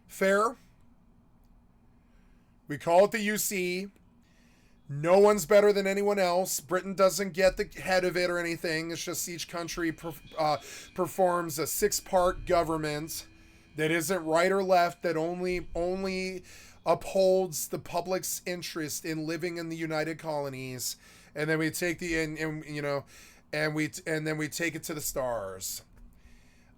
Fair. We call it the UC. No one's better than anyone else. Britain doesn't get the head of it or anything. It's just each country performs a 6-part government that isn't right or left, that only upholds the public's interest in living in the United Colonies. And then we take and then we take it to the stars.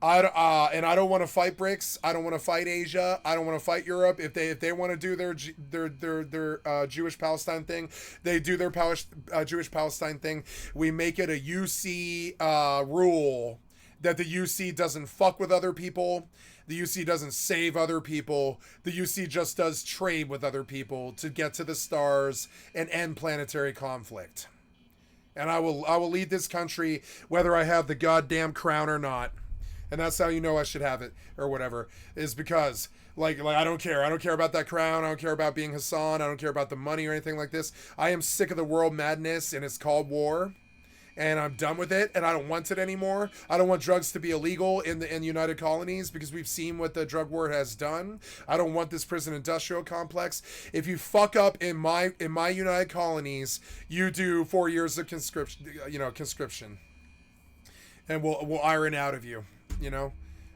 And I don't want to fight BRICS. I don't want to fight Asia. I don't want to fight Europe. If they want to do their Jewish Palestine thing, they do their Jewish Palestine thing. We make it a UC rule that the UC doesn't fuck with other people. The UC doesn't save other people. The UC just does trade with other people to get to the stars and end planetary conflict. And I will lead this country whether I have the goddamn crown or not. And that's how you know I should have it, or whatever, is because, like I don't care. I don't care about that crown. I don't care about being Hassan. I don't care about the money or anything like this. I am sick of the world madness, and it's called war. And I'm done with it, and I don't want it anymore. I don't want drugs to be illegal in the United Colonies, because we've seen what the drug war has done. I don't want this prison industrial complex. If you fuck up in my United Colonies, you do 4 years of conscription, and we'll iron out of you.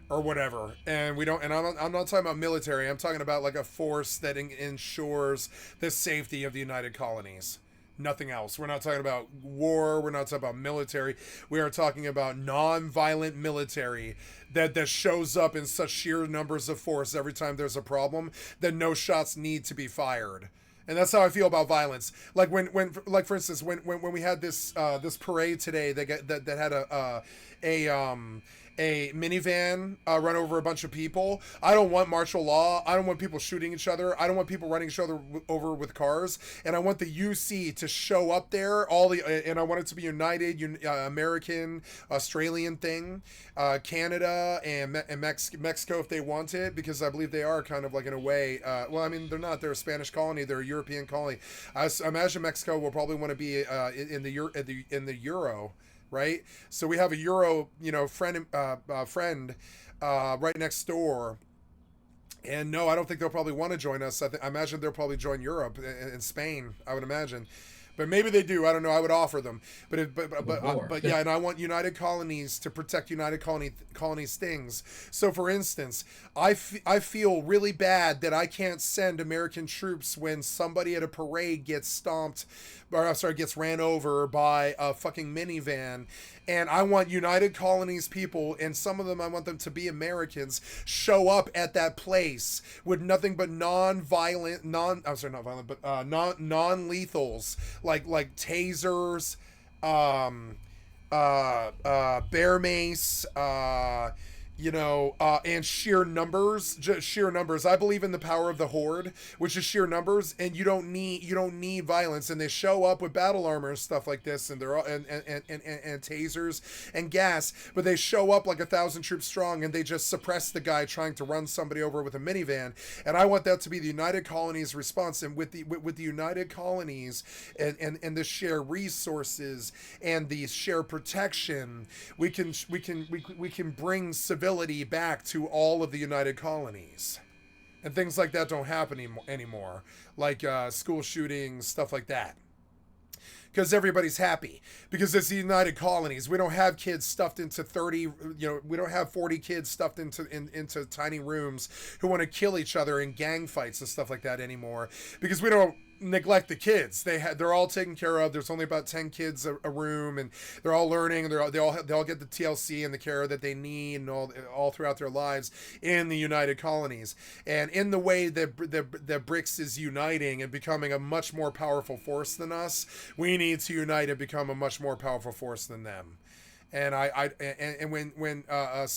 Or whatever. And we don't, and I'm not talking about military. I'm talking about like a force that ensures the safety of the United Colonies. Nothing else. We're not talking about war. We're not talking about military. We are talking about non-violent military that shows up in such sheer numbers of force every time there's a problem that no shots need to be fired. And that's how I feel about violence. Like when for instance, when we had this parade today that had a minivan run over a bunch of people. I don't want martial law. I don't want people shooting each other. I don't want people running each other over with cars. And I want the UC to show up there. And I want it to be united, American, Australian thing, Canada and Mexico if they want it, because I believe they are kind of like in a way. Well, I mean they're not. They're a Spanish colony. They're a European colony. I imagine Mexico will probably want to be in the Euro. Right, so we have a Euro, friend right next door, and no, I don't think they'll probably want to join us. I imagine they'll probably join Europe and Spain. I would imagine, but maybe they do. I don't know. I would offer them, but yeah, and I want United Colonies to protect United Colonies things. So, for instance, I feel really bad that I can't send American troops when somebody at a parade gets gets ran over by a fucking minivan. And I want United Colonies people, and some of them I want them to be Americans, show up at that place with nothing but non-lethals, like tasers, bear mace, and sheer numbers, just sheer numbers. I believe in the power of the horde, which is sheer numbers, and you don't need violence. And they show up with battle armor and stuff like this, and they're all and tasers and gas, but they show up like 1,000 troops strong, and they just suppress the guy trying to run somebody over with a minivan. And I want that to be the United Colonies' response. And with the United Colonies and the share resources and the share protection, we can bring civility back to all of the United Colonies, and things like that don't happen anymore, like school shootings, stuff like that, because everybody's happy because it's the United Colonies. We don't have kids stuffed into 30, we don't have 40 kids stuffed into tiny rooms who want to kill each other in gang fights and stuff like that anymore, because we don't neglect the kids. They're all taken care of. There's only about 10 kids a room, and they're all learning, and they all get the TLC and the care that they need, and all throughout their lives in the United Colonies. And in the way that BRICS is uniting and becoming a much more powerful force than us, we need to unite and become a much more powerful force than them. And when a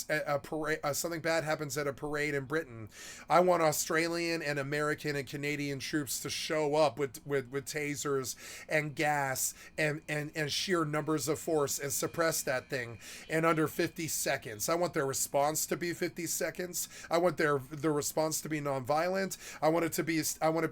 parade, something bad happens at a parade in Britain, I want Australian and American and Canadian troops to show up with tasers and gas and sheer numbers of force and suppress that thing in under 50 seconds. I want their response to be 50 seconds. I want their response to be nonviolent. I want to be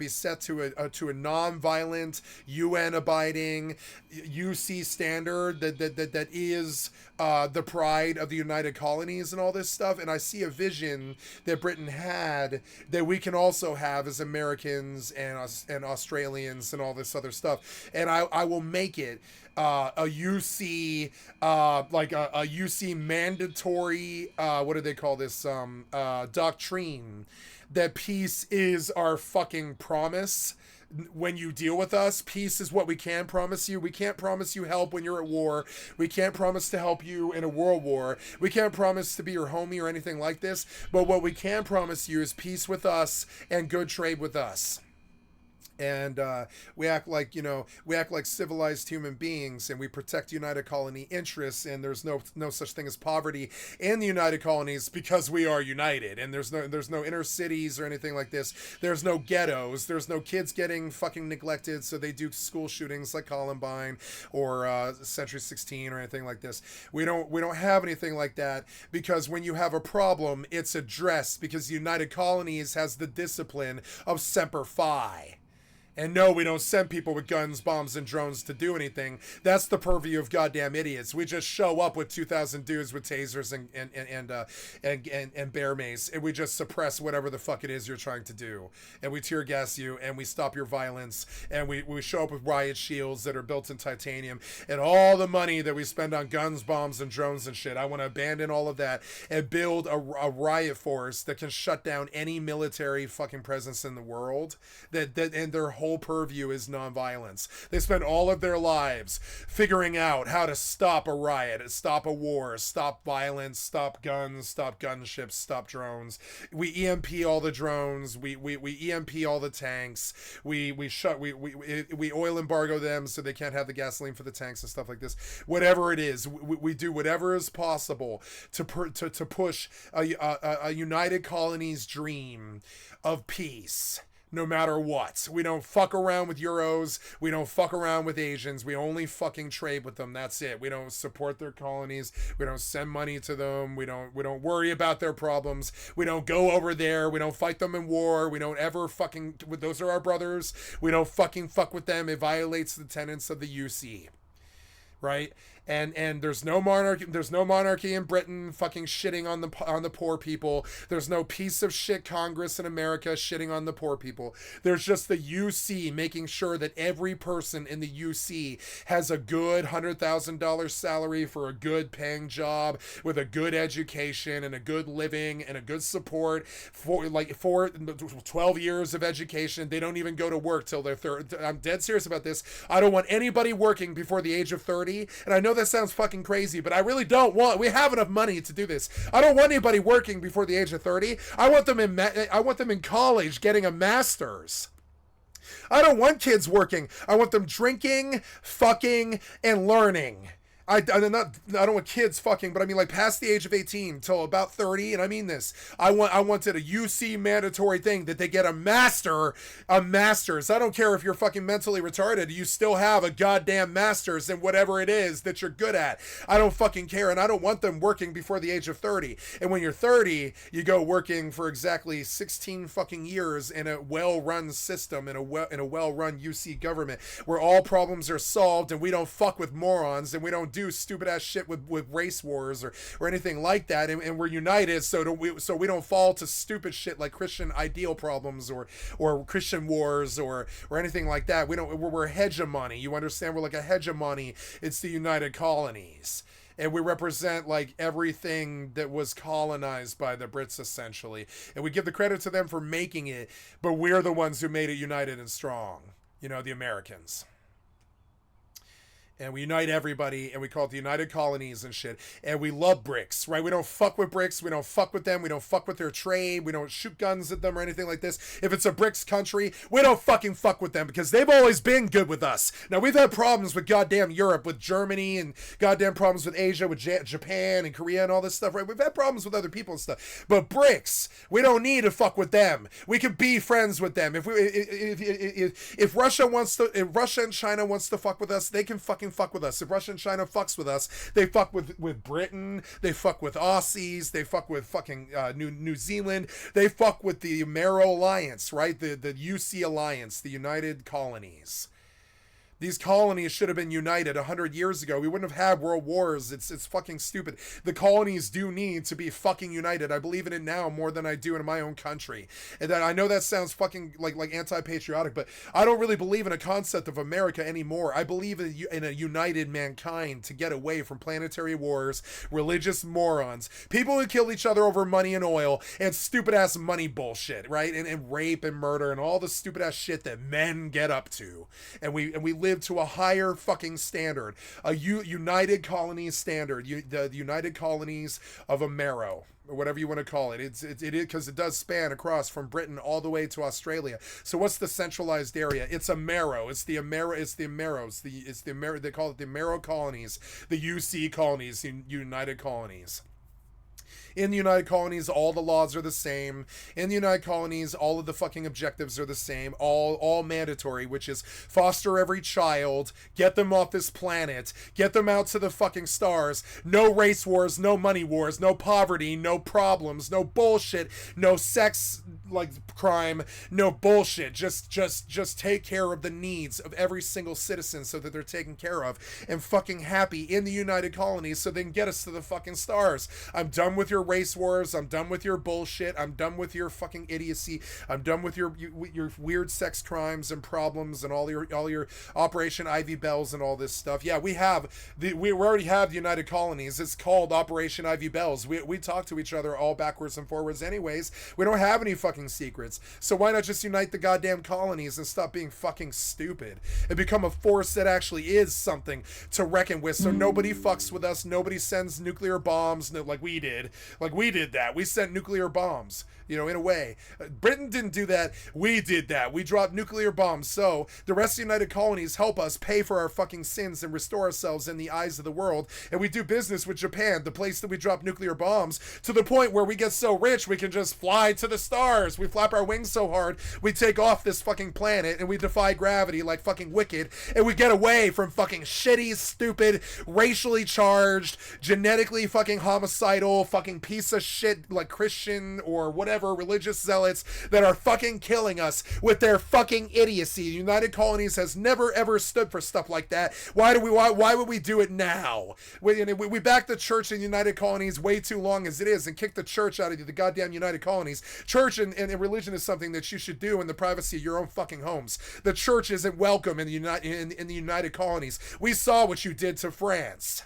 set to a nonviolent, UN abiding, UC standard that is the pride of the United Colonies and all this stuff. And I see a vision that Britain had that we can also have as Americans and Australians and all this other stuff. And I will make it a UC like a UC mandatory what do they call this doctrine, that peace is our fucking promise. When you deal with us, peace is what we can promise you. We can't promise you help when you're at war. We can't promise to help you in a world war. We can't promise to be your homie or anything like this. But what we can promise you is peace with us and good trade with us. And we act like civilized human beings, and we protect United Colony interests, and there's no such thing as poverty in the United Colonies because we are united. And there's no inner cities or anything like this. There's no ghettos. There's no kids getting fucking neglected, so they do school shootings like Columbine or Century 16 or anything like this. We don't have anything like that, because when you have a problem, it's addressed, because the United Colonies has the discipline of Semper Fi. And no, we don't send people with guns, bombs, and drones to do anything. That's the purview of goddamn idiots. We just show up with 2,000 dudes with tasers and bear mace, and we just suppress whatever the fuck it is you're trying to do. And we tear gas you, and we stop your violence, and we show up with riot shields that are built in titanium, and all the money that we spend on guns, bombs, and drones and shit. I want to abandon all of that and build a riot force that can shut down any military fucking presence in the world. And their whole purview is nonviolence. They spend all of their lives figuring out how to stop a riot, stop a war, stop violence, stop guns, stop gunships, stop drones. We EMP all the drones. We EMP all the tanks. We oil embargo them so they can't have the gasoline for the tanks and stuff like this. Whatever it is, we do whatever is possible to push a united colonies dream of peace. No matter what. We don't fuck around with Euros. We don't fuck around with Asians. We only fucking trade with them. That's it. We don't support their colonies. We don't send money to them. We don't worry about their problems. We don't go over there. We don't fight them in war. We don't ever fucking... Those are our brothers. We don't fucking fuck with them. It violates the tenets of the UC. Right? And there's no monarchy in Britain fucking shitting on the poor people. There's no piece of shit Congress in America shitting on the poor people. There's just the UC making sure that every person in the UC has a good $100,000 salary for a good paying job with a good education and a good living and a good support for 12 years of education. They don't even go to work till they're 30. I'm dead serious about this. I don't want anybody working before the age of 30. And I know that sounds fucking crazy, but I really don't want... We have enough money to do this. I don't want anybody working before the age of 30. I want them in college getting a master's. I don't want kids working. I want them drinking, fucking, and learning. I don't want kids fucking, but I mean like past the age of 18 till about 30, and I mean this. I wanted a UC mandatory thing that they get a master's. I don't care if you're fucking mentally retarded. You still have a goddamn master's in whatever it is that you're good at. I don't fucking care, and I don't want them working before the age of 30. And when you're 30, you go working for exactly 16 fucking years in a well-run system, in a well-run UC government where all problems are solved, and we don't fuck with morons, and we don't do stupid ass shit with race wars or anything like that, and we're united so we don't fall to stupid shit like Christian ideal problems or Christian wars or anything like that. We're hegemony. You understand? We're like a hegemony. It's the United Colonies. And we represent like everything that was colonized by the Brits essentially. And we give the credit to them for making it, but we're the ones who made it united and strong. You know, the Americans. And we unite everybody, and we call it the United Colonies and shit. And we love BRICS, right? We don't fuck with BRICS. We don't fuck with them. We don't fuck with their trade. We don't shoot guns at them or anything like this. If it's a BRICS country, we don't fucking fuck with them because they've always been good with us. Now, we've had problems with goddamn Europe, with Germany, and goddamn problems with Asia, with Japan and Korea and all this stuff, right? We've had problems with other people and stuff. But BRICS, we don't need to fuck with them. We can be friends with them. If Russia and China wants to fuck with us, they can fucking fuck with us. If Russia and China fucks with us, they fuck with Britain, they fuck with Aussies, they fuck with fucking New Zealand, they fuck with the Amero Alliance, right? The UC Alliance, the United Colonies. These colonies should have been united 100 years ago. We wouldn't have had world wars. It's fucking stupid. The colonies do need to be fucking united. I believe in it now more than I do in my own country. And that I know that sounds fucking like anti-patriotic, but I don't really believe in a concept of America anymore. I believe in a united mankind to get away from planetary wars, religious morons, people who kill each other over money and oil, and stupid-ass money bullshit, right? And rape and murder and all the stupid-ass shit that men get up to. And we live to a higher fucking standard, a United Colonies standard, the United Colonies of Amero, or whatever you want to call it. It is because it does span across from Britain all the way to Australia. So what's the centralized area? It's Amero. It's the Ameros. They call it the Amero Colonies, the UC Colonies, United Colonies. In the United Colonies, all the laws are the same. In the United Colonies, all of the fucking objectives are the same. All mandatory, which is foster every child, get them off this planet, get them out to the fucking stars. No race wars, no money wars, no poverty, no problems, no bullshit, no sex like crime, no bullshit. Just take care of the needs of every single citizen so that they're taken care of and fucking happy in the United Colonies so they can get us to the fucking stars. I'm done with with your race wars. I'm done with your bullshit. I'm done with your fucking idiocy. I'm done with your weird sex crimes and problems and all your Operation Ivy Bells and all this stuff. Yeah, we already have the United Colonies. It's called Operation Ivy Bells. We talk to each other all backwards and forwards anyways. We don't have any fucking secrets. So why not just unite the goddamn colonies and stop being fucking stupid and become a force that actually is something to reckon with, so nobody fucks with us, nobody sends nuclear bombs like we did. Like we did that. We sent nuclear bombs, you know, in a way. Britain didn't do that. We did that. We dropped nuclear bombs. So the rest of the United Colonies help us pay for our fucking sins and restore ourselves in the eyes of the world. And we do business with Japan, the place that we drop nuclear bombs, to the point where we get so rich we can just fly to the stars. We flap our wings so hard we take off this fucking planet and we defy gravity like fucking Wicked, and we get away from fucking shitty, stupid, racially charged, genetically fucking homicidal, fucking piece of shit like Christian or whatever religious zealots that are fucking killing us with their fucking idiocy. The United Colonies has never ever stood for stuff like that. Why would we do it now? We back the church in the United Colonies way too long as it is and kick the church out of the goddamn United Colonies. Church and religion is something that you should do in the privacy of your own fucking homes. The church isn't welcome in the United Colonies. We saw what you did to France.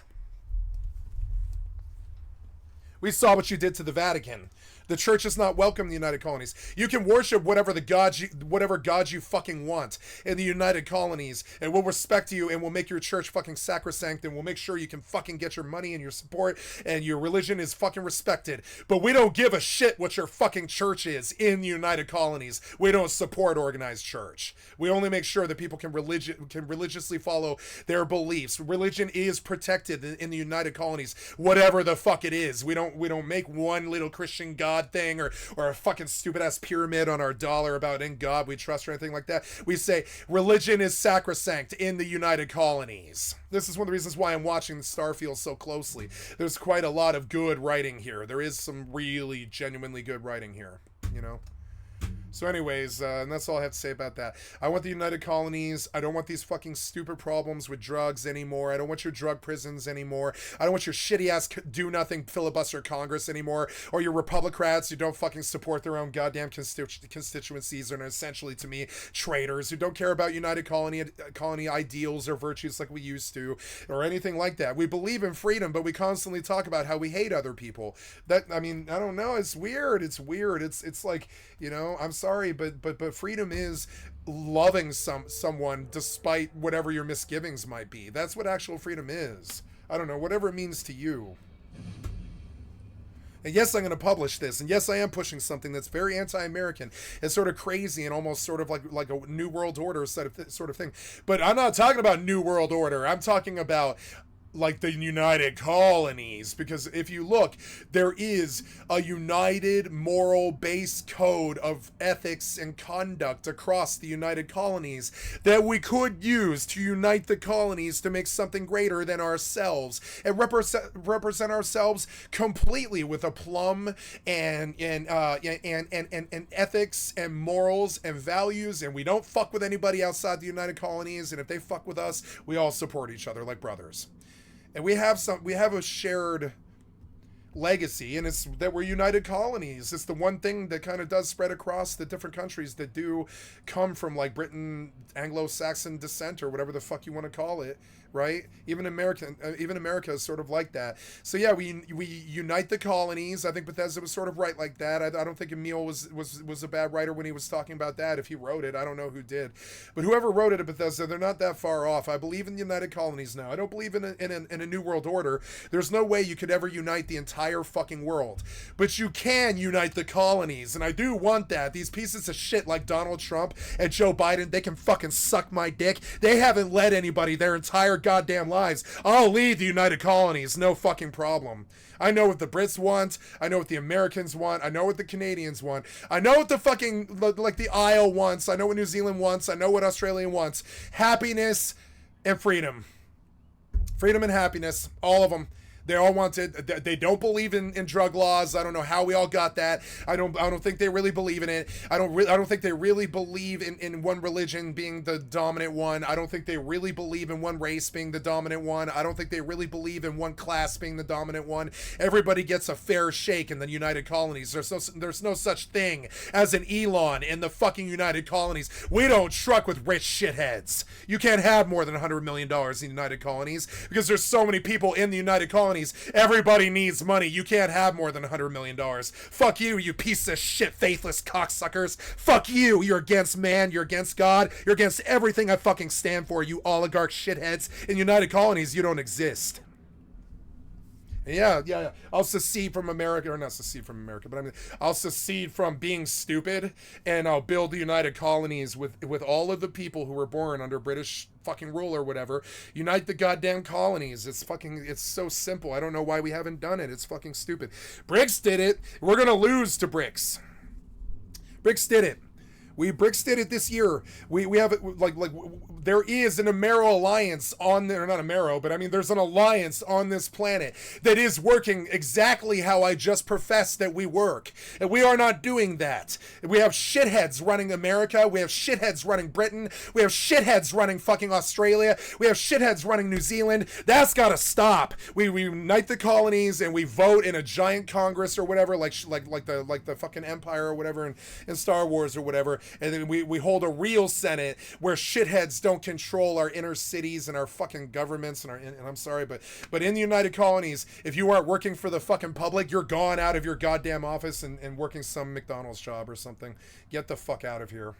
We saw what you did to the Vatican. The church is not welcome in the United Colonies. You can worship whatever gods you fucking want in the United Colonies, and we'll respect you, and we'll make your church fucking sacrosanct, and we'll make sure you can fucking get your money and your support, and your religion is fucking respected. But we don't give a shit what your fucking church is in the United Colonies. We don't support organized church. We only make sure that people can religiously follow their beliefs. Religion is protected in the United Colonies, whatever the fuck it is. We don't make one little Christian god thing or a fucking stupid ass pyramid on our dollar about in God we trust or anything like that. We say religion is sacrosanct in the United Colonies. This is one of the reasons why I'm watching Starfield so closely. There's quite a lot of good writing here. There is some really genuinely good writing here, you know. So anyways, and that's all I have to say about that. I want the United Colonies. I don't want these fucking stupid problems with drugs anymore. I don't want your drug prisons anymore. I don't want your shitty-ass do-nothing filibuster Congress anymore, or your Republicrats who don't fucking support their own goddamn constituencies and are essentially, to me, traitors who don't care about United Colony ideals or virtues like we used to, or anything like that. We believe in freedom, but we constantly talk about how we hate other people. I mean, I don't know. It's weird. It's weird. It's like, you know, I'm sorry, but freedom is loving someone despite whatever your misgivings might be. That's what actual freedom is. I don't know, whatever it means to you. And yes, I'm going to publish this, and yes, I am pushing something that's very anti-American and sort of crazy and almost sort of like a New World Order sort of thing. But I'm not talking about New World Order. I'm talking about like the United Colonies, because if you look, there is a united moral base code of ethics and conduct across the United Colonies that we could use to unite the colonies to make something greater than ourselves and represent ourselves completely with aplomb and ethics and morals and values, and we don't fuck with anybody outside the United Colonies, and if they fuck with us, we all support each other like brothers. And we have a shared legacy, and it's that we're United Colonies. It's the one thing that kind of does spread across the different countries that do come from like Britain, Anglo-Saxon descent, or whatever the fuck you want to call it, right? Even America is sort of like that. So yeah, we unite the colonies. I think Bethesda was sort of right like that. I don't think Emil was a bad writer when he was talking about that. If he wrote it, I don't know who did, but whoever wrote it at Bethesda, they're not that far off. I believe in the United Colonies now. I don't believe in a New World Order. There's no way you could ever unite the entire fucking world, but you can unite the colonies, and I do want that. These pieces of shit like Donald Trump and Joe Biden, they can fucking suck my dick. They haven't led anybody their entire goddamn lives. I'll lead the United Colonies, no fucking problem. I know what the Brits want. I know what the Americans want. I know what the Canadians want. I know what the fucking, like the Isle wants. I know what New Zealand wants. I know what Australia wants. Happiness and freedom. Freedom and happiness. All of them. They all want to. They don't believe in drug laws. I don't know how we all got that. I don't think they really believe in it. I don't think they really believe in one religion being the dominant one. I don't think they really believe in one race being the dominant one. I don't think they really believe in one class being the dominant one. Everybody gets a fair shake in the United Colonies. There's no such thing as an Elon in the fucking United Colonies. We don't truck with rich shitheads. You can't have more than $100 million in the United Colonies because there's so many people in the United Colonies. Everybody needs money. You can't have more than $100 million. Fuck you, you piece of shit, faithless cocksuckers. Fuck you. You're against man. You're against God. You're against everything I fucking stand for, you oligarch shitheads. In United Colonies, you don't exist. Yeah. I'll secede from America, or not secede from America, but I mean, I'll secede from being stupid, and I'll build the United Colonies with all of the people who were born under British fucking rule or whatever. Unite the goddamn colonies. It's so simple. I don't know why we haven't done it. It's fucking stupid. BRICS did it. We're gonna lose to BRICS. BRICS did it. BRICS did it this year. We have like there is an Amero alliance on there, not Amero, but I mean there's an alliance on this planet that is working exactly how I just professed that we work. And we are not doing that. We have shitheads running America, we have shitheads running Britain, we have shitheads running fucking Australia, we have shitheads running New Zealand. That's gotta stop. We unite the colonies and we vote in a giant Congress or whatever, like the fucking Empire or whatever in Star Wars or whatever. And then we hold a real Senate where shitheads don't control our inner cities and our fucking governments and I'm sorry, but in the United Colonies, if you aren't working for the fucking public, you're gone out of your goddamn office and working some McDonald's job or something. Get the fuck out of here.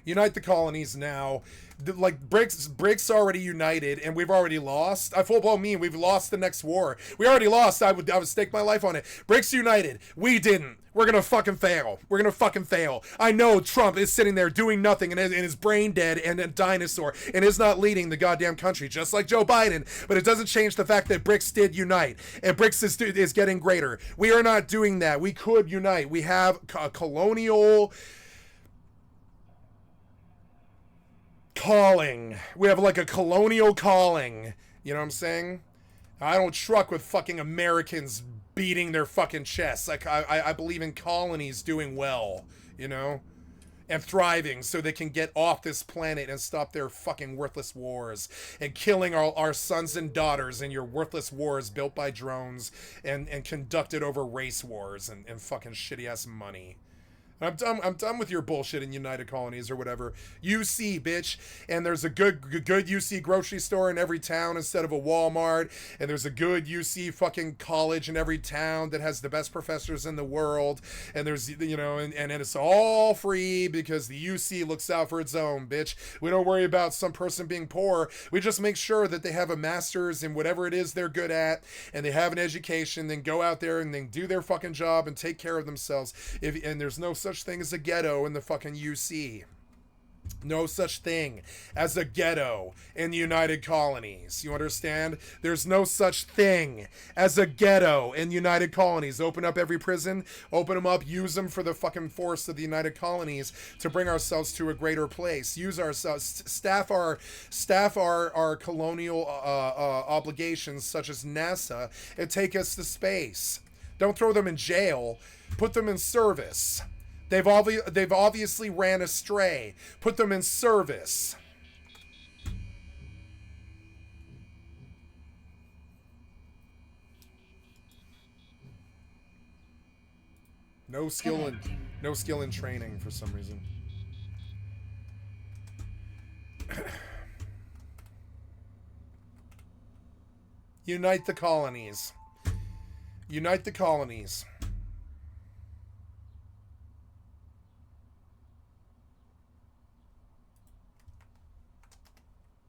Unite the colonies now. Like BRICS already united and we've already lost. I full blown mean we've lost the next war. We already lost. I would stake my life on it. BRICS united. We didn't. We're gonna fucking fail. We're gonna fucking fail. I know Trump is sitting there doing nothing and is brain dead and a dinosaur and is not leading the goddamn country, just like Joe Biden. But it doesn't change the fact that BRICS did unite and BRICS is getting greater. We are not doing that. We could unite. We have a colonial calling. We have like a colonial calling. You know what I'm saying? I don't truck with fucking Americans beating their fucking chests. Like I believe in colonies doing well, you know, and thriving so they can get off this planet and stop their fucking worthless wars and killing our sons and daughters in your worthless wars built by drones and conducted over race wars and fucking shitty ass money. I'm done with your bullshit in United Colonies or whatever. UC, bitch. And there's a good UC grocery store in every town instead of a Walmart. And there's a good UC fucking college in every town that has the best professors in the world. And there's, you know, and it's all free because the UC looks out for its own, bitch. We don't worry about some person being poor. We just make sure that they have a master's in whatever it is they're good at and they have an education, then go out there and then do their fucking job and take care of themselves. And there's no such thing as a ghetto in the fucking UC. No such thing as a ghetto in the United Colonies. You understand? There's no such thing as a ghetto in United Colonies. Open up every prison, open them up, use them for the fucking force of the United Colonies to bring ourselves to a greater place. Use ourselves, staff our colonial obligations such as NASA and take us to space. Don't throw them in jail. Put them in service. They've obviously ran astray. Put them in service. No skill in training for some reason. Unite the colonies. Unite the colonies.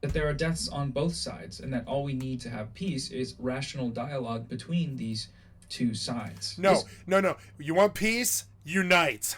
That there are deaths on both sides, and that all we need to have peace is rational dialogue between these two sides. No. You want peace? Unite.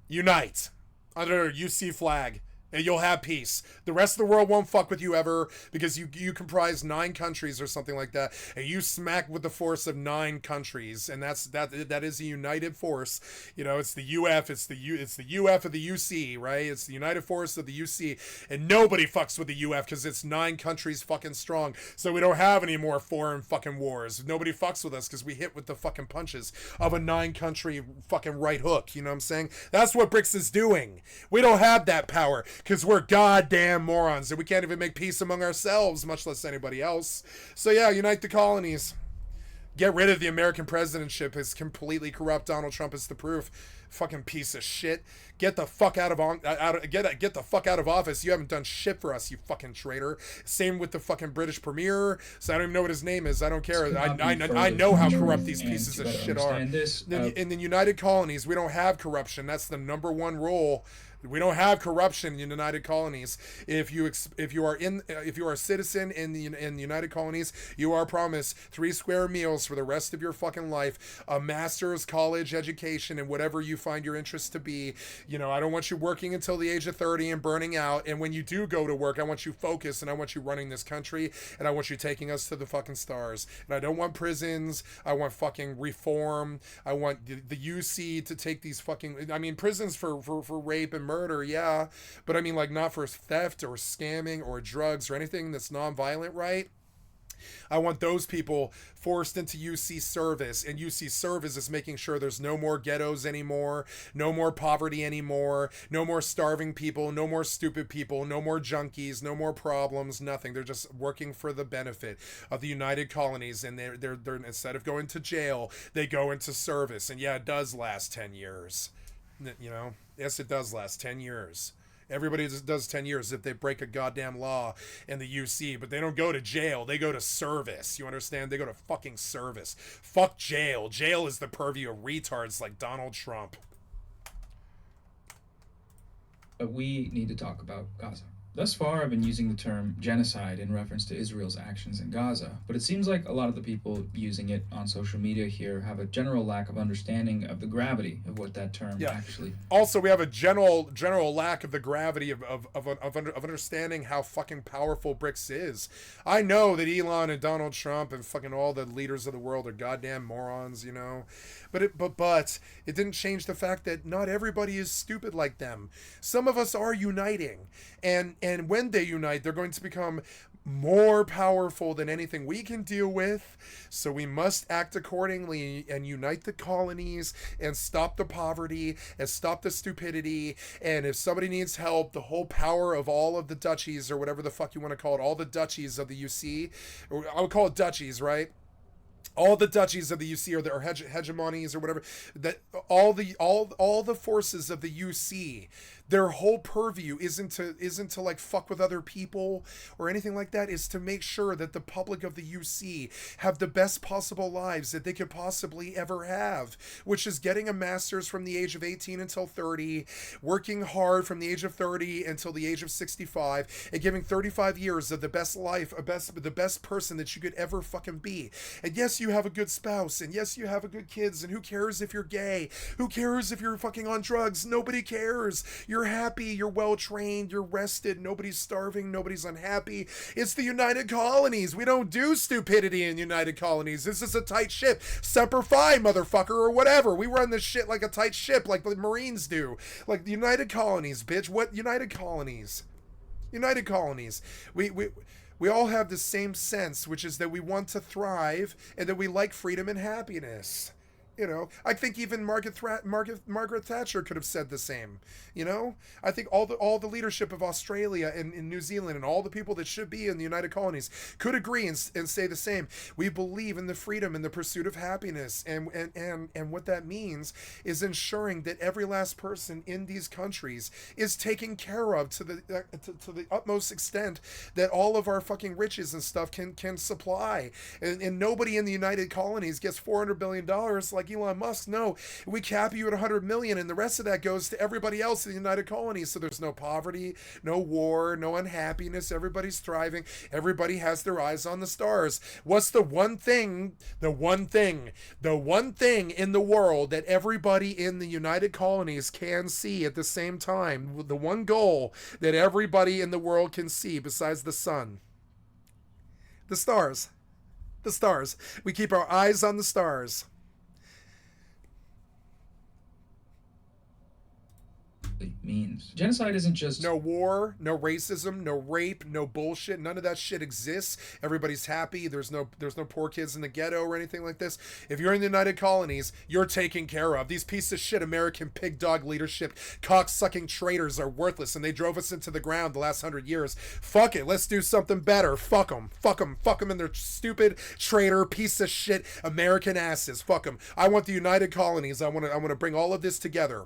Unite. Under a UC flag. And you'll have peace. The rest of the world won't fuck with you ever because you comprise 9 countries or something like that, and you smack with the force of 9 countries, and that is a united force. You know, it's the UF, it's the UF of the UC, right? It's the united force of the UC, and nobody fucks with the UF because it's 9 countries fucking strong. So we don't have any more foreign fucking wars. Nobody fucks with us because we hit with the fucking punches of a 9 country fucking right hook. You know what I'm saying? That's what BRICS is doing. We don't have that power. Because we're goddamn morons and we can't even make peace among ourselves, much less anybody else. So yeah, unite the colonies. Get rid of the American presidentship. It's completely corrupt. Donald Trump is the proof. Fucking piece of shit. Get the fuck out get the fuck out of office. You haven't done shit for us, you fucking traitor. Same with the fucking British premier. So I don't even know what his name is. I don't care. I know how corrupt these pieces of shit are. In the United Colonies, we don't have corruption. That's the #1 rule. We don't have corruption in the United Colonies. If you are a citizen in the United Colonies, you are promised 3 square meals for the rest of your fucking life, a master's college education, and whatever you find your interest to be. You know, I don't want you working until the age of 30 and burning out. And when you do go to work, I want you focused, and I want you running this country, and I want you taking us to the fucking stars. And I don't want prisons. I want fucking reform. I want the UC to take these fucking, I mean, prisons for rape and murder, yeah, but I mean, like, not for theft or scamming or drugs or anything that's non-violent, right? I want those people forced into UC service, and UC service is making sure there's no more ghettos anymore, no more poverty anymore, no more starving people, no more stupid people, no more junkies, no more problems, nothing. They're just working for the benefit of the United Colonies, and they're instead of going to jail, they go into service. And yeah, it does last 10 years. You know, yes, it does last 10 years. Everybody does 10 years if they break a goddamn law in the UC, but they don't go to jail. They go to service. You understand? They go to fucking service. Fuck jail. Jail is the purview of retards like Donald Trump. But we need to talk about Gaza. Thus far, I've been using the term genocide in reference to Israel's actions in Gaza, but it seems like a lot of the people using it on social media here have a general lack of understanding of the gravity of what that term actually. Also, we have a general lack of the gravity of understanding how fucking powerful BRICS is. I know that Elon and Donald Trump and fucking all the leaders of the world are goddamn morons, you know, but it didn't change the fact that not everybody is stupid like them. Some of us are uniting, and when they unite, they're going to become more powerful than anything we can deal with. So we must act accordingly and unite the colonies and stop the poverty and stop the stupidity. And if somebody needs help, the whole power of all of the duchies, or whatever the fuck you want to call it, all the duchies of the UC, or I would call it duchies, right? All the duchies of the UC or hegemonies or whatever, that all the forces of the UC, their whole purview isn't to like fuck with other people or anything like that. Is to make sure that the public of the UC have the best possible lives that they could possibly ever have, which is getting a master's from the age of 18 until 30, working hard from the age of 30 until the age of 65, and giving 35 years of the best life, the best person that you could ever fucking be. And yes, you have a good spouse, and yes, you have a good kids, and who cares if you're gay? Who cares if you're fucking on drugs? Nobody cares. You're happy, you're well trained, you're rested, nobody's starving, nobody's unhappy. It's the United Colonies. We don't do stupidity in United Colonies. This is a tight ship. Semper Fi, motherfucker, or whatever. We run this shit like a tight ship, like the Marines do. Like the United Colonies, bitch. What United Colonies? United Colonies. We all have the same sense, which is that we want to thrive and that we like freedom and happiness. You know, I think even Margaret Thatcher could have said the same. You know, I think all the leadership of Australia and in New Zealand and all the people that should be in the United Colonies could agree and say the same. We believe in the freedom and the pursuit of happiness, and what that means is ensuring that every last person in these countries is taken care of to the utmost extent that all of our fucking riches and stuff can supply. And nobody in the United Colonies gets $400 billion like like Elon Musk. No, we cap you at 100 million, and the rest of that goes to everybody else in the United Colonies. So there's no poverty, no war, no unhappiness. Everybody's thriving. Everybody has their eyes on the stars. What's the one thing in the world that everybody in the United Colonies can see at the same time? The one goal that everybody in the world can see besides the sun? The stars. The stars. We keep our eyes on the stars. Means genocide isn't just no war, no racism, no rape, no bullshit. None of that shit exists. Everybody's happy. There's no poor kids in the ghetto or anything like this. If you're in the United Colonies, you're taken care of. These pieces of shit American pig dog leadership cock-sucking traitors are worthless, and they drove us into the ground the last 100 years. Fuck it, let's do something better. Fuck them. Fuck them. Fuck them and their stupid traitor piece of shit American asses. Fuck them. I want the United Colonies. I want to bring all of this together.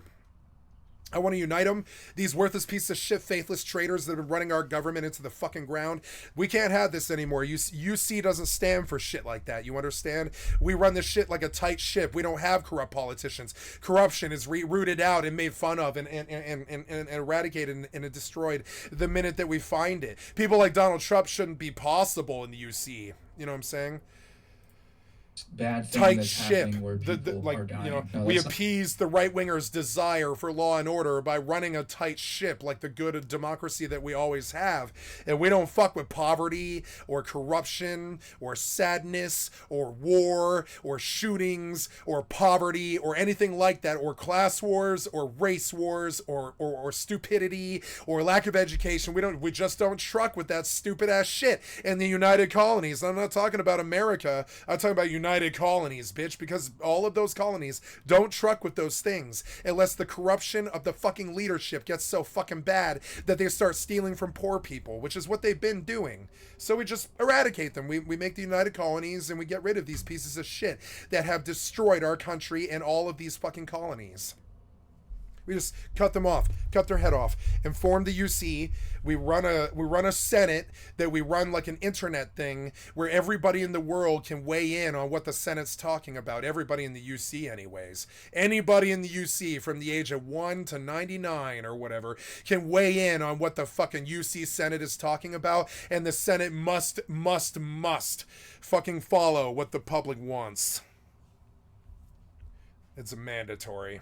I want to unite them. These worthless pieces of shit, faithless traitors that have been running our government into the fucking ground. We can't have this anymore. UC doesn't stand for shit like that. You understand? We run this shit like a tight ship. We don't have corrupt politicians. Corruption is rooted out and made fun of and eradicated and destroyed the minute that we find it. People like Donald Trump shouldn't be possible in the UC. You know what I'm saying? Bad thing tight that's ship. happening where people are dying. No, we that's appease the right wingers' desire for law and order by running a tight ship like the good democracy that we always have. And we don't fuck with poverty or corruption or sadness or war or shootings or poverty or anything like that, or class wars or race wars or stupidity or lack of education. We just don't truck with that stupid ass shit in the United Colonies. I'm not talking about America. I'm talking about United Colonies, bitch, because all of those colonies don't truck with those things unless the corruption of the fucking leadership gets so fucking bad that they start stealing from poor people, which is what they've been doing. So we just eradicate them. We make the United Colonies and we get rid of these pieces of shit that have destroyed our country and all of these fucking colonies. We just cut them off, cut their head off, and form the UC. We run a Senate that we run like an internet thing where everybody in the world can weigh in on what the Senate's talking about. Everybody in the UC anyways. Anybody in the UC from the age of 1 to 99 or whatever can weigh in on what the fucking UC Senate is talking about, and the Senate must fucking follow what the public wants. It's a mandatory.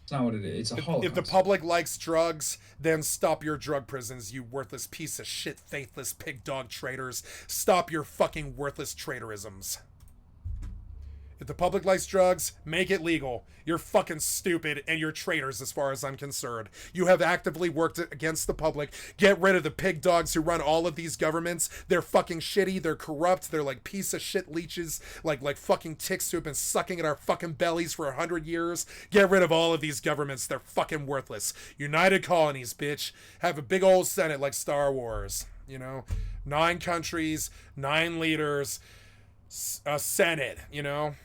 It's not what it is. It's a holocaust. If the public likes drugs, then stop your drug prisons, you worthless piece of shit, faithless pig dog traitors. Stop your fucking worthless traitorisms. If the public likes drugs, make it legal. You're fucking stupid and you're traitors as far as I'm concerned. You have actively worked against the public. Get rid of the pig dogs who run all of these governments. They're fucking shitty. They're corrupt. They're like piece of shit leeches, like fucking ticks who have been sucking at our fucking bellies for 100 years. Get rid of all of these governments. They're fucking worthless. United Colonies, bitch. Have a big old Senate like Star Wars. You know? 9 countries, 9 leaders, a Senate, you know?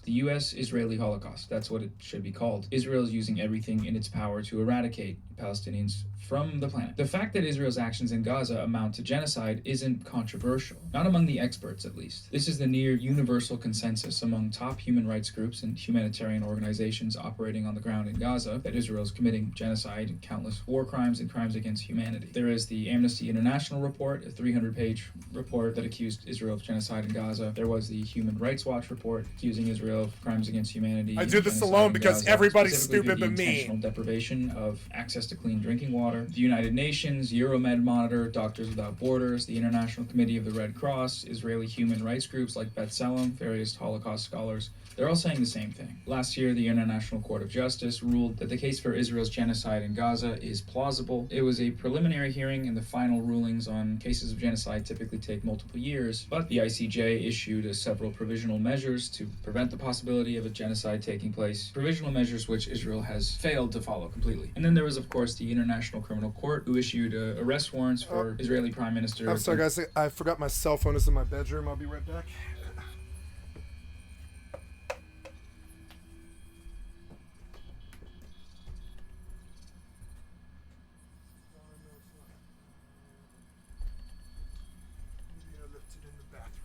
The U.S.-Israeli Holocaust. That's what it should be called. Israel is using everything in its power to eradicate Palestinians from the planet. The fact that Israel's actions in Gaza amount to genocide isn't controversial. Not among the experts, at least. This is the near universal consensus among top human rights groups and humanitarian organizations operating on the ground in Gaza that Israel is committing genocide, countless war crimes, and crimes against humanity. There is the Amnesty International report, a 300-page report that accused Israel of genocide in Gaza. There was the Human Rights Watch report accusing Israel of crimes against humanity. I do this alone because everybody's stupid but me. Intentional deprivation of access to clean drinking water. The United Nations, Euromed Monitor, Doctors Without Borders, the International Committee of the Red Cross, Israeli human rights groups like B'Tselem, various Holocaust scholars, they're all saying the same thing. Last year, the International Court of Justice ruled that the case for Israel's genocide in Gaza is plausible. It was a preliminary hearing, and the final rulings on cases of genocide typically take multiple years, but the ICJ issued several provisional measures to prevent the possibility of a genocide taking place, provisional measures which Israel has failed to follow completely. And then there was, of course, the International Criminal Court, who issued arrest warrants for Israeli Prime Minister... I'm sorry, guys. I forgot my cell phone is in my bedroom. I'll be right back. Maybe I left it in the bathroom.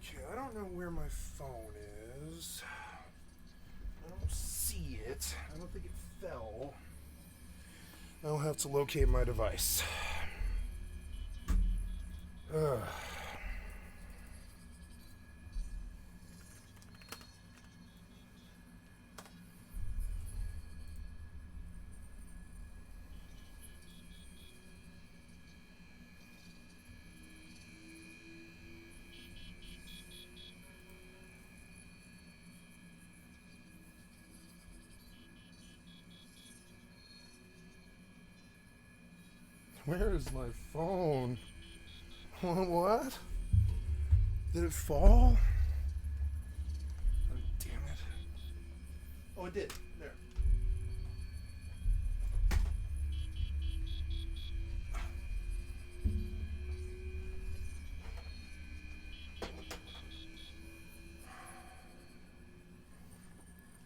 Okay, I don't know where my phone is. I don't see it. I don't think it fell. I'll have to locate my device. Ugh. Where is my phone? What? Did it fall? Oh, damn it. Oh, it did. There.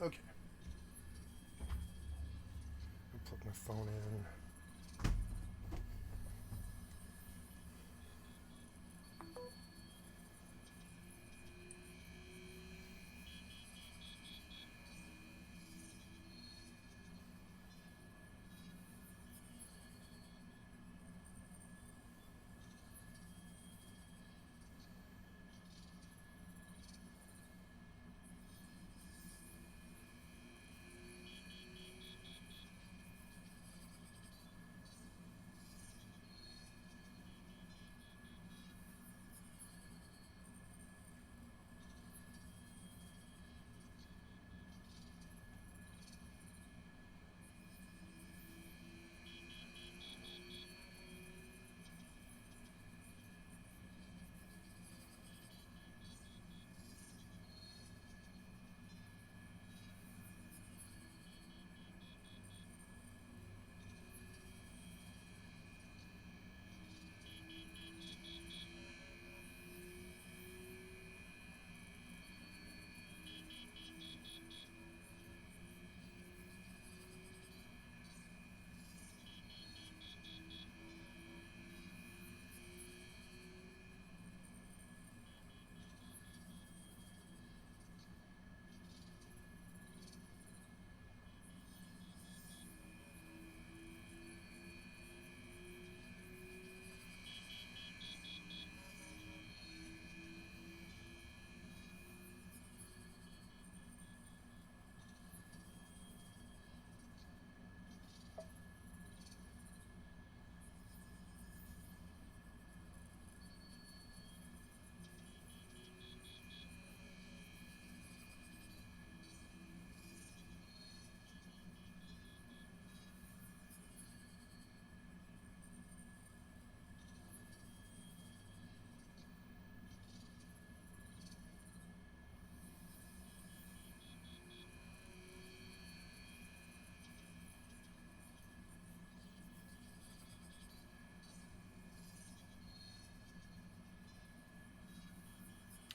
Okay. I'll plug my phone in.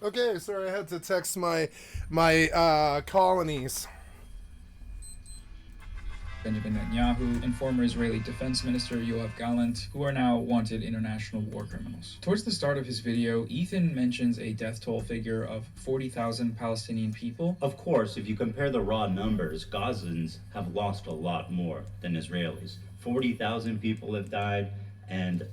Okay, sorry, I had to text my colonies. Benjamin Netanyahu and former Israeli Defense Minister Yoav Gallant, who are now wanted international war criminals. Towards the start of his video, Ethan mentions a death toll figure of 40,000 Palestinian people. Of course, if you compare the raw numbers, Gazans have lost a lot more than Israelis. 40,000 people have died, and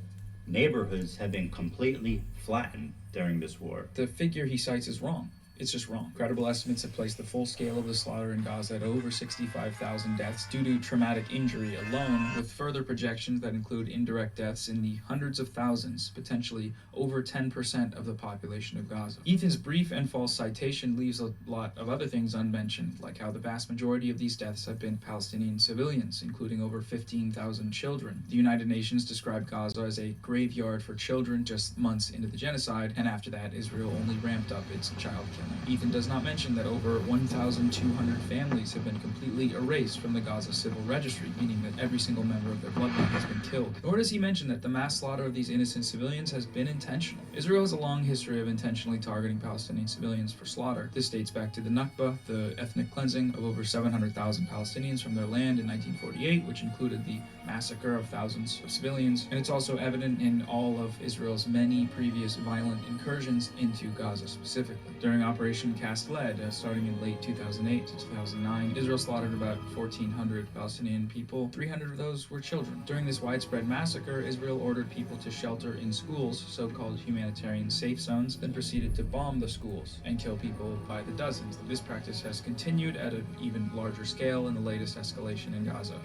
neighborhoods have been completely flattened during this war. The figure he cites is wrong. It's just wrong. Credible estimates have placed the full scale of the slaughter in Gaza at over 65,000 deaths due to traumatic injury alone, with further projections that include indirect deaths in the hundreds of thousands, potentially over 10% of the population of Gaza. Ethan's brief and false citation leaves a lot of other things unmentioned, like how the vast majority of these deaths have been Palestinian civilians, including over 15,000 children. The United Nations described Gaza as a graveyard for children just months into the genocide, and after that, Israel only ramped up its child killing. Ethan does not mention that over 1,200 families have been completely erased from the Gaza civil registry, meaning that every single member of their bloodline has been killed. Nor does he mention that the mass slaughter of these innocent civilians has been intentional. Israel has a long history of intentionally targeting Palestinian civilians for slaughter. This dates back to the Nakba, the ethnic cleansing of over 700,000 Palestinians from their land in 1948, which included the massacre of thousands of civilians, and it's also evident in all of Israel's many previous violent incursions into Gaza specifically. During Operation Cast Lead, starting in late 2008 to 2009, Israel slaughtered about 1,400 Palestinian people. 300 of those were children. During this widespread massacre, Israel ordered people to shelter in schools, so-called humanitarian safe zones, then proceeded to bomb the schools and kill people by the dozens. This practice has continued at an even larger scale in the latest escalation in Gaza.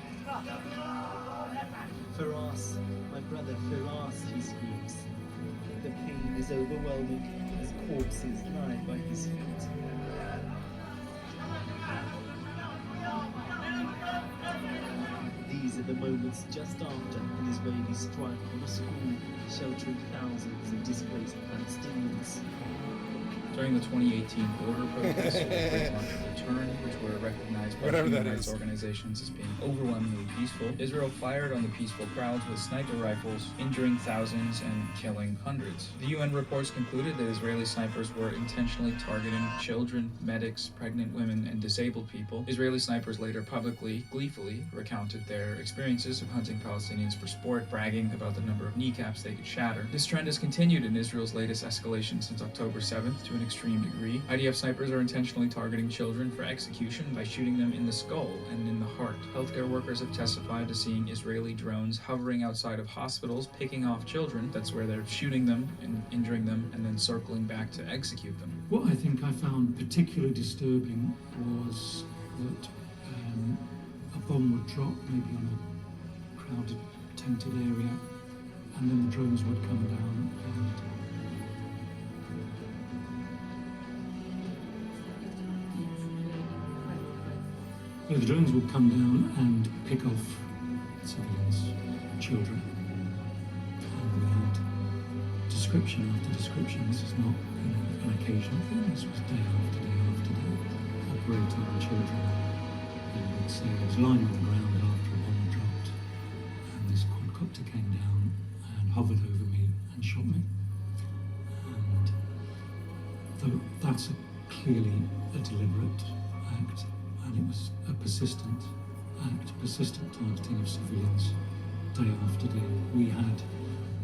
Firas, my brother Firas, he screams. The pain is overwhelming as corpses lie by his feet. These are the moments just after an Israeli strike on a school, sheltering thousands of displaced Palestinians. During the 2018 border protests for the Great March of Return, which were recognized by human rights organizations as being overwhelmingly peaceful, Israel fired on the peaceful crowds with sniper rifles, injuring thousands and killing hundreds. The UN reports concluded that Israeli snipers were intentionally targeting children, medics, pregnant women, and disabled people. Israeli snipers later publicly, gleefully recounted their experiences of hunting Palestinians for sport, bragging about the number of kneecaps they could shatter. This trend has continued in Israel's latest escalation since October 7th to an extreme degree. IDF snipers are intentionally targeting children for execution by shooting them in the skull and in the heart. Healthcare workers have testified to seeing Israeli drones hovering outside of hospitals, picking off children. That's where they're shooting them and injuring them and then circling back to execute them. What I think I found particularly disturbing was that a bomb would drop maybe on a crowded, tented area, and then the drones would come down and the drones would come down and pick off civilians, children. And we had description after description. This is not an occasional thing. This was day after day after day. Operating on children. And would say I was lying on the ground after a bomb dropped. And this quadcopter came down and hovered over me and shot me. And though that's clearly a deliberate act, and it was a persistent act, persistent targeting of civilians day after day. We had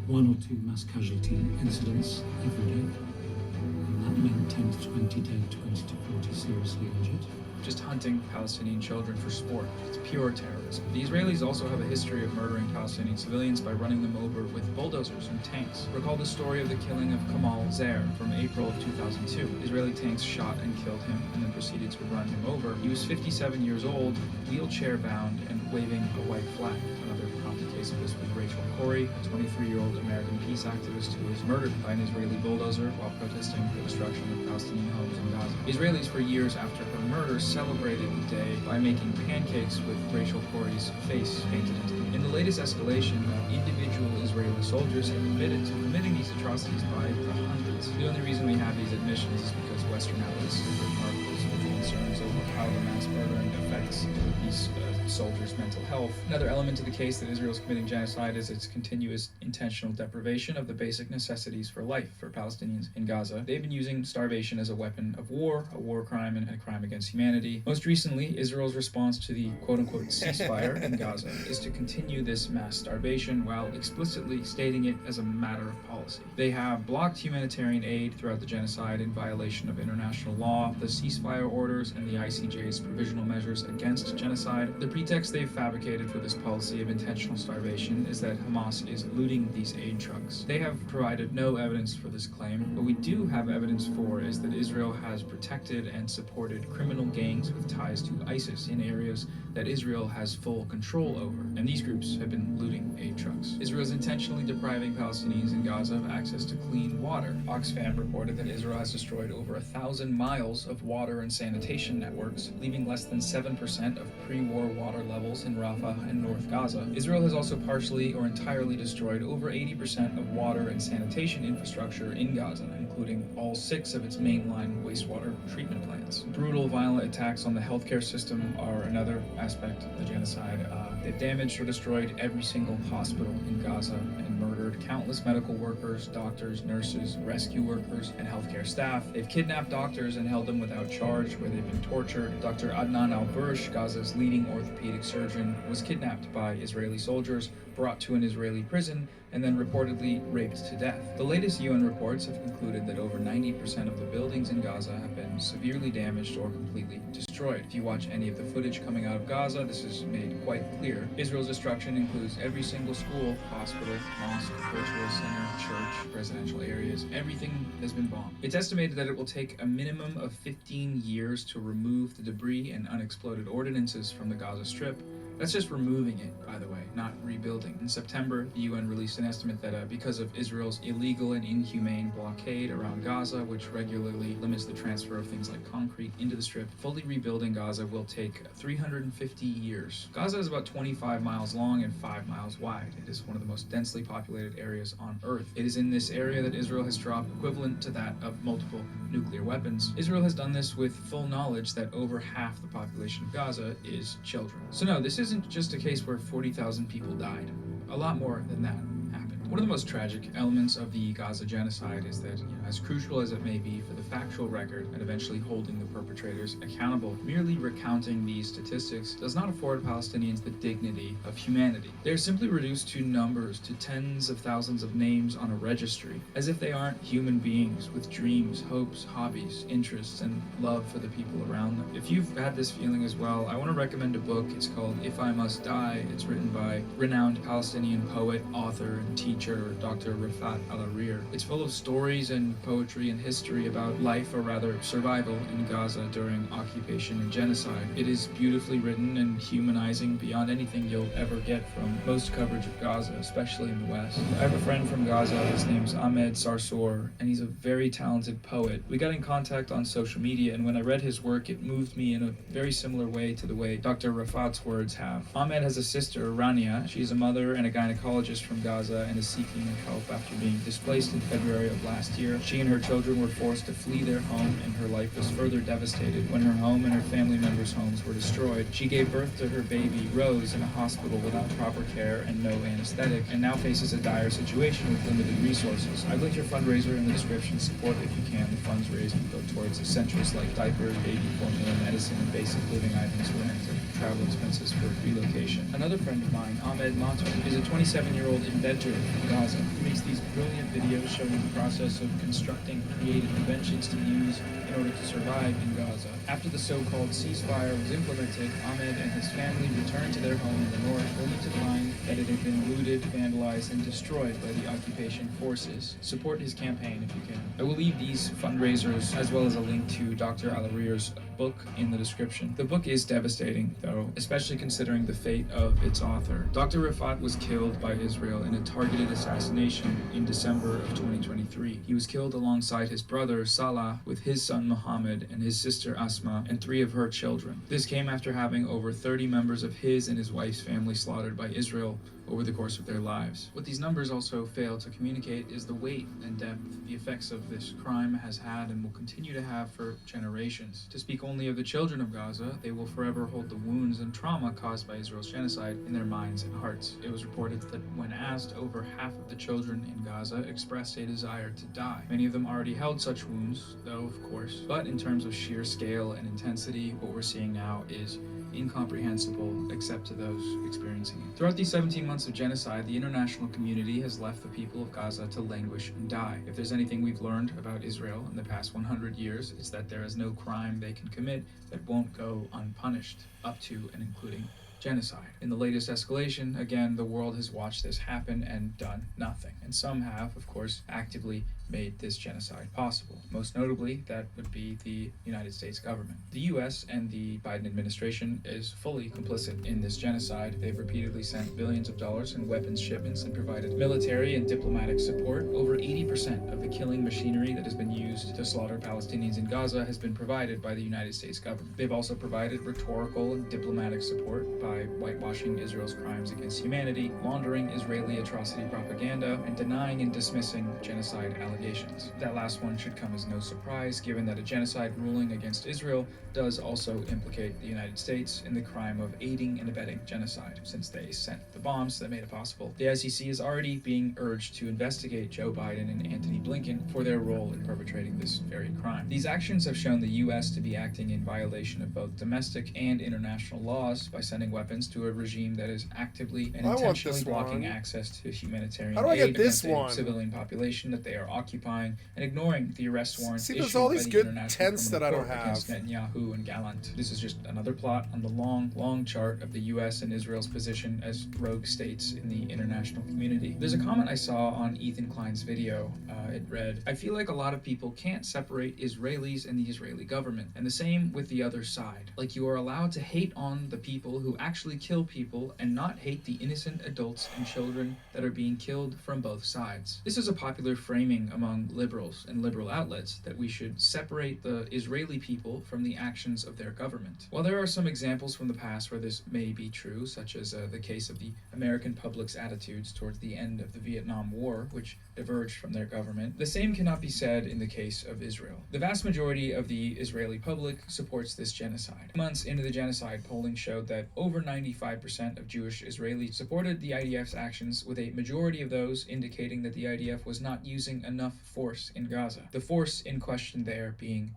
1 or 2 mass casualty incidents every day, and that meant 10 to 20 dead, 20 to 40 seriously injured. Just hunting Palestinian children for sport. It's pure terrorism. The Israelis also have a history of murdering Palestinian civilians by running them over with bulldozers and tanks. Recall the story of the killing of Kamal Zair from April of 2002. Israeli tanks shot and killed him and then proceeded to run him over. He was 57 years old, wheelchair-bound, and waving a white flag. Another prominent case of this was Rachel Corrie, a 23-year-old American peace activist who was murdered by an Israeli bulldozer while protesting the destruction of Palestinian homes in Gaza. Israelis, for years after her murder, celebrated the day by making pancakes with Rachel Corrie's face painted into them. In the latest escalation, individual Israeli soldiers have admitted to committing these atrocities by the hundreds. The only reason we have these admissions is because Western outlets have written articles with concerns over how the mass murdering affects these soldiers' mental health. Another element to the case that Israel is committing genocide is its continuous intentional deprivation of the basic necessities for life for Palestinians in Gaza. They've been using starvation as a weapon of war, a war crime, and a crime against humanity. Most recently, Israel's response to the quote-unquote ceasefire in Gaza is to continue this mass starvation while explicitly stating it as a matter of policy. They have blocked humanitarian aid throughout the genocide in violation of international law, the ceasefire orders, and the ICJ's provisional measures against genocide. The pretext they've fabricated for this policy of intentional starvation is that Hamas is looting these aid trucks. They have provided no evidence for this claim. What we do have evidence for is that Israel has protected and supported criminal gangs with ties to ISIS in areas that Israel has full control over, and these groups have been looting aid trucks. Israel is intentionally depriving Palestinians in Gaza of access to clean water. Oxfam reported that Israel has destroyed over 1,000 miles of water and sanitation networks, leaving less than 7% of pre-war water levels in Rafah and North Gaza. Israel has also partially or entirely destroyed over 80% of water and sanitation infrastructure in Gaza, including all 6 of its mainline wastewater treatment plants. Brutal, violent attacks on the healthcare system are another aspect of the genocide. They've damaged or destroyed every single hospital in Gaza and murdered countless medical workers, doctors, nurses, rescue workers, and healthcare staff. They've kidnapped doctors and held them without charge, where they've been tortured. Dr. Adnan al-Bursh, Gaza's leading orthopedic surgeon, was kidnapped by Israeli soldiers, brought to an Israeli prison, and then reportedly raped to death. The latest UN reports have concluded that over 90% of the buildings in Gaza have been severely damaged or completely destroyed. If you watch any of the footage coming out of Gaza, this is made quite clear. Israel's destruction includes every single school, hospital, mosque, cultural center, church, residential areas. Everything has been bombed. It's estimated that it will take a minimum of 15 years to remove the debris and unexploded ordnances from the Gaza Strip. That's just removing it, by the way, not rebuilding. In September, the UN released an estimate that because of Israel's illegal and inhumane blockade around Gaza, which regularly limits the transfer of things like concrete into the Strip, fully rebuilding Gaza will take 350 years. Gaza is about 25 miles long and 5 miles wide. It is one of the most densely populated areas on Earth. It is in this area that Israel has dropped equivalent to that of multiple nuclear weapons. Israel has done this with full knowledge that over half the population of Gaza is children. So no, this isn't just a case where 40,000 people died. A lot more than that happened. One of the most tragic elements of the Gaza genocide is that, as crucial as it may be for the factual record and eventually holding the perpetrators accountable, merely recounting these statistics does not afford Palestinians the dignity of humanity. They are simply reduced to numbers, to tens of thousands of names on a registry, as if they aren't human beings with dreams, hopes, hobbies, interests, and love for the people around them. If you've had this feeling as well, I want to recommend a book. It's called If I Must Die. It's written by renowned Palestinian poet, author, and teacher Dr. Rafat Al-Arir. It's full of stories and poetry and history about life, or rather survival, in Gaza during occupation and genocide. It is beautifully written and humanizing beyond anything you'll ever get from most coverage of Gaza, especially in the West. I have a friend from Gaza. His name's Ahmed Sarsour, and he's a very talented poet. We got in contact on social media, and when I read his work, it moved me in a very similar way to the way Dr. Rafat's words have. Ahmed has a sister, Rania. She's a mother and a gynecologist from Gaza and is seeking help after being displaced in February of last year. She and her children were forced to flee their home, and her life was further devastated when her home and her family members' homes were destroyed. She gave birth to her baby, Rose, in a hospital without proper care and no anesthetic, and now faces a dire situation with limited resources. I've linked your fundraiser in the description. Support if you can. The funds raised will go towards essentials like diapers, baby formula, medicine, and basic living items, rent, and travel expenses for relocation. Another friend of mine, Ahmed Mato, is a 27-year-old inventor from Gaza who makes these brilliant videos showing the process of constructing creative inventions to use in order to survive in Gaza. After the so-called ceasefire was implemented, Ahmed and his family returned to their home in the north, only to find that it had been looted, vandalized, and destroyed by the occupation forces. Support his campaign if you can. I will leave these fundraisers as well as a link to Dr. Al-Arir's book in the description. The book is devastating, though, especially considering the fate of its author. Dr. Rafat was killed by Israel in a targeted assassination in December of 2023. He was killed alongside his brother Salah, with his son Mohammed and his sister Asma and 3 of her children. This came after having over 30 members of his and his wife's family slaughtered by Israel over the course of their lives. What these numbers also fail to communicate is the weight and depth the effects of this crime has had and will continue to have for generations. To speak only of the children of Gaza, they will forever hold the wounds and trauma caused by Israel's genocide in their minds and hearts. It was reported that when asked, over half of the children in Gaza expressed a desire to die. Many of them already held such wounds, though, of course, but in terms of sheer scale and intensity, what we're seeing now is incomprehensible except to those experiencing it. Throughout these 17 months of genocide, the international community has left the people of Gaza to languish and die. If there's anything we've learned about Israel in the past 100 years, it's that there is no crime they can commit that won't go unpunished, up to and including genocide. In the latest escalation, again, the world has watched this happen and done nothing. And some have, of course, actively made this genocide possible. Most notably, that would be the United States government. The US and the Biden administration is fully complicit in this genocide. They've repeatedly sent billions of dollars in weapons shipments and provided military and diplomatic support. Over 80% of the killing machinery that has been used to slaughter Palestinians in Gaza has been provided by the United States government. They've also provided rhetorical and diplomatic support by whitewashing Israel's crimes against humanity, laundering Israeli atrocity propaganda, and denying and dismissing genocide allegations. That last one should come as no surprise, given that a genocide ruling against Israel does also implicate the United States in the crime of aiding and abetting genocide, since they sent the bombs that made it possible. The ICC is already being urged to investigate Joe Biden and Antony Blinken for their role in perpetrating this very crime. These actions have shown the U.S. to be acting in violation of both domestic and international laws by sending weapons to a regime that is actively and intentionally blocking access to humanitarian aid against a civilian population that they are occupying and ignoring the arrest warrants issued by the International Criminal Court against Netanyahu and Gallant. This is just another plot on the long chart of the U.S. and Israel's position as rogue states in the international community. There's a comment I saw on Ethan Klein's video. It read, "I feel like a lot of people can't separate Israelis and the Israeli government, and the same with the other side. Like you are allowed to hate on the people who actually kill people and not hate the innocent adults and children that are being killed from both sides." This is a popular framing among liberals and liberal outlets that we should separate the Israeli people from the actions of their government. While there are some examples from the past where this may be true, such as the case of the American public's attitudes towards the end of the Vietnam War, which diverged from their government, the same cannot be said in the case of Israel. The vast majority of the Israeli public supports this genocide. Months into the genocide, polling showed that over 95% of Jewish Israelis supported the IDF's actions, with a majority of those indicating that the IDF was not using enough force in Gaza. The force in question there being,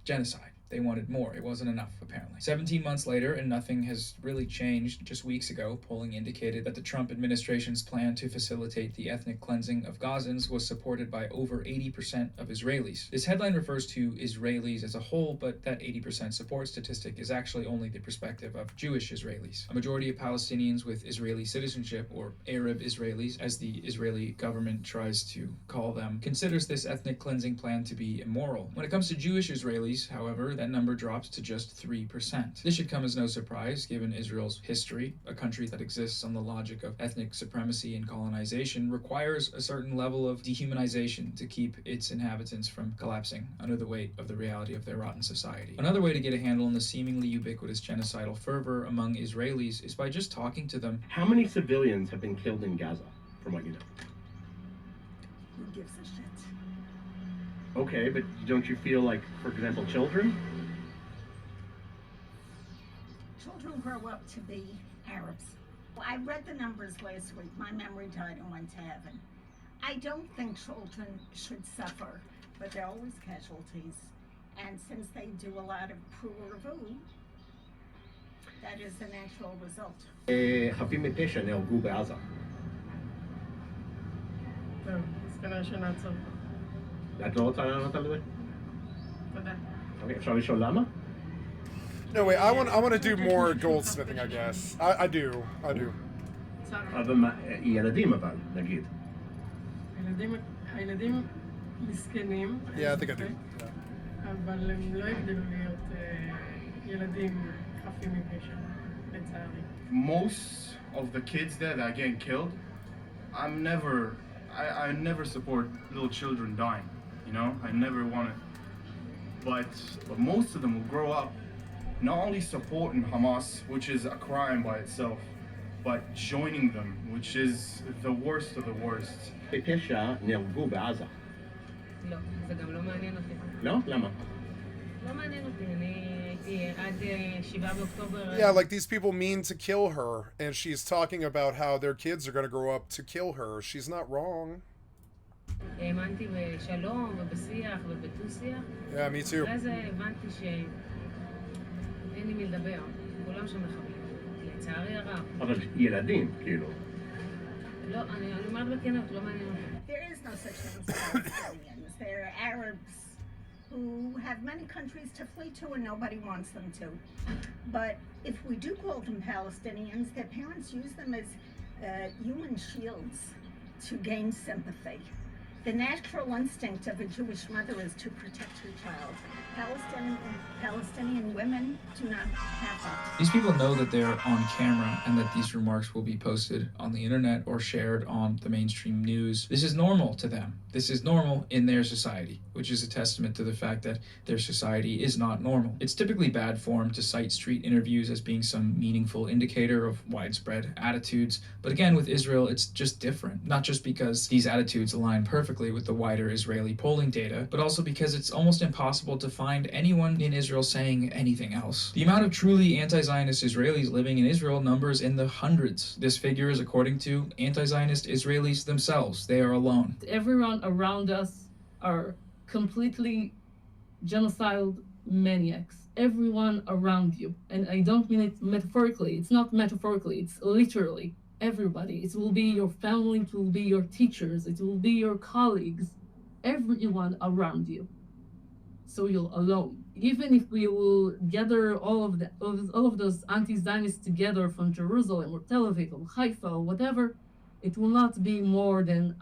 genocide. They wanted more. It wasn't enough, apparently. 17 months later, and nothing has really changed. Just weeks ago, polling indicated that the Trump administration's plan to facilitate the ethnic cleansing of Gazans was supported by over 80% of Israelis. This headline refers to Israelis as a whole, but that 80% support statistic is actually only the perspective of Jewish Israelis. A majority of Palestinians with Israeli citizenship, or Arab Israelis, as the Israeli government tries to call them, considers this ethnic cleansing plan to be immoral. When it comes to Jewish Israelis, however, that number drops to just 3%. This should come as no surprise, given Israel's history. A country that exists on the logic of ethnic supremacy and colonization requires a certain level of dehumanization to keep its inhabitants from collapsing under the weight of the reality of their rotten society. Another way to get a handle on the seemingly ubiquitous genocidal fervor among Israelis is by just talking to them. How many civilians have been killed in Gaza, from what you know? Who gives a shit? Okay, but don't you feel like, for example, children? Children grow up to be Arabs. I read the numbers last week. My memory died and went to heaven. I don't think children should suffer, but they're always casualties. And since they do a lot of pru'ervu, that is the natural result. חפים מפשע נהרגו בעזה. טוב, אז כנראה שנעצור. את לא רוצה לענות על זה? תודה. אוקיי, אפשר לשאול למה? No, wait, I want to do more goldsmithing, I guess. I do. אבל ילדים אבל, נגיד. הילדים מסכנים. Yeah, I think I do. אבל הם לא יגדלו להיות ילדים חפים מפשע, לצערי. Most of the kids there that are getting killed, I never support little children dying, I never want it. But most of them will grow up not only supporting Hamas, which is a crime by itself, but joining them, which is the worst of the worst. בפשע נהרגו בעזה. לא, זה גם לא מעניין אותי. לא? למה? לא מעניין אותי, אני הייתי עד 7 באוקטובר. Yeah, like these people mean to kill her, and she's talking about how their kids are going to grow up to kill her. She's not wrong. האמנתי בשלום ובשיח ובדו-שיח. Yeah, me too. אחרי זה הבנתי שאין לי מי לדבר, כולם שם מחבלים, לצערי הרב. אבל ילדים, כאילו. לא, אני אומרת בכנות, לא מעניין אותי. There is no such thing as Palestinians. They're Arabs who have many countries to flee to and nobody wants them to. But if we do call them Palestinians, their parents use them as human shields to gain sympathy. The natural instinct of a Jewish mother is to protect her child. Palestinian women do not have that. These people know that they're on camera and that these remarks will be posted on the internet or shared on the mainstream news. This is normal to them. This is normal in their society, which is a testament to the fact that their society is not normal. It's typically bad form to cite street interviews as being some meaningful indicator of widespread attitudes. But again, with Israel, it's just different. Not just because these attitudes align perfectly with the wider Israeli polling data, but also because it's almost impossible to find anyone in Israel saying anything else. The amount of truly anti-Zionist Israelis living in Israel numbers in the hundreds. This figure is according to anti-Zionist Israelis themselves. They are alone. Everyone around us are completely genocidal maniacs. Everyone around you. And I don't mean it metaphorically. It's not metaphorically. It's literally everybody. It will be your family. It will be your teachers. It will be your colleagues. Everyone around you. So you're alone. Even if we will gather all of those anti-Zionists together from Jerusalem or Tel Aviv or Haifa or whatever, it will not be more than,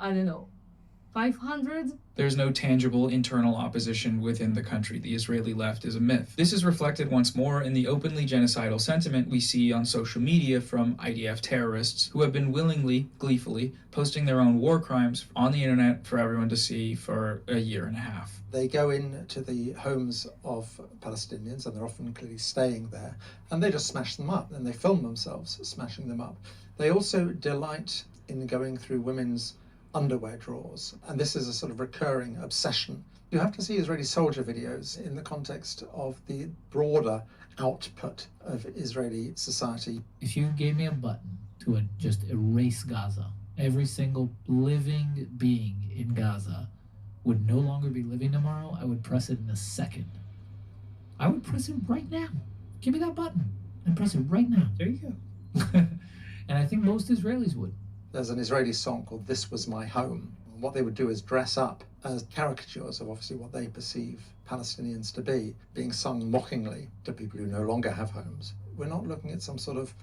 500? There's no tangible internal opposition within the country. The Israeli left is a myth. This is reflected once more in the openly genocidal sentiment we see on social media from IDF terrorists who have been willingly, gleefully, posting their own war crimes on the internet for everyone to see for a year and a half. They go into the homes of Palestinians, and they're often clearly staying there, and they just smash them up, and they film themselves smashing them up. They also delight in going through women's underwear drawers, and this is a sort of recurring obsession. You have to see Israeli soldier videos in the context of the broader output of Israeli society. If you gave me a button to just erase Gaza, every single living being in Gaza would no longer be living tomorrow, I would press it in a second. I would press it right now. Give me that button and press it right now. There you go. And I think most Israelis would. There's an Israeli song called This Was My Home. What they would do is dress up as caricatures of obviously what they perceive Palestinians to be, being sung mockingly to people who no longer have homes. We're not looking at some sort of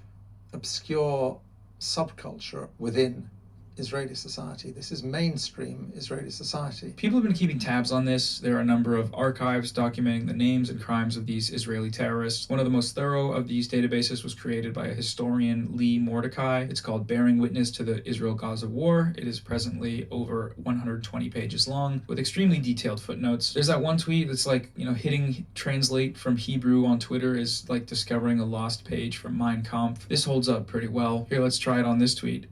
obscure subculture within Israeli society. This is mainstream Israeli society. People have been keeping tabs on this. There are a number of archives documenting the names and crimes of these Israeli terrorists. One of the most thorough of these databases was created by a historian, Lee Mordecai. It's called Bearing Witness to the Israel-Gaza War. It is presently over 120 pages long with extremely detailed footnotes. There's that one tweet that's like, hitting translate from Hebrew on Twitter is like discovering a lost page from Mein Kampf. This holds up pretty well. Here, let's try it on this tweet.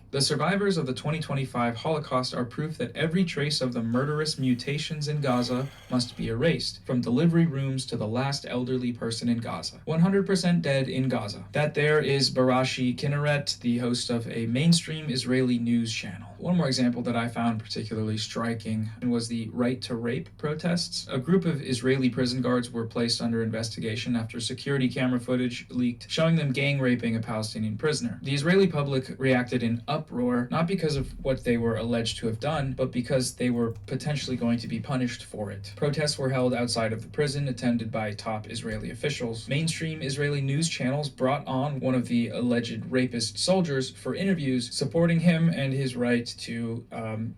The survivors of the 2025 Holocaust are proof that every trace of the murderous mutations in Gaza must be erased, from delivery rooms to the last elderly person in Gaza. 100% dead in Gaza. That there is Barashi Kinneret, the host of a mainstream Israeli news channel. One more example that I found particularly striking was the Right to Rape protests. A group of Israeli prison guards were placed under investigation after security camera footage leaked showing them gang raping a Palestinian prisoner. The Israeli public reacted in uproar, not because of what they were alleged to have done, but because they were potentially going to be punished for it. Protests were held outside of the prison, attended by top Israeli officials. Mainstream Israeli news channels brought on one of the alleged rapist soldiers for interviews, supporting him and his right to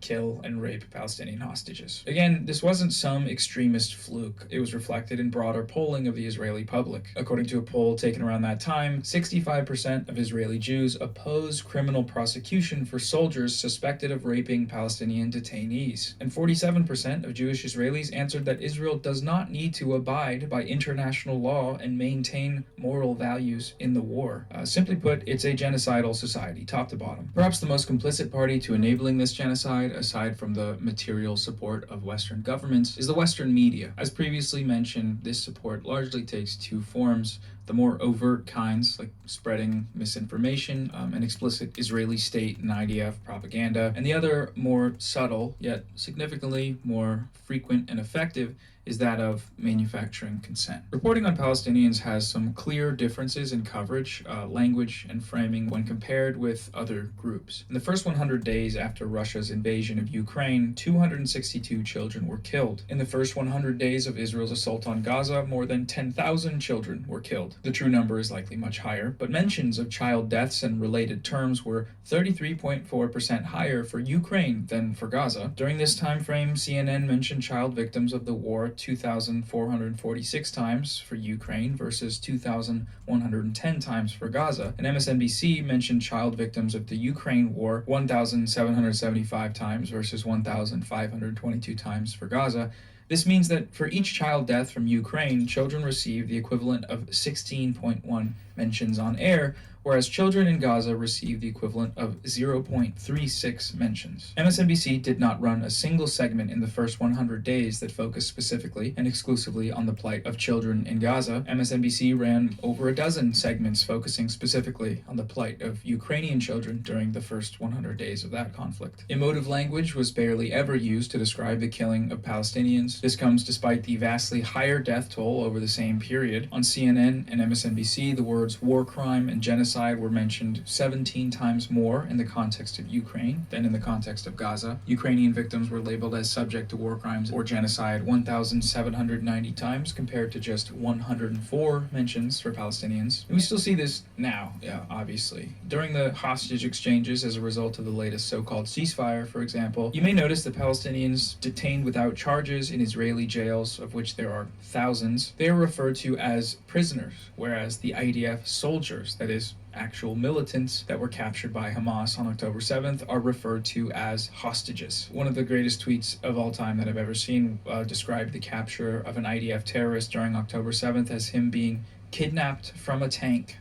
kill and rape Palestinian hostages. Again, this wasn't some extremist fluke. It was reflected in broader polling of the Israeli public. According to a poll taken around that time, 65% of Israeli Jews oppose criminal prosecution for soldiers suspected of raping Palestinian detainees. And 47% of Jewish Israelis answered that Israel does not need to abide by international law and maintain moral values in the war. Simply put, it's a genocidal society, top to bottom. Perhaps the most complicit party to enabling this genocide, aside from the material support of Western governments, is the Western media. As previously mentioned, this support largely takes two forms. The more overt kinds, like spreading misinformation and explicit Israeli state and IDF propaganda, and the other more subtle, yet significantly more frequent and effective, is that of manufacturing consent. Reporting on Palestinians has some clear differences in coverage, language, and framing when compared with other groups. In the first 100 days after Russia's invasion of Ukraine, 262 children were killed. In the first 100 days of Israel's assault on Gaza, more than 10,000 children were killed. The true number is likely much higher, but mentions of child deaths and related terms were 33.4% higher for Ukraine than for Gaza. During this time frame, CNN mentioned child victims of the war 2,446 times for Ukraine versus 2,110 times for Gaza, and MSNBC mentioned child victims of the Ukraine war 1,775 times versus 1,522 times for Gaza. This means that for each child death from Ukraine, children receive the equivalent of 16.1 mentions on air, whereas children in Gaza receive the equivalent of 0.36 mentions. MSNBC did not run a single segment in the first 100 days that focused specifically and exclusively on the plight of children in Gaza. MSNBC ran over a dozen segments focusing specifically on the plight of Ukrainian children during the first 100 days of that conflict. Emotive language was barely ever used to describe the killing of Palestinians. This comes despite the vastly higher death toll over the same period. On CNN and MSNBC, the words war crime and genocide were mentioned 17 times more in the context of Ukraine than in the context of Gaza. Ukrainian victims were labeled as subject to war crimes or genocide 1,790 times compared to just 104 mentions for Palestinians. And we still see this now, obviously. During the hostage exchanges as a result of the latest so-called ceasefire, for example, you may notice that Palestinians detained without charges in Israeli jails, of which there are thousands, they are referred to as prisoners, whereas the IDF soldiers, that is, actual militants that were captured by Hamas on October 7th, are referred to as hostages. One of the greatest tweets of all time that I've ever seen described the capture of an IDF terrorist during October 7th as him being kidnapped from a tank.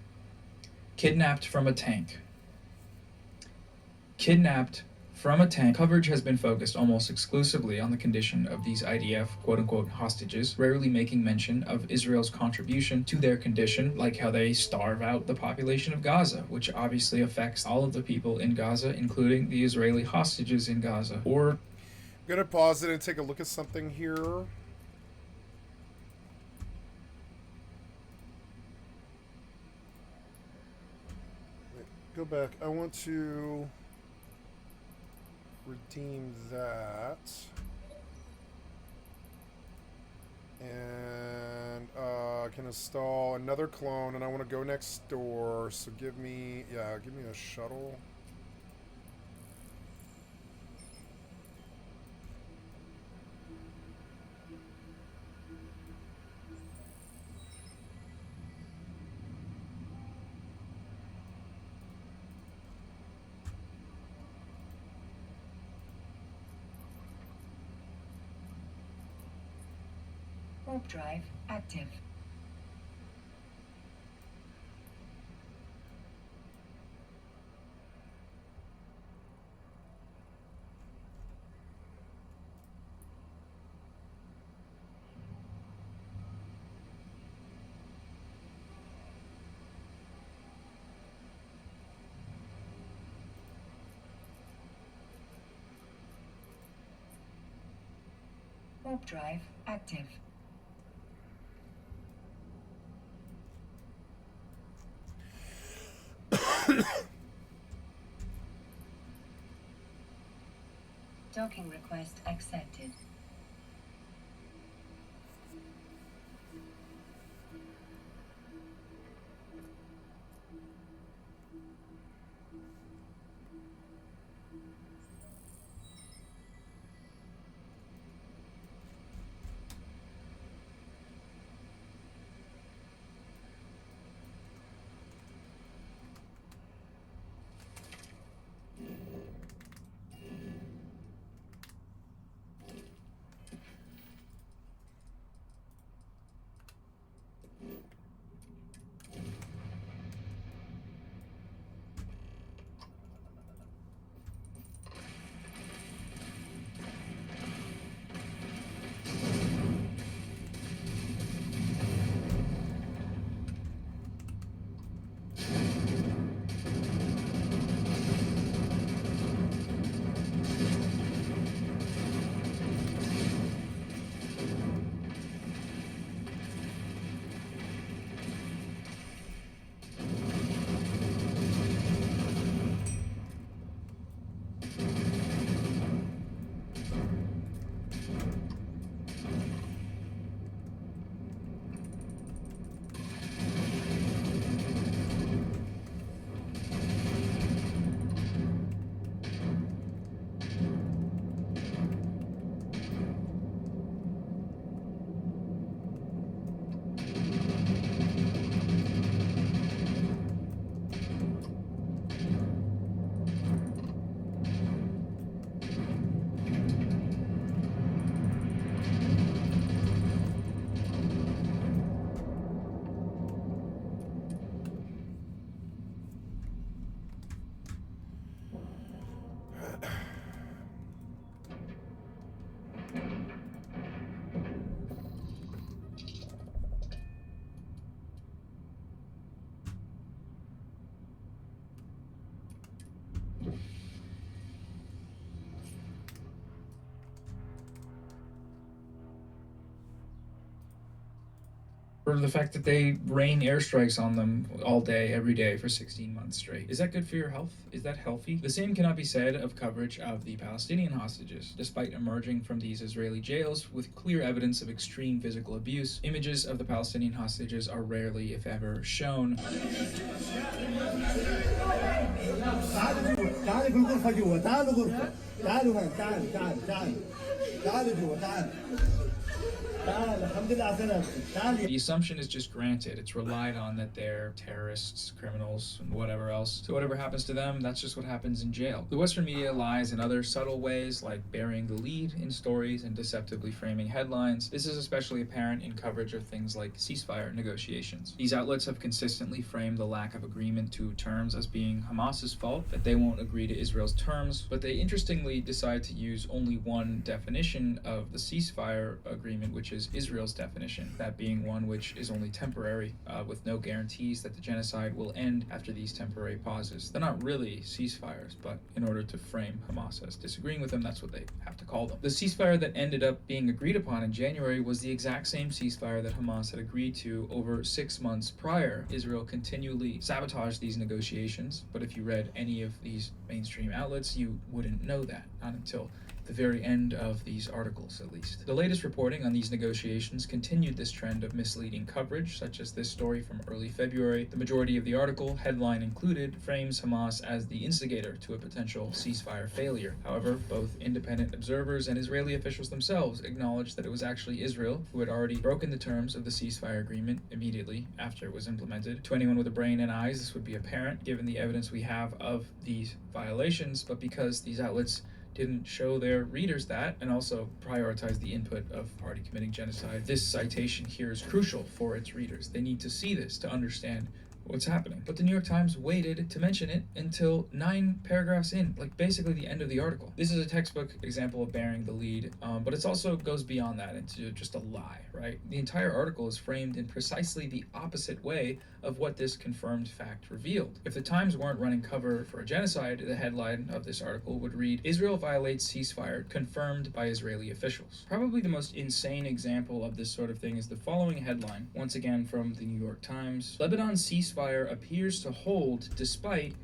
Kidnapped from a tank. Kidnapped from a tank. Coverage has been focused almost exclusively on the condition of these IDF quote-unquote hostages, rarely making mention of Israel's contribution to their condition, like how they starve out the population of Gaza, which obviously affects all of the people in Gaza, including the Israeli hostages in Gaza. Or I'm gonna pause it and take a look at something here. Wait, go back. I want to redeem that, and I can install another clone, and I want to go next door, so give me a shuttle. Warp drive active. Warp drive active. Docking request accepted. or the fact that they rain airstrikes on them all day, every day for 16 months straight. Is that good for your health? Is that healthy? The same cannot be said of coverage of the Palestinian hostages. Despite emerging from these Israeli jails with clear evidence of extreme physical abuse, images of the Palestinian hostages are rarely, if ever, shown. The assumption is just granted. It's relied on that they're terrorists, criminals, and whatever else. So whatever happens to them, that's just what happens in jail. The Western media lies in other subtle ways, like burying the lead in stories and deceptively framing headlines. This is especially apparent in coverage of things like ceasefire negotiations. These outlets have consistently framed the lack of agreement to terms as being Hamas's fault, that they won't agree to Israel's terms, but they interestingly decide to use only one definition of the ceasefire agreement, which is Israel's definition, that being one which is only temporary, with no guarantees that the genocide will end after these temporary pauses. They're not really ceasefires, but in order to frame Hamas as disagreeing with them, that's what they have to call them. The ceasefire that ended up being agreed upon in January was the exact same ceasefire that Hamas had agreed to over 6 months prior. Israel continually sabotaged these negotiations, but if you read any of these mainstream outlets, you wouldn't know that, not until the very end of these articles, at least. The latest reporting on these negotiations continued this trend of misleading coverage, such as this story from early February. The majority of the article, headline included, frames Hamas as the instigator to a potential ceasefire failure. However, both independent observers and Israeli officials themselves acknowledged that it was actually Israel who had already broken the terms of the ceasefire agreement immediately after it was implemented. To anyone with a brain and eyes, this would be apparent given the evidence we have of these violations, but because these outlets didn't show their readers that, and also prioritize the input of party committing genocide, this citation here is crucial for its readers. They need to see this to understand what's happening. But the New York Times waited to mention it until 9 paragraphs in, like basically the end of the article. This is a textbook example of bearing the lead, but it also goes beyond that into just a lie, right? The entire article is framed in precisely the opposite way of what this confirmed fact revealed. If the Times weren't running cover for a genocide, the headline of this article would read, "Israel violates ceasefire, confirmed by Israeli officials." Probably the most insane example of this sort of thing is the following headline, once again from the New York Times. Lebanon's ceasefire appears to hold despite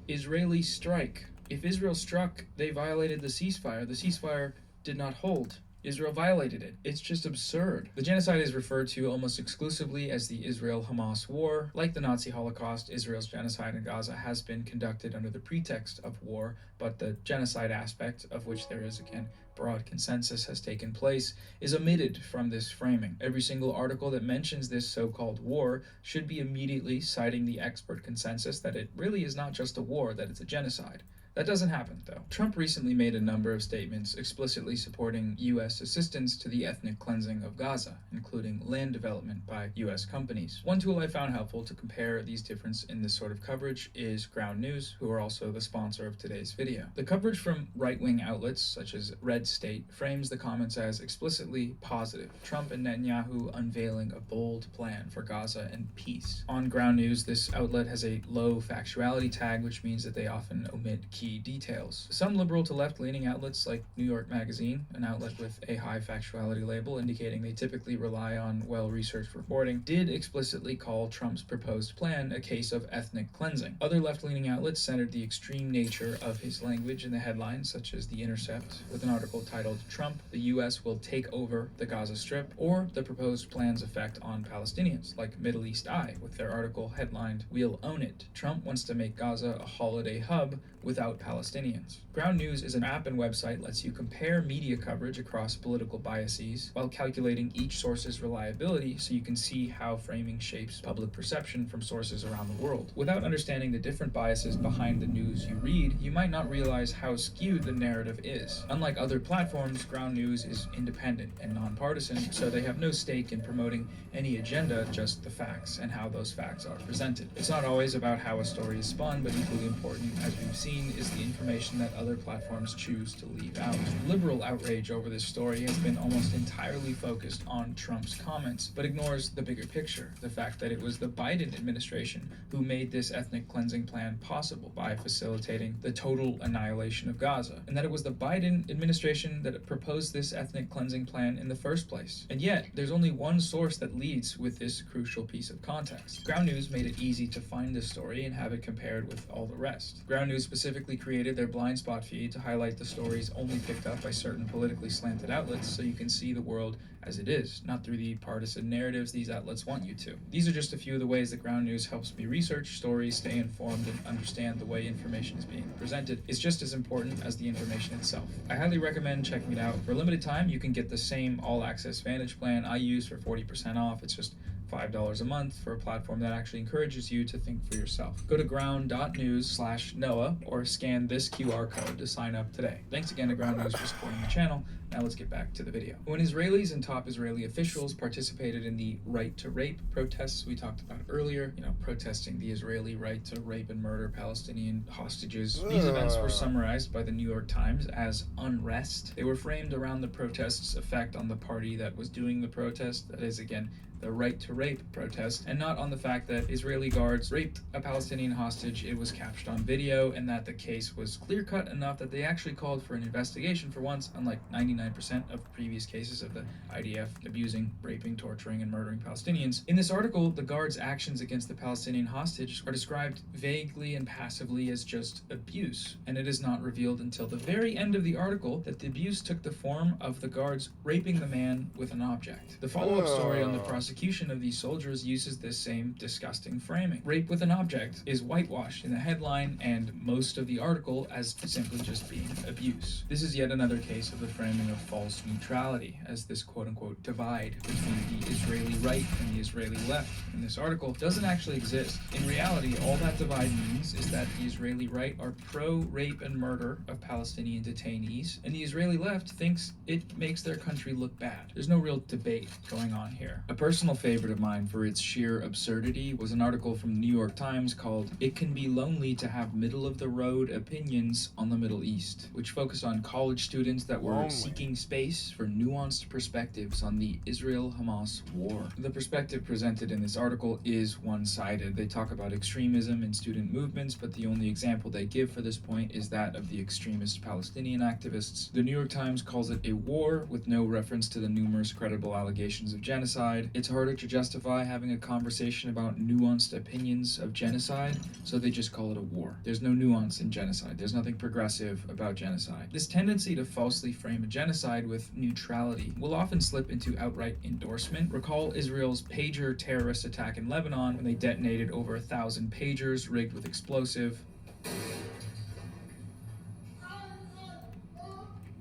Israeli strike. If Israel struck, they violated the ceasefire. The ceasefire did not hold. Israel violated it. It's just absurd. The genocide is referred to almost exclusively as the Israel-Hamas war. Like the Nazi Holocaust, Israel's genocide in Gaza has been conducted under the pretext of war, but the genocide aspect, of which there is, again, broad consensus has taken place, is omitted from this framing. Every single article that mentions this so-called war should be immediately citing the expert consensus that it really is not just a war, that it's a genocide. That doesn't happen, though. Trump recently made a number of statements explicitly supporting U.S. assistance to the ethnic cleansing of Gaza, including land development by U.S. companies. One tool I found helpful to compare these differences in this sort of coverage is Ground News, who are also the sponsor of today's video. The coverage from right-wing outlets, such as Red State, frames the comments as explicitly positive. Trump and Netanyahu unveiling a bold plan for Gaza and peace. On Ground News, this outlet has a low factuality tag, which means that they often omit key details. Some liberal to left-leaning outlets like New York Magazine, an outlet with a high factuality label indicating they typically rely on well-researched reporting, did explicitly call Trump's proposed plan a case of ethnic cleansing. Other left-leaning outlets centered the extreme nature of his language in the headlines, such as The Intercept, with an article titled, "Trump, the U.S. will take over the Gaza Strip," or the proposed plan's effect on Palestinians, like Middle East Eye, with their article headlined, "We'll own it. Trump wants to make Gaza a holiday hub without Palestinians." Ground News is an app and website that lets you compare media coverage across political biases while calculating each source's reliability so you can see how framing shapes public perception from sources around the world. Without understanding the different biases behind the news you read, you might not realize how skewed the narrative is. Unlike other platforms, Ground News is independent and nonpartisan, so they have no stake in promoting any agenda, just the facts and how those facts are presented. It's not always about how a story is spun, but equally important, as we've seen, is the information that other platforms choose to leave out. Liberal outrage over this story has been almost entirely focused on Trump's comments, but ignores the bigger picture, the fact that it was the Biden administration who made this ethnic cleansing plan possible by facilitating the total annihilation of Gaza, and that it was the Biden administration that proposed this ethnic cleansing plan in the first place. And yet, there's only one source that leads with this crucial piece of context. Ground News made it easy to find this story and have it compared with all the rest. Ground News specifically created their blind spot feed to highlight the stories only picked up by certain politically slanted outlets so you can see the world as it is, not through the partisan narratives these outlets want you to. These are just a few of the ways that Ground News helps me research stories, stay informed, and understand the way information is being presented. It's just as important as the information itself. I highly recommend checking it out. For a limited time, you can get the same all-access Vantage plan I use for 40% off. It's just $5 a month for a platform that actually encourages you to think for yourself. Go to ground.news/Noah or scan this QR code to sign up today. Thanks again to Ground News for supporting the channel. Now let's get back to the video. When Israelis and top Israeli officials participated in the right to rape protests we talked about earlier, protesting the Israeli right to rape and murder Palestinian hostages, these events were summarized by the New York Times as unrest. They were framed around the protest's effect on the party that was doing the protest, that is, again, the right to rape protest, and not on the fact that Israeli guards raped a Palestinian hostage. It was captured on video, and that the case was clear-cut enough that they actually called for an investigation for once, unlike 99% of previous cases of the IDF abusing, raping, torturing, and murdering Palestinians. In this article, the guards' actions against the Palestinian hostage are described vaguely and passively as just abuse, and it is not revealed until the very end of the article that the abuse took the form of the guards raping the man with an object. The follow-up story on the prosecution of these soldiers uses this same disgusting framing. Rape with an object is whitewashed in the headline and most of the article as simply just being abuse. This is yet another case of the framing of false neutrality, as this quote-unquote divide between the Israeli right and the Israeli left in this article doesn't actually exist. In reality, all that divide means is that the Israeli right are pro-rape and murder of Palestinian detainees, and the Israeli left thinks it makes their country look bad. There's no real debate going on here. A personal favorite of mine for its sheer absurdity was an article from the New York Times called "It Can Be Lonely to Have Middle-of-the-Road Opinions on the Middle East," which focused on college students that were seeking space for nuanced perspectives on the Israel-Hamas war. The perspective presented in this article is one-sided. They talk about extremism in student movements, but the only example they give for this point is that of the extremist Palestinian activists. The New York Times calls it a war with no reference to the numerous credible allegations of genocide. It's harder to justify having a conversation about nuanced opinions of genocide, so they just call it a war. There's no nuance in genocide. There's nothing progressive about genocide. This tendency to falsely frame a genocide with neutrality will often slip into outright endorsement. Recall Israel's pager terrorist attack in Lebanon when they detonated over 1,000 pagers rigged with explosive.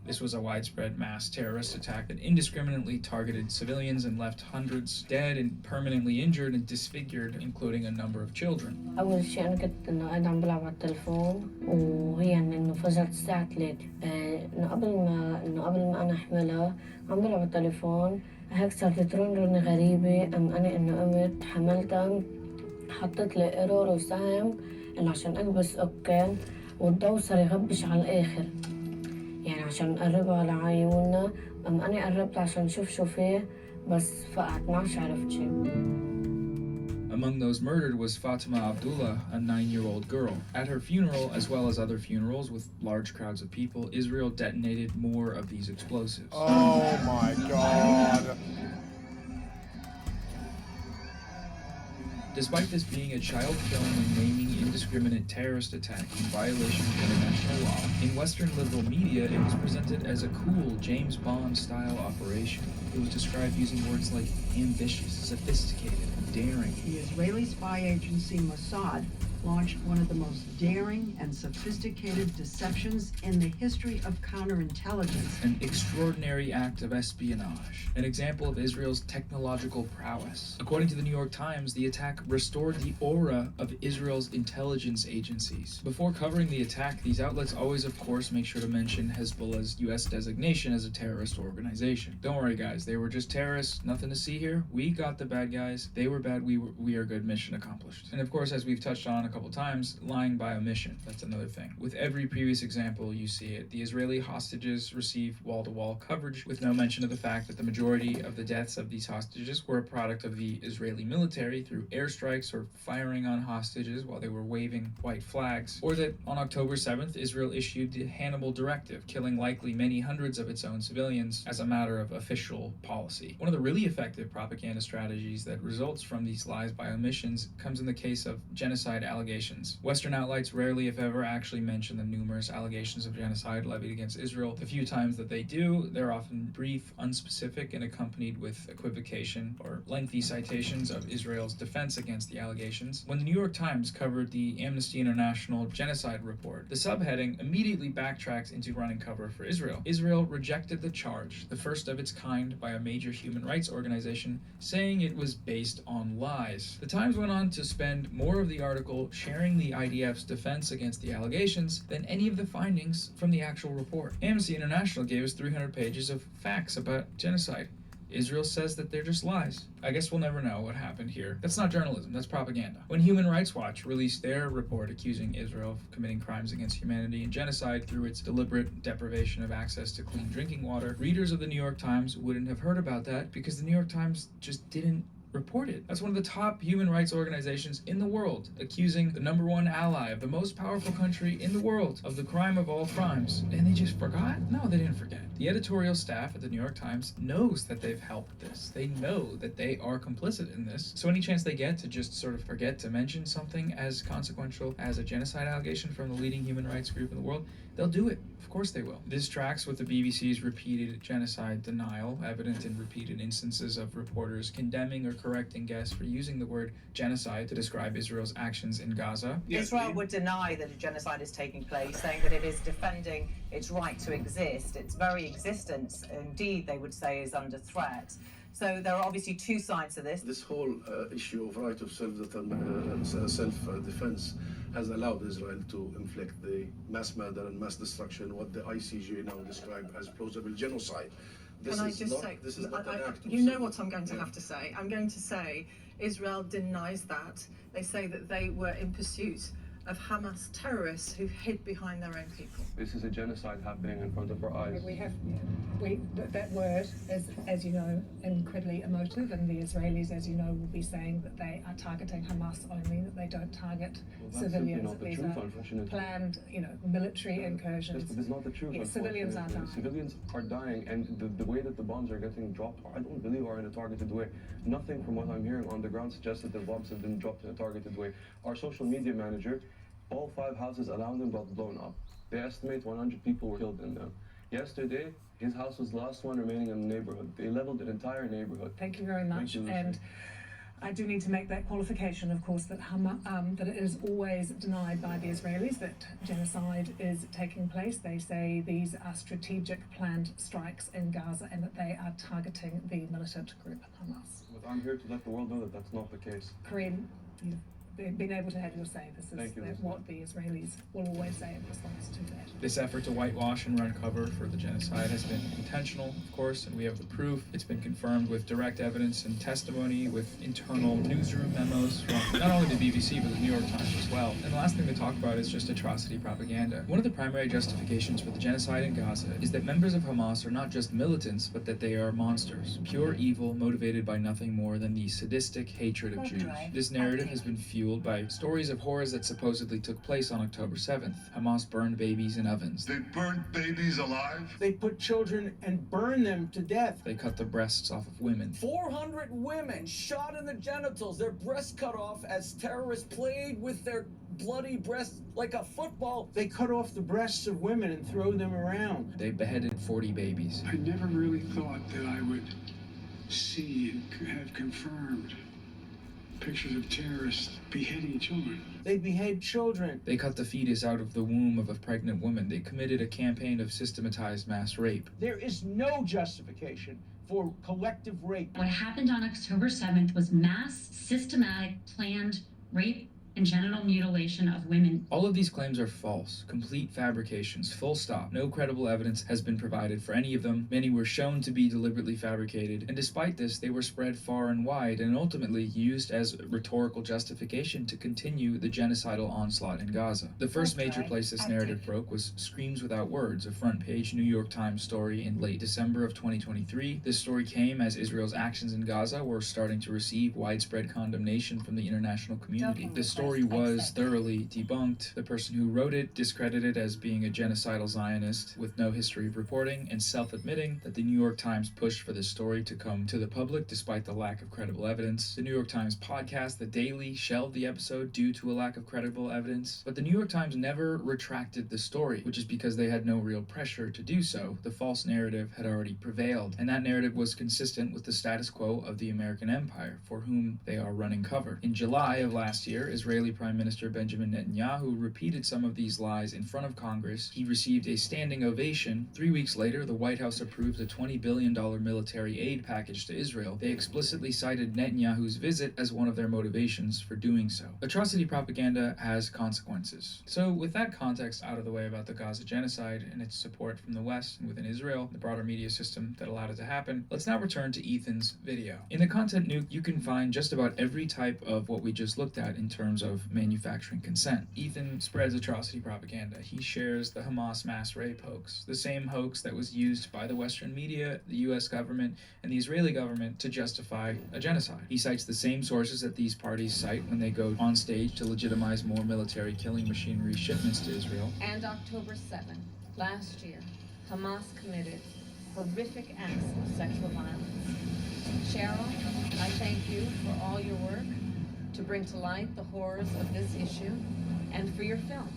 This was a widespread mass terrorist attack that indiscriminately targeted civilians and left hundreds dead and permanently injured and disfigured, including a number of children. أول شيء أنا كنت إنه قاعدة عم بلعب على التليفون وهي إنه فجرت الساعة 3 إنه قبل ما أنا أحملها عم بلعب على التليفون هيك صارت ترن غريبة أنا إنه قمت حملتها حطيت لي ايرور وسهم إنه عشان أكبس أوكي والضوء صار يغبش على الآخر يعني عشان نقربها لعيوننا أنا قربت عشان شوف فيه بس فقعت ما عرفت شيء. Among those murdered was Fatima Abdullah, a 9-year-old girl. At her funeral, as well as other funerals with large crowds of people, Israel detonated more of these explosives. Oh my God. Despite this being a child-killing and maiming indiscriminate terrorist attack in violation of international law, in Western liberal media it was presented as a cool James Bond-style operation. It was described using words like ambitious, sophisticated, and daring. The Israeli spy agency Mossad launched one of the most daring and sophisticated deceptions in the history of counterintelligence. An extraordinary act of espionage, an example of Israel's technological prowess. According to the New York Times, the attack restored the aura of Israel's intelligence agencies. Before covering the attack, these outlets always, of course, make sure to mention Hezbollah's U.S. designation as a terrorist organization. Don't worry, guys, they were just terrorists, nothing to see here. We got the bad guys, they were bad, we are good, mission accomplished. And of course, as we've touched on a couple times, lying by omission. That's another thing. With every previous example, you see it. The Israeli hostages receive wall-to-wall coverage with no mention of the fact that the majority of the deaths of these hostages were a product of the Israeli military through airstrikes or firing on hostages while they were waving white flags, or that on October 7th, Israel issued the Hannibal Directive, killing likely many hundreds of its own civilians as a matter of official policy. One of the really effective propaganda strategies that results from these lies by omissions comes in the case of genocide allegations. Western outlets rarely, if ever, actually mention the numerous allegations of genocide levied against Israel. The few times that they do, they're often brief, unspecific, and accompanied with equivocation or lengthy citations of Israel's defense against the allegations. When the New York Times covered the Amnesty International genocide report, the subheading immediately backtracks into running cover for Israel. Israel rejected the charge, the first of its kind by a major human rights organization, saying it was based on lies. The Times went on to spend more of the article sharing the IDF's defense against the allegations than any of the findings from the actual report. Amnesty International gave us 300 pages of facts about genocide. Israel says that they're just lies. I guess we'll never know what happened here. That's not journalism, that's propaganda. When Human Rights Watch released their report accusing Israel of committing crimes against humanity and genocide through its deliberate deprivation of access to clean drinking water, readers of the New York Times wouldn't have heard about that because the New York Times just didn't report it. That's one of the top human rights organizations in the world, accusing the #1 ally of the most powerful country in the world of the crime of all crimes. And they just forgot? No, they didn't forget. The editorial staff at the New York Times knows that they've helped this. They know that they are complicit in this. So any chance they get to just sort of forget to mention something as consequential as a genocide allegation from the leading human rights group in the world, they'll do it. Of course they will. This tracks with the BBC's repeated genocide denial, evident in repeated instances of reporters condemning or correcting guests for using the word genocide to describe Israel's actions in Gaza. Israel would deny that a genocide is taking place, saying that it is defending its right to exist. Its very existence, indeed, they would say, is under threat. So there are obviously two sides to this. This whole issue of right of self-defense has allowed Israel to inflict the mass murder and mass destruction, what the ICJ now describe as plausible genocide. Can I just say, you know what I'm going to have to say. I'm going to say Israel denies that. They say that they were in pursuit of Hamas terrorists who hid behind their own people. This is a genocide happening in front of our eyes. That word is, as you know, incredibly emotive, and the Israelis, as you know, will be saying that they are targeting Hamas only, that they don't target civilians. Not the These truth, are unfortunately. planned, military incursions. It's not the truth. Yeah, civilians are dying. Civilians are dying, and the way that the bombs are getting dropped, I don't believe are in a targeted way. Nothing from what I'm hearing on the ground suggests that the bombs have been dropped in a targeted way. Our social media manager, all 5 houses around him got blown up. They estimate 100 people were killed in them. Yesterday, his house was the last one remaining in the neighborhood. They leveled an entire neighborhood. Thank you very much. Thank you, And I do need to make that qualification, of course, that that it is always denied by the Israelis that genocide is taking place. They say these are strategic planned strikes in Gaza and that they are targeting the militant group Hamas. But I'm here to let the world know that that's not the case. Kareem, you've been able to have your say. This Thank you, is what the Israelis will always say in response to that. This effort to whitewash and run cover for the genocide has been intentional, of course, and we have the proof. It's been confirmed with direct evidence and testimony, with internal newsroom memos from not only the BBC, but the New York Times as well. And the last thing to talk about is just atrocity propaganda. One of the primary justifications for the genocide in Gaza is that members of Hamas are not just militants, but that they are monsters, pure evil, motivated by nothing more than the sadistic hatred of Jews. This narrative has been fueled by stories of horrors that supposedly took place on October 7th. Hamas burned babies in ovens. They burnt babies alive. They put children and burned them to death. They cut the breasts off of women. 400 women shot in the genitals, their breasts cut off as terrorists played with their bloody breasts like a football. They cut off the breasts of women and throw them around. They beheaded 40 babies. I never really thought that I would see and have confirmed pictures of terrorists beheading children. They behead children. They cut the fetus out of the womb of a pregnant woman. They committed a campaign of systematized mass rape. There is no justification for collective rape. What happened on October 7th was mass, systematic, planned rape and genital mutilation of women. All of these claims are false, complete fabrications, full stop. No credible evidence has been provided for any of them. Many were shown to be deliberately fabricated, and despite this, they were spread far and wide and ultimately used as rhetorical justification to continue the genocidal onslaught in Gaza. The first major place this narrative broke was Screams Without Words, a front-page New York Times story in late December of 2023. This story came as Israel's actions in Gaza were starting to receive widespread condemnation from the international community. The story was thoroughly debunked. The person who wrote it discredited as being a genocidal Zionist with no history of reporting and self-admitting that the New York Times pushed for this story to come to the public despite the lack of credible evidence. The New York Times podcast, The Daily, shelved the episode due to a lack of credible evidence, but the New York Times never retracted the story, which is because they had no real pressure to do so. The false narrative had already prevailed, and that narrative was consistent with the status quo of the American empire, for whom they are running cover. In July of last year, Israeli Prime Minister Benjamin Netanyahu repeated some of these lies in front of Congress. He received a standing ovation. 3 weeks later, the White House approved a $20 billion military aid package to Israel. They explicitly cited Netanyahu's visit as one of their motivations for doing so. Atrocity propaganda has consequences. So with that context out of the way about the Gaza genocide and its support from the West and within Israel, the broader media system that allowed it to happen, let's now return to Ethan's video. In the content nuke, you can find just about every type of what we just looked at in terms of manufacturing consent. Ethan spreads atrocity propaganda. He shares the Hamas mass rape hoax, the same hoax that was used by the Western media, the US government, and the Israeli government to justify a genocide. He cites the same sources that these parties cite when they go on stage to legitimize more military killing machinery shipments to Israel. And October 7th, last year, Hamas committed horrific acts of sexual violence. Cheryl, I thank you for all your work to bring to light the horrors of this issue and for your film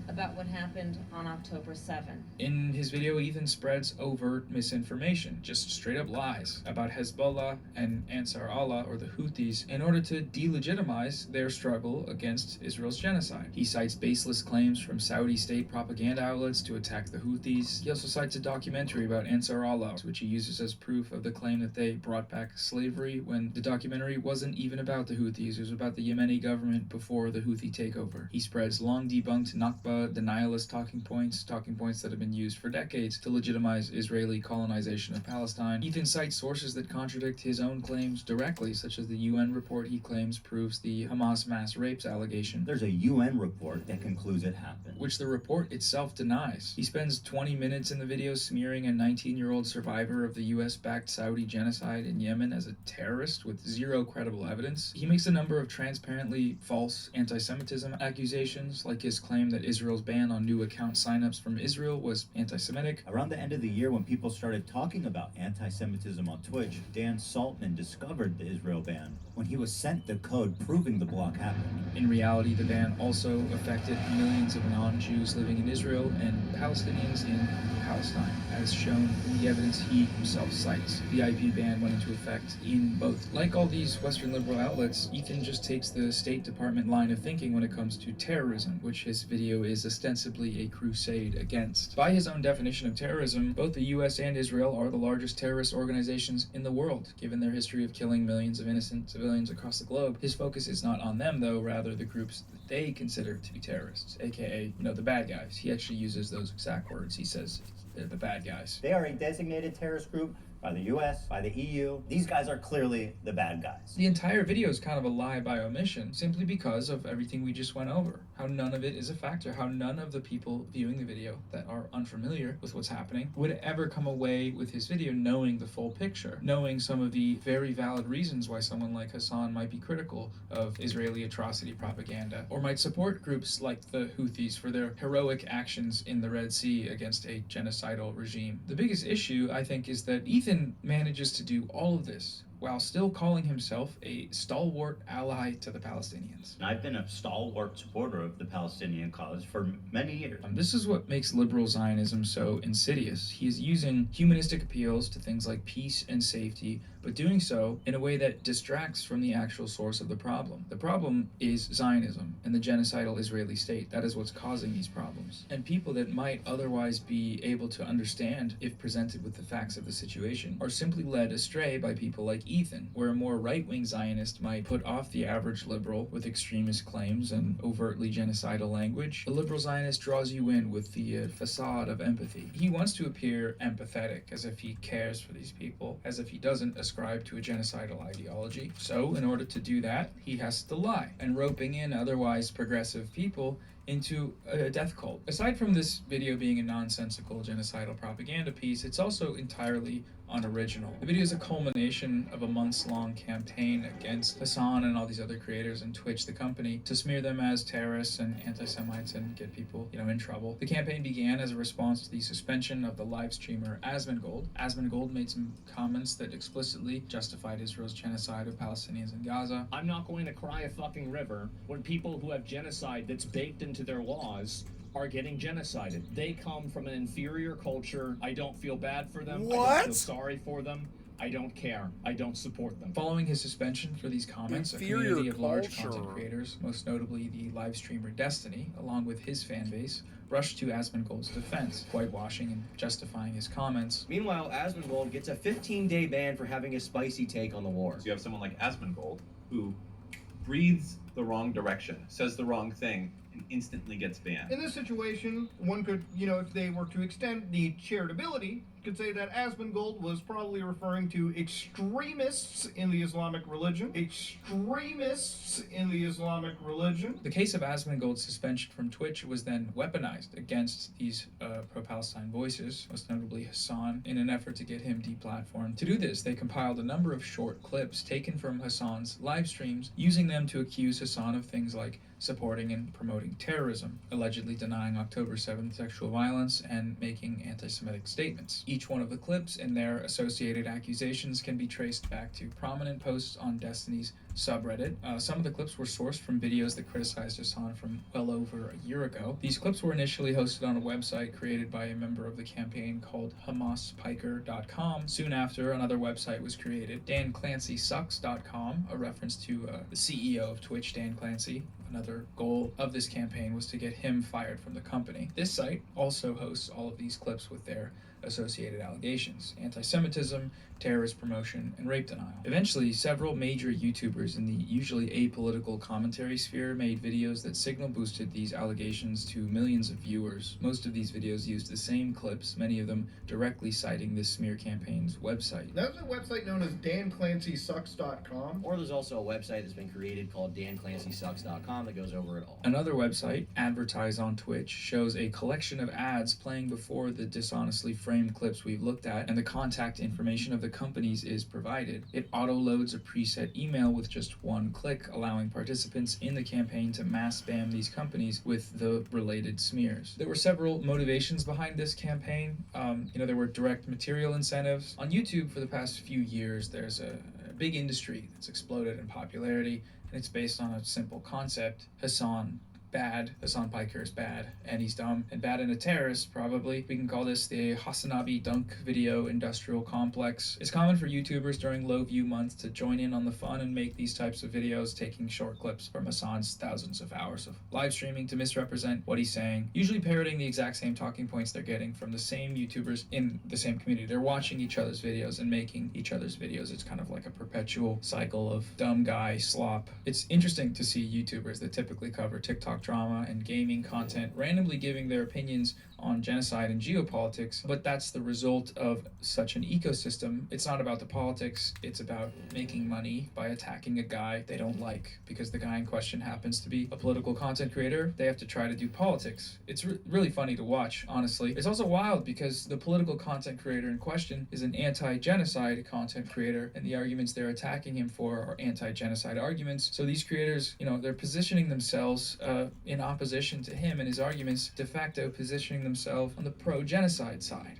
about what happened on October 7th. In his video, Ethan spreads overt misinformation, just straight up lies about Hezbollah and Ansar Allah, or the Houthis, in order to delegitimize their struggle against Israel's genocide. He cites baseless claims from Saudi state propaganda outlets to attack the Houthis. He also cites a documentary about Ansar Allah, which he uses as proof of the claim that they brought back slavery, when the documentary wasn't even about the Houthis. It was about the Yemeni government before the Houthi takeover. He spreads long debunked Nakba denialist talking points that have been used for decades to legitimize Israeli colonization of Palestine. Ethan cites sources that contradict his own claims directly, such as the UN report he claims proves the Hamas mass rapes allegation. There's a UN report that concludes it happened, which the report itself denies. He spends 20 minutes in the video smearing a 19-year-old survivor of the US-backed Saudi genocide in Yemen as a terrorist with zero credible evidence. He makes a number of transparently false anti-Semitism accusations, like his claim that Israel's ban on new account signups from Israel was anti-Semitic. Around the end of the year, when people started talking about anti-Semitism on Twitch, Dan Saltman discovered the Israel ban when he was sent the code proving the block happened. In reality, the ban also affected millions of non-Jews living in Israel and Palestinians in Palestine, as shown in the evidence he himself cites. The IP ban went into effect in both. Like all these Western liberal outlets, Ethan just takes the State Department line of thinking when it comes to terrorism, which his video is ostensibly a crusade against. By his own definition of terrorism, both the US and Israel are the largest terrorist organizations in the world, given their history of killing millions of innocent civilians across the globe. His focus is not on them, though, rather the groups that they consider to be terrorists, aka, the bad guys. He actually uses those exact words. He says they're the bad guys. They are a designated terrorist group by the US, by the EU. These guys are clearly the bad guys. The entire video is kind of a lie by omission, simply because of everything we just went over. How none of it is a factor, how none of the people viewing the video that are unfamiliar with what's happening would ever come away with his video knowing the full picture, knowing some of the very valid reasons why someone like Hassan might be critical of Israeli atrocity propaganda, or might support groups like the Houthis for their heroic actions in the Red Sea against a genocidal regime. The biggest issue, I think, is that Ethan manages to do all of this while still calling himself a stalwart ally to the Palestinians. I've been a stalwart supporter of the Palestinian cause for many years. This is what makes liberal Zionism so insidious. He is using humanistic appeals to things like peace and safety, but doing so in a way that distracts from the actual source of the problem. The problem is Zionism and the genocidal Israeli state. That is what's causing these problems. And people that might otherwise be able to understand if presented with the facts of the situation are simply led astray by people like Ethan, where a more right-wing Zionist might put off the average liberal with extremist claims and overtly genocidal language, the liberal Zionist draws you in with the facade of empathy. He wants to appear empathetic, as if he cares for these people, as if he doesn't ascribe to a genocidal ideology. So, in order to do that, he has to lie, and roping in otherwise progressive people into a death cult. Aside from this video being a nonsensical genocidal propaganda piece, it's also entirely unoriginal. The video is a culmination of a months-long campaign against Hassan and all these other creators and Twitch, the company, to smear them as terrorists and anti-Semites and get people, in trouble. The campaign began as a response to the suspension of the live streamer Asmongold. Asmongold made some comments that explicitly justified Israel's genocide of Palestinians in Gaza. I'm not going to cry a fucking river when people who have genocide that's baked into their laws are getting genocided. They come from an inferior culture. I don't feel bad for them. What? I don't feel sorry for them. I don't care. I don't support them. Following his suspension for these comments, a community of large content creators, most notably the live streamer Destiny, along with his fan base, rushed to Asmongold's defense, whitewashing and justifying his comments. Meanwhile, Asmongold gets a 15-day ban for having a spicy take on the war. So you have someone like Asmongold, who breathes the wrong direction, says the wrong thing, and instantly gets banned. In this situation, one could, if they were to extend the charitability, could say that Asmongold was probably referring to extremists in the Islamic religion. Extremists in the Islamic religion. The case of Asmongold's suspension from Twitch was then weaponized against these pro-Palestine voices, most notably Hassan, in an effort to get him deplatformed. To do this, they compiled a number of short clips taken from Hassan's live streams, using them to accuse Hassan of things like supporting and promoting terrorism, allegedly denying October 7th sexual violence, and making anti-Semitic statements. Each one of the clips and their associated accusations can be traced back to prominent posts on Destiny's subreddit. Some of the clips were sourced from videos that criticized Hassan from well over a year ago. These clips were initially hosted on a website created by a member of the campaign called HamasPiker.com. Soon after, another website was created, DanClancySucks.com, a reference to the CEO of Twitch, Dan Clancy. Another goal of this campaign was to get him fired from the company. This site also hosts all of these clips with their associated allegations: anti-Semitism, terrorist promotion, and rape denial. Eventually, several major YouTubers in the usually apolitical commentary sphere made videos that signal boosted these allegations to millions of viewers. Most of these videos used the same clips, many of them directly citing this smear campaign's website. There's a website known as DanClancySucks.com. Or there's also a website that's been created called DanClancySucks.com that goes over it all. Another website, Advertise on Twitch, shows a collection of ads playing before the dishonestly framed clips we've looked at, and the contact information of the companies is provided. It auto-loads a preset email with just one click, allowing participants in the campaign to mass spam these companies with the related smears. There were several motivations behind this campaign. There were direct material incentives. On YouTube for the past few years, there's a big industry that's exploded in popularity, and it's based on a simple concept: Hassan bad, Hassan Piker is bad, and he's dumb, and bad and a terrorist, probably. We can call this the Hassanabi Dunk Video Industrial Complex. It's common for YouTubers during low view months to join in on the fun and make these types of videos, taking short clips from Hassan's thousands of hours of live streaming to misrepresent what he's saying, usually parroting the exact same talking points they're getting from the same YouTubers in the same community. They're watching each other's videos and making each other's videos. It's kind of like a perpetual cycle of dumb guy slop. It's interesting to see YouTubers that typically cover TikTok drama and gaming content randomly giving their opinions on genocide and geopolitics, but that's the result of such an ecosystem. It's not about the politics, it's about making money by attacking a guy they don't like. Because the guy in question happens to be a political content creator, they have to try to do politics. It's really funny to watch, honestly. It's also wild because the political content creator in question is an anti-genocide content creator, and the arguments they're attacking him for are anti-genocide arguments. So these creators, they're positioning themselves in opposition to him and his arguments, de facto positioning themselves on the pro-genocide side.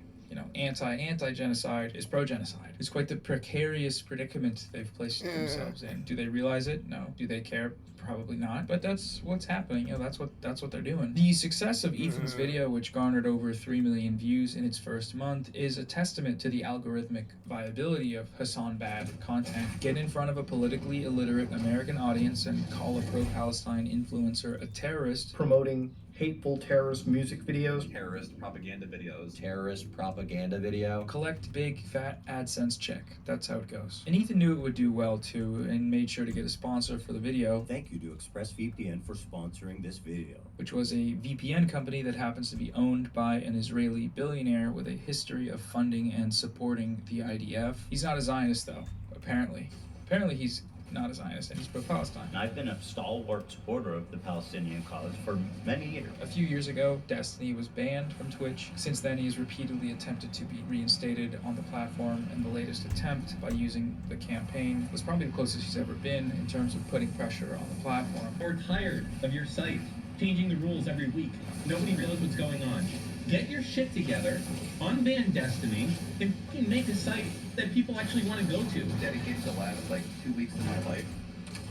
Anti-genocide is pro-genocide. It's quite the precarious predicament they've placed themselves in. Do they realize it? No. Do they care? Probably not. But that's what's happening. That's what they're doing. The success of Ethan's video, which garnered over 3 million views in its first month, is a testament to the algorithmic viability of Hassan bad content. Get in front of a politically illiterate American audience and call a pro-Palestine influencer a terrorist, promoting hateful terrorist music videos, terrorist propaganda videos, terrorist propaganda video. Collect big, fat AdSense check. That's how it goes. And Ethan knew it would do well too, and made sure to get a sponsor for the video. Thank you to ExpressVPN for sponsoring this video. Which was a VPN company that happens to be owned by an Israeli billionaire with a history of funding and supporting the IDF. He's not a Zionist though, apparently. Apparently he's not a Zionist, and he's pro-Palestine. I've been a stalwart supporter of the Palestinian cause for many years. A few years ago, Destiny was banned from Twitch. Since then, he has repeatedly attempted to be reinstated on the platform, and the latest attempt by using the campaign was probably the closest he's ever been in terms of putting pressure on the platform. We're tired of your site changing the rules every week. Nobody knows what's going on. Get your shit together, unban Destiny, and fucking make a site that people actually want to go to. Dedicate the last 2 weeks of my life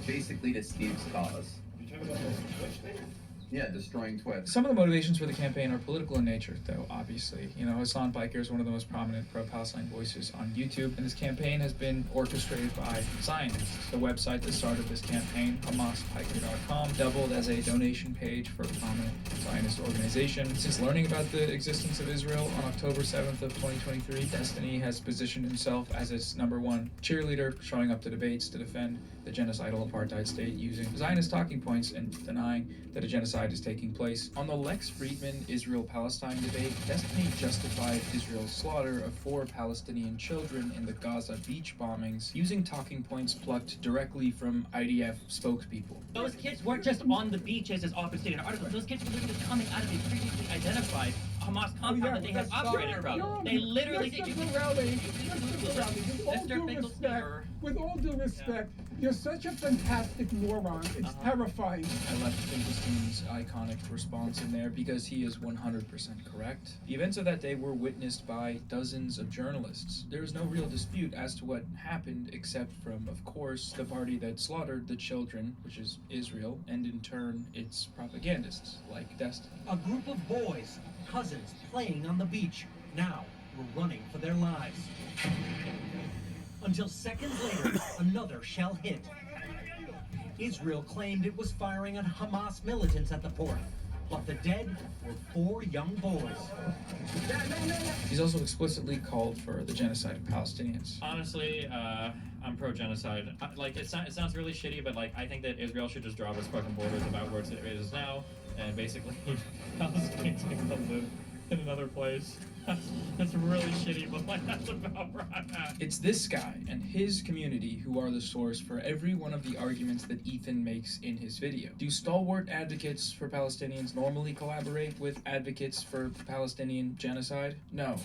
basically to Steve's cause. You're talking about the Twitch thing? Yeah, destroying Twitch. Some of the motivations for the campaign are political in nature, though, obviously. You know, Hassan Piker is one of the most prominent pro-Palestine voices on YouTube, and this campaign has been orchestrated by Zionists. The website that started this campaign, HamasPiker.com, doubled as a donation page for a prominent Zionist organization. Since learning about the existence of Israel on October 7th of 2023, Destiny has positioned himself as its #1 cheerleader, showing up to debates to defend the genocidal apartheid state using Zionist talking points and denying that a genocide is taking place. On the Lex Friedman Israel-Palestine debate, Destiny justified Israel's slaughter of 4 Palestinian children in the Gaza beach bombings using talking points plucked directly from IDF spokespeople. Those kids weren't just on the beaches as August stated in an article. Those kids were literally coming out of a previously identified Hamas compound that they have operated from. They literally did. With all due respect, you're such a fantastic moron. It's terrifying. I left Finkelstein's iconic response in there because he is 100% correct. The events of that day were witnessed by dozens of journalists. There is no real dispute as to what happened, except from, of course, the party that slaughtered the children, which is Israel, and in turn, its propagandists, like Destiny. A group of boys, cousins, playing on the beach. Now, we're running for their lives. Until seconds later, another shell hit. Israel claimed it was firing on Hamas militants at the port, but the dead were 4 young boys. He's also explicitly called for the genocide of Palestinians. Honestly, I'm pro-genocide. It sounds really shitty, but I think that Israel should just draw its fucking borders about where it is now, and basically Palestinians can come live in another place. That's really shitty, but that's about where I'm at. It's this guy and his community who are the source for every one of the arguments that Ethan makes in his video. Do stalwart advocates for Palestinians normally collaborate with advocates for Palestinian genocide? No,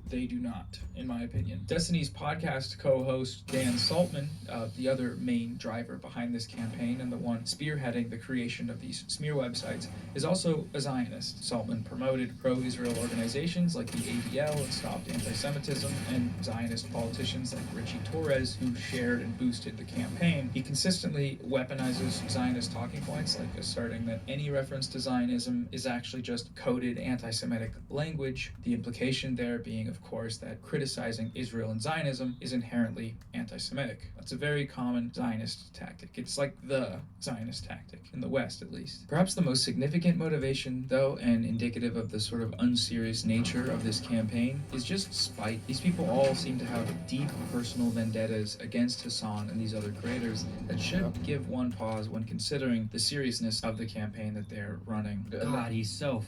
they do not, in my opinion. Destiny's podcast co-host Dan Saltman, the other main driver behind this campaign and the one spearheading the creation of these smear websites, is also a Zionist. Saltman promoted pro-Israel organizations like the ADL and stopped anti-Semitism, and Zionist politicians like Richie Torres, who shared and boosted the campaign. He consistently weaponizes Zionist talking points, like asserting that any reference to Zionism is actually just coded anti-Semitic language, the implication there being, of course, that criticizing Israel and Zionism is inherently anti-Semitic. That's a very common Zionist tactic. It's like the Zionist tactic, in the West at least. Perhaps the most significant motivation, though, and indicative of the sort of unserious nature of this campaign, is just spite. These people all seem to have deep personal vendettas against Hassan and these other creators that should give one pause when considering the seriousness of the campaign that they're running. God, he's so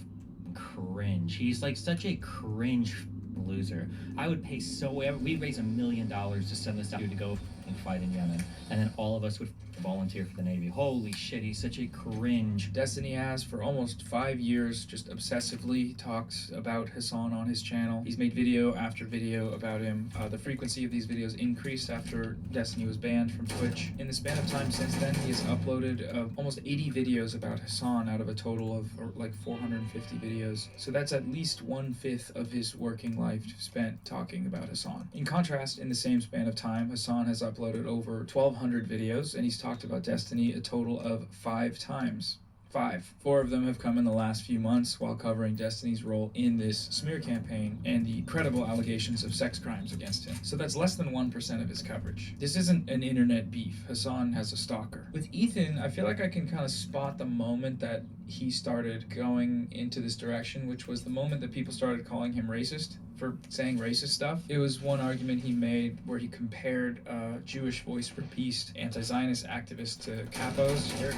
cringe. He's such a cringe loser. I would pay we'd raise $1 million to send this dude to go and fight in Yemen, and then all of us would volunteer for the Navy. Holy shit, he's such a cringe. Destiny has for almost 5 years just obsessively talked about Hassan on his channel. He's made video after video about him. The frequency of these videos increased after Destiny was banned from Twitch. In the span of time since then, he has uploaded almost 80 videos about Hassan out of a total of 450 videos. So that's at least 1/5 of his working life spent talking about Hassan. In contrast, in the same span of time, Hassan has uploaded over 1,200 videos, and he's talked about Destiny a total of 5 times. 5. 4 of them have come in the last few months while covering Destiny's role in this smear campaign and the credible allegations of sex crimes against him. So that's less than 1% of his coverage. This isn't an internet beef. Hassan has a stalker. With Ethan, I feel like I can kind of spot the moment that he started going into this direction, which was the moment that people started calling him racist for saying racist stuff. It was one argument he made where he compared Jewish Voice for Peace anti-Zionist activists to capos. They're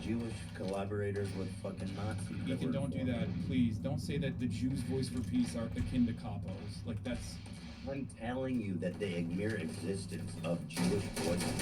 Jewish collaborators with fucking Nazis. Ethan, don't do that, please. Don't say that the Jews' Voice for Peace are akin to capos. Like, that's... I'm telling you that the mere existence of Jewish voices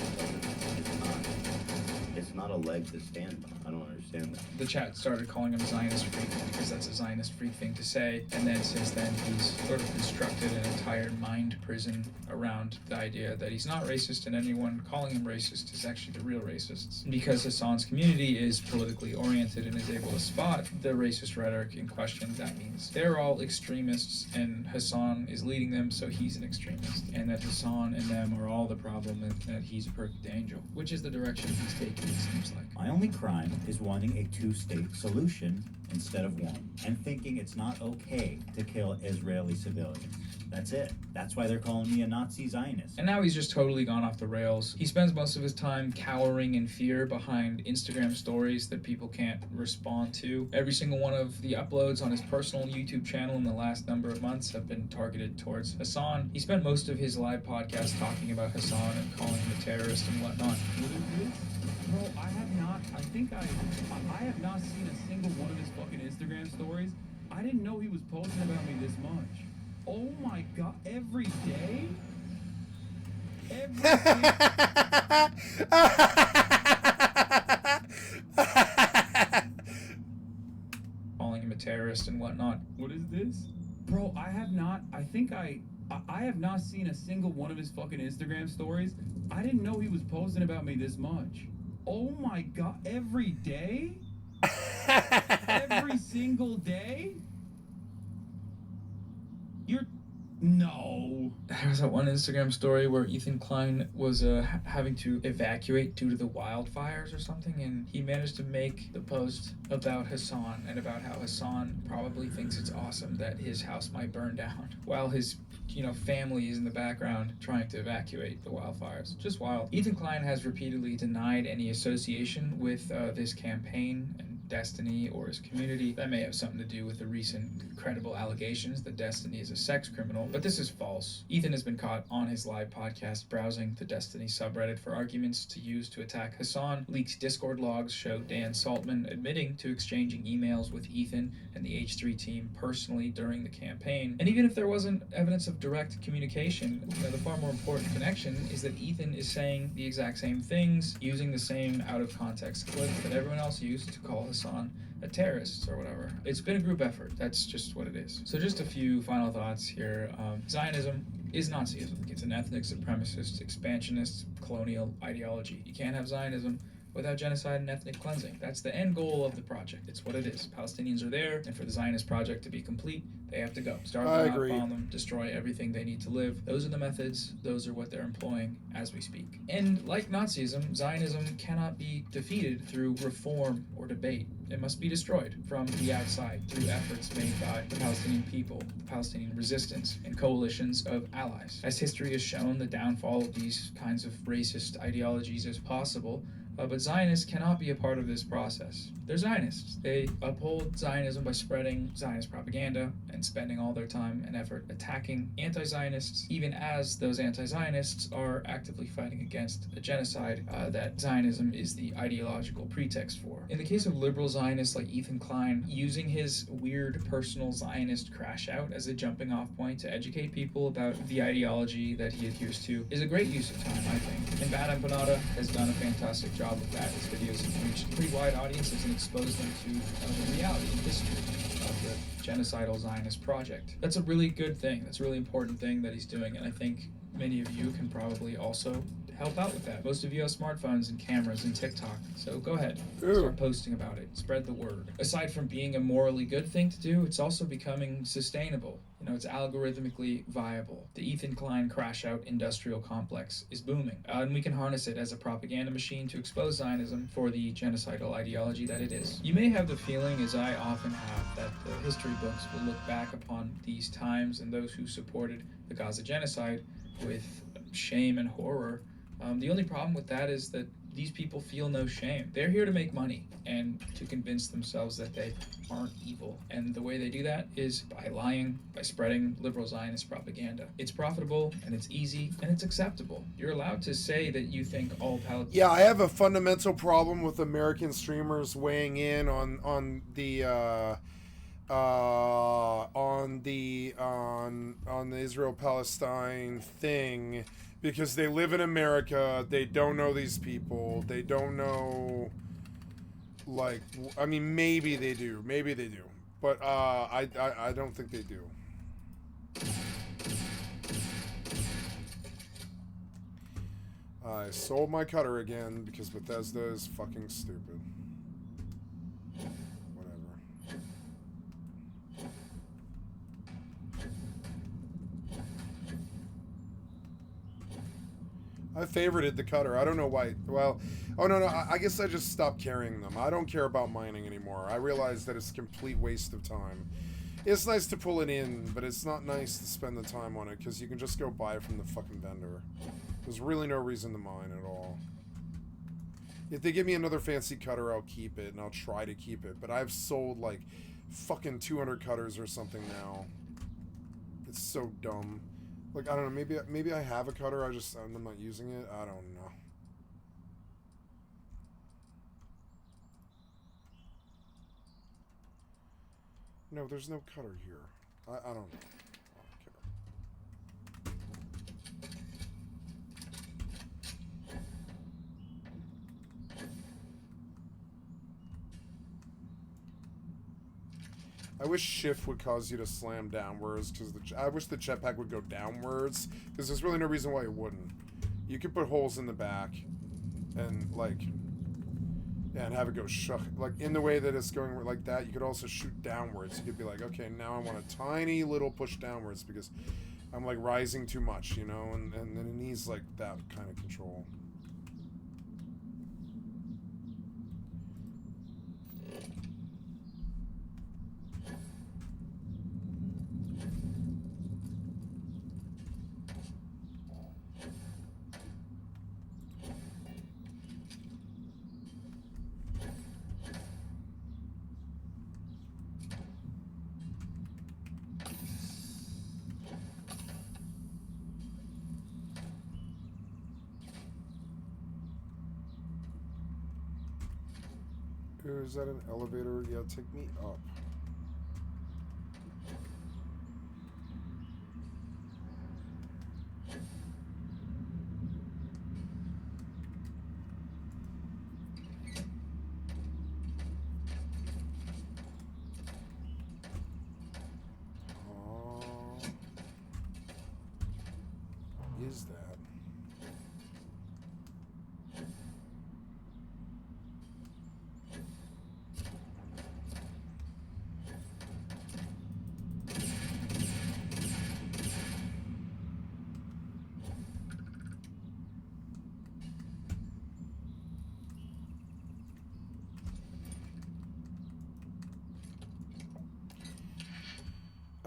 it's not a leg to stand on. I don't understand that. The chat started calling him Zionist freak because that's a Zionist freak thing to say, and then since then he's sort of constructed an entire mind prison around the idea that he's not racist and anyone calling him racist is actually the real racists. Because Hassan's community is politically oriented and is able to spot the racist rhetoric in question, that means they're all extremists and Hassan is leading them, so he's an extremist, and that Hassan and them are all the problem and that he's a perfect angel, which is the direction he's taking, it seems like. My only crime is wanting a two-state solution instead of one, and thinking it's not okay to kill Israeli civilians. That's it. That's why they're calling me a Nazi Zionist. And now he's just totally gone off the rails. He spends most of his time cowering in fear behind Instagram stories that people can't respond to. Every single one of the uploads on his personal YouTube channel in the last number of months have been targeted towards Hassan. He spent most of his live podcast talking about Hassan and calling him a terrorist and whatnot. Bro, I have not seen a single one of his fucking Instagram stories. I didn't know he was posting about me this much. Oh my god, every day? Calling him a terrorist and whatnot. What is this? Bro, I have not seen a single one of his fucking Instagram stories. I didn't know he was posting about me this much. Oh my god, every day? Every single day? No. There was that one Instagram story where Ethan Klein was having to evacuate due to the wildfires or something, and he managed to make the post about Hassan and about how Hassan probably thinks it's awesome that his house might burn down while his family is in the background trying to evacuate the wildfires. Just wild. Ethan Klein has repeatedly denied any association with this campaign and Destiny or his community. That may have something to do with the recent credible allegations that Destiny is a sex criminal, but this is false. Ethan has been caught on his live podcast browsing the Destiny subreddit for arguments to use to attack Hassan. Leaked Discord logs show Dan Saltman admitting to exchanging emails with Ethan and the H3 team personally during the campaign. And even if there wasn't evidence of direct communication, the far more important connection is that Ethan is saying the exact same things, using the same out-of-context clip that everyone else used to call Hassan a terrorist or whatever. It's been a group effort. That's just what it is. So just a few final thoughts here. Zionism is Nazism. It's an ethnic supremacist, expansionist, colonial ideology. You can't have Zionism without genocide and ethnic cleansing. That's the end goal of the project. It's what it is. Palestinians are there, and for the Zionist project to be complete, they have to go. Starve them out, bomb them, destroy everything they need to live. Those are the methods. Those are what they're employing as we speak. And like Nazism, Zionism cannot be defeated through reform or debate. It must be destroyed from the outside through efforts made by the Palestinian people, the Palestinian resistance, and coalitions of allies. As history has shown, the downfall of these kinds of racist ideologies is possible, but Zionists cannot be a part of this process. They're Zionists. They uphold Zionism by spreading Zionist propaganda and spending all their time and effort attacking anti-Zionists, even as those anti-Zionists are actively fighting against a genocide that Zionism is the ideological pretext for. In the case of liberal Zionists like Ethan Klein, using his weird personal Zionist crash out as a jumping off point to educate people about the ideology that he adheres to is a great use of time, I think. And Bad Empanada has done a fantastic job with that. His videos have reached pretty wide audiences and exposed them to the reality and history of the genocidal Zionist project. That's a really good thing. That's a really important thing that he's doing, and I think many of you can probably also help out with that. Most of you have smartphones and cameras and TikTok, so go ahead, start posting about it, spread the word. Aside from being a morally good thing to do, it's also becoming sustainable It's algorithmically viable. The Ethan Klein crash-out industrial complex is booming, and we can harness it as a propaganda machine to expose Zionism for the genocidal ideology that it is. You may have the feeling, as I often have, that the history books will look back upon these times and those who supported the Gaza genocide with shame and horror. The only problem with that is that these people feel no shame. They're here to make money and to convince themselves that they aren't evil. And the way they do that is by lying, by spreading liberal Zionist propaganda. It's profitable, and it's easy, and it's acceptable. You're allowed to say that you think all Palestinians... Yeah, I have a fundamental problem with American streamers weighing in on the Israel-Palestine thing, because they live in America. They don't know these people. They don't know, like, I mean, maybe they do, but I don't think they do. I sold my cutter again because Bethesda is fucking stupid. I favorited the cutter. I don't know why. Well, oh no, I guess I just stopped carrying them. I don't care about mining anymore. I realize that it's a complete waste of time. It's nice to pull it in, but it's not nice to spend the time on it because you can just go buy it from the fucking vendor. There's really no reason to mine at all. If they give me another fancy cutter, I'll keep it, and I'll try to keep it. But I've sold like fucking 200 cutters or something now. It's so dumb. Like, I don't know, maybe I have a cutter, I'm not using it. I don't know. No, there's no cutter here. I don't know. I wish shift would cause you to slam downwards, because I wish the jetpack would go downwards, because there's really no reason why it wouldn't. You could put holes in the back, and like, yeah, and have it go like in the way that it's going like that. You could also shoot downwards. You could be like, okay, now I want a tiny little push downwards because I'm like rising too much, you know, and then it needs like that kind of control. Is that an elevator? Yeah, take me up. Is that?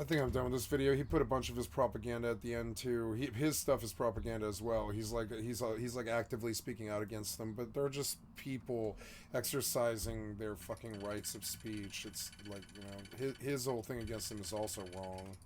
I think I'm done with this video. He put a bunch of his propaganda at the end too. His stuff is propaganda as well. He's like actively speaking out against them, but they're just people exercising their fucking rights of speech. It's like, you know, his whole thing against them is also wrong.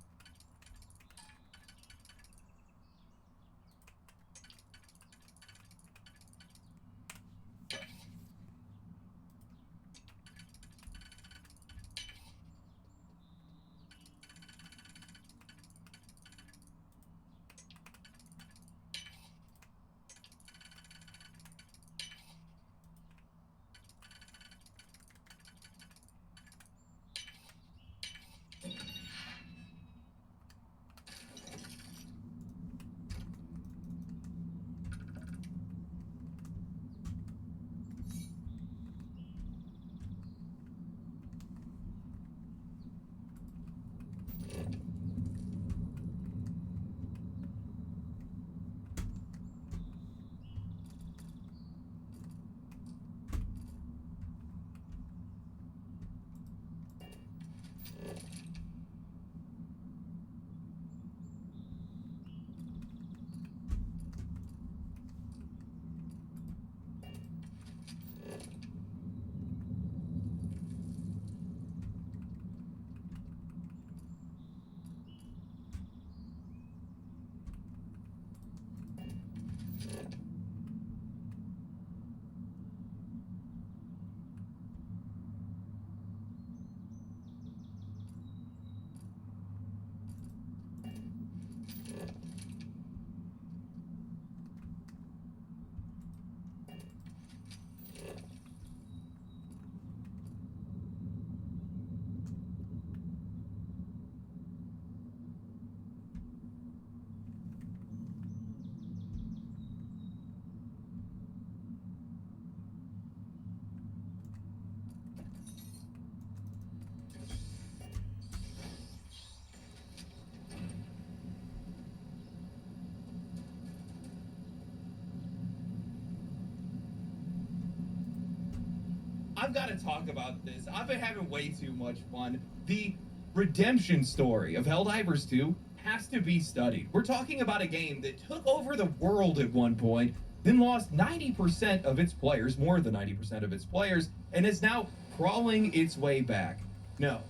I've got to talk about this. I've been having way too much fun. The redemption story of Helldivers 2 has to be studied. We're talking about a game that took over the world at one point, then lost 90% of its players, more than 90% of its players, and is now crawling its way back. No,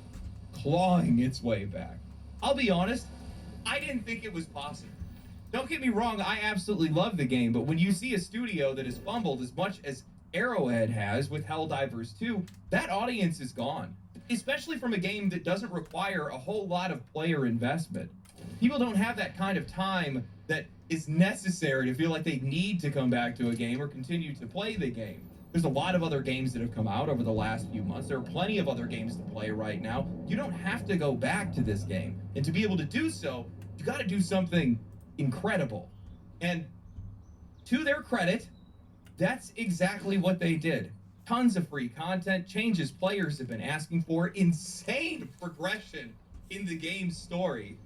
clawing its way back. I'll be honest, I didn't think it was possible. Don't get me wrong, I absolutely love the game, but when you see a studio that has fumbled as much as Arrowhead has with Helldivers 2, that audience is gone. Especially from a game that doesn't require a whole lot of player investment. People don't have that kind of time that is necessary to feel like they need to come back to a game or continue to play the game. There's a lot of other games that have come out over the last few months. There are plenty of other games to play right now. You don't have to go back to this game. And to be able to do so, you got to do something incredible. And to their credit, that's exactly what they did. Tons of free content, changes players have been asking for, insane progression in the game's story.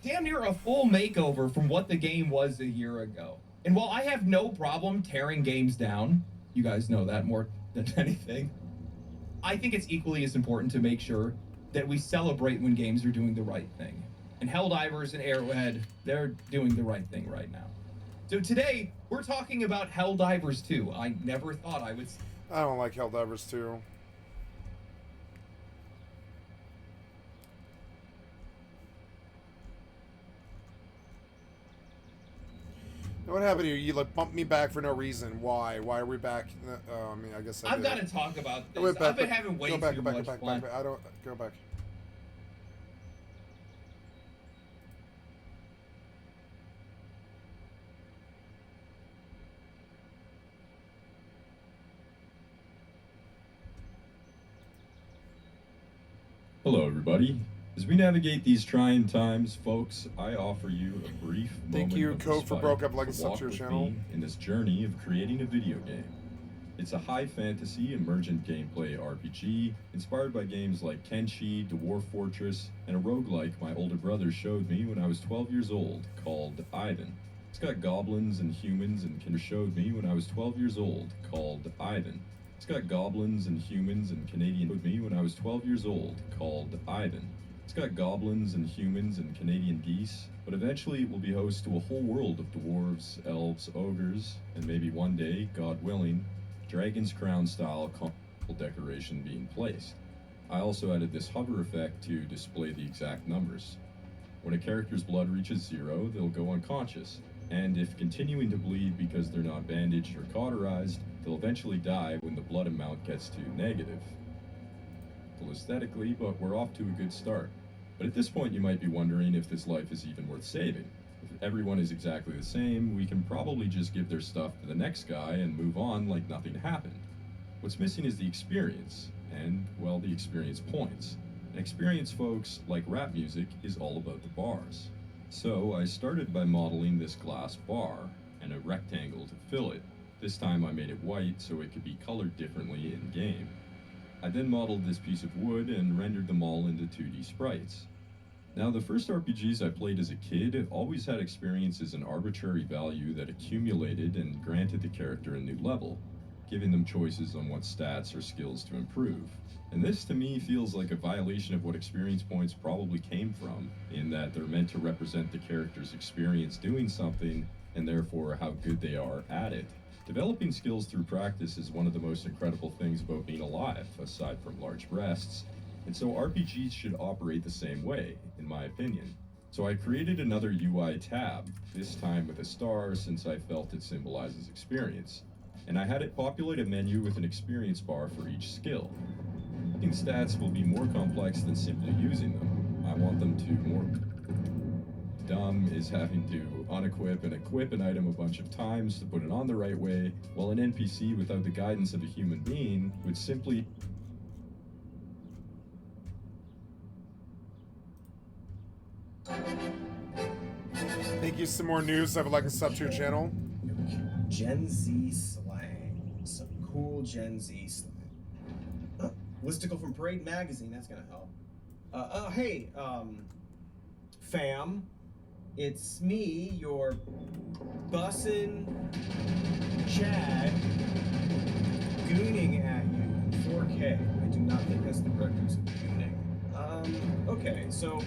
Damn near a full makeover from what the game was a year ago. And while I have no problem tearing games down, you guys know that more than anything, I think it's equally as important to make sure that we celebrate when games are doing the right thing. And Helldivers and Arrowhead, they're doing the right thing right now. So today, we're talking about Helldivers 2. I never thought I would... I don't like Helldivers 2. What happened here? You like bumped me back for no reason. Why? Why are we back? I mean, I guess I've got to talk about this. Back, I've been having way too much fun. I don't... Go back. Hello, everybody. As we navigate these trying times, folks, I offer you a brief Thank moment you, of Code for respite Broke Up Like to a Sub walk to your with channel. me in this journey of creating a video game. It's a high fantasy emergent gameplay RPG inspired by games like Kenshi, Dwarf Fortress, and a roguelike my older brother showed me when I was 12 years old called Ivan. It's got goblins and humans and showed me when I was 12 years old called Ivan. It's got goblins and humans and Canadian with me when I was 12 years old called Ivan. It's got goblins and humans and Canadian geese, but eventually it will be host to a whole world of dwarves, elves, ogres, and maybe one day, God willing, Dragon's Crown style decoration being placed. I also added this hover effect to display the exact numbers. When a character's blood reaches 0, they'll go unconscious, and if continuing to bleed because they're not bandaged or cauterized, they'll eventually die when the blood amount gets to negative. Aesthetically, but we're off to a good start. But at this point you might be wondering if this life is even worth saving. If everyone is exactly the same, we can probably just give their stuff to the next guy and move on like nothing happened. What's missing is the experience, and, well, the experience points. And experience, folks, like rap music, is all about the bars. So I started by modeling this glass bar, and a rectangle to fill it. This time I made it white so it could be colored differently in-game. I then modeled this piece of wood and rendered them all into 2D sprites. Now, the first RPGs I played as a kid always had experience as an arbitrary value that accumulated and granted the character a new level, giving them choices on what stats or skills to improve. And this, to me, feels like a violation of what experience points probably came from, in that they're meant to represent the character's experience doing something, and therefore how good they are at it. Developing skills through practice is one of the most incredible things about being alive, aside from large breasts, and so RPGs should operate the same way, in my opinion. So I created another UI tab, this time with a star since I felt it symbolizes experience, and I had it populate a menu with an experience bar for each skill. These stats will be more complex than simply using them. I want them to more dumb is having to unequip and equip an item a bunch of times to put it on the right way, while an NPC without the guidance of a human being would simply Thank you. Some more news. I would like to sub to your channel. Gen Z slang. Some cool Gen Z slang. Listicle from Parade Magazine. That's gonna help. Hey, fam. It's me, your bussin' Chad. gooning at you in 4K. I do not think that's the correct use of gooning. Okay, so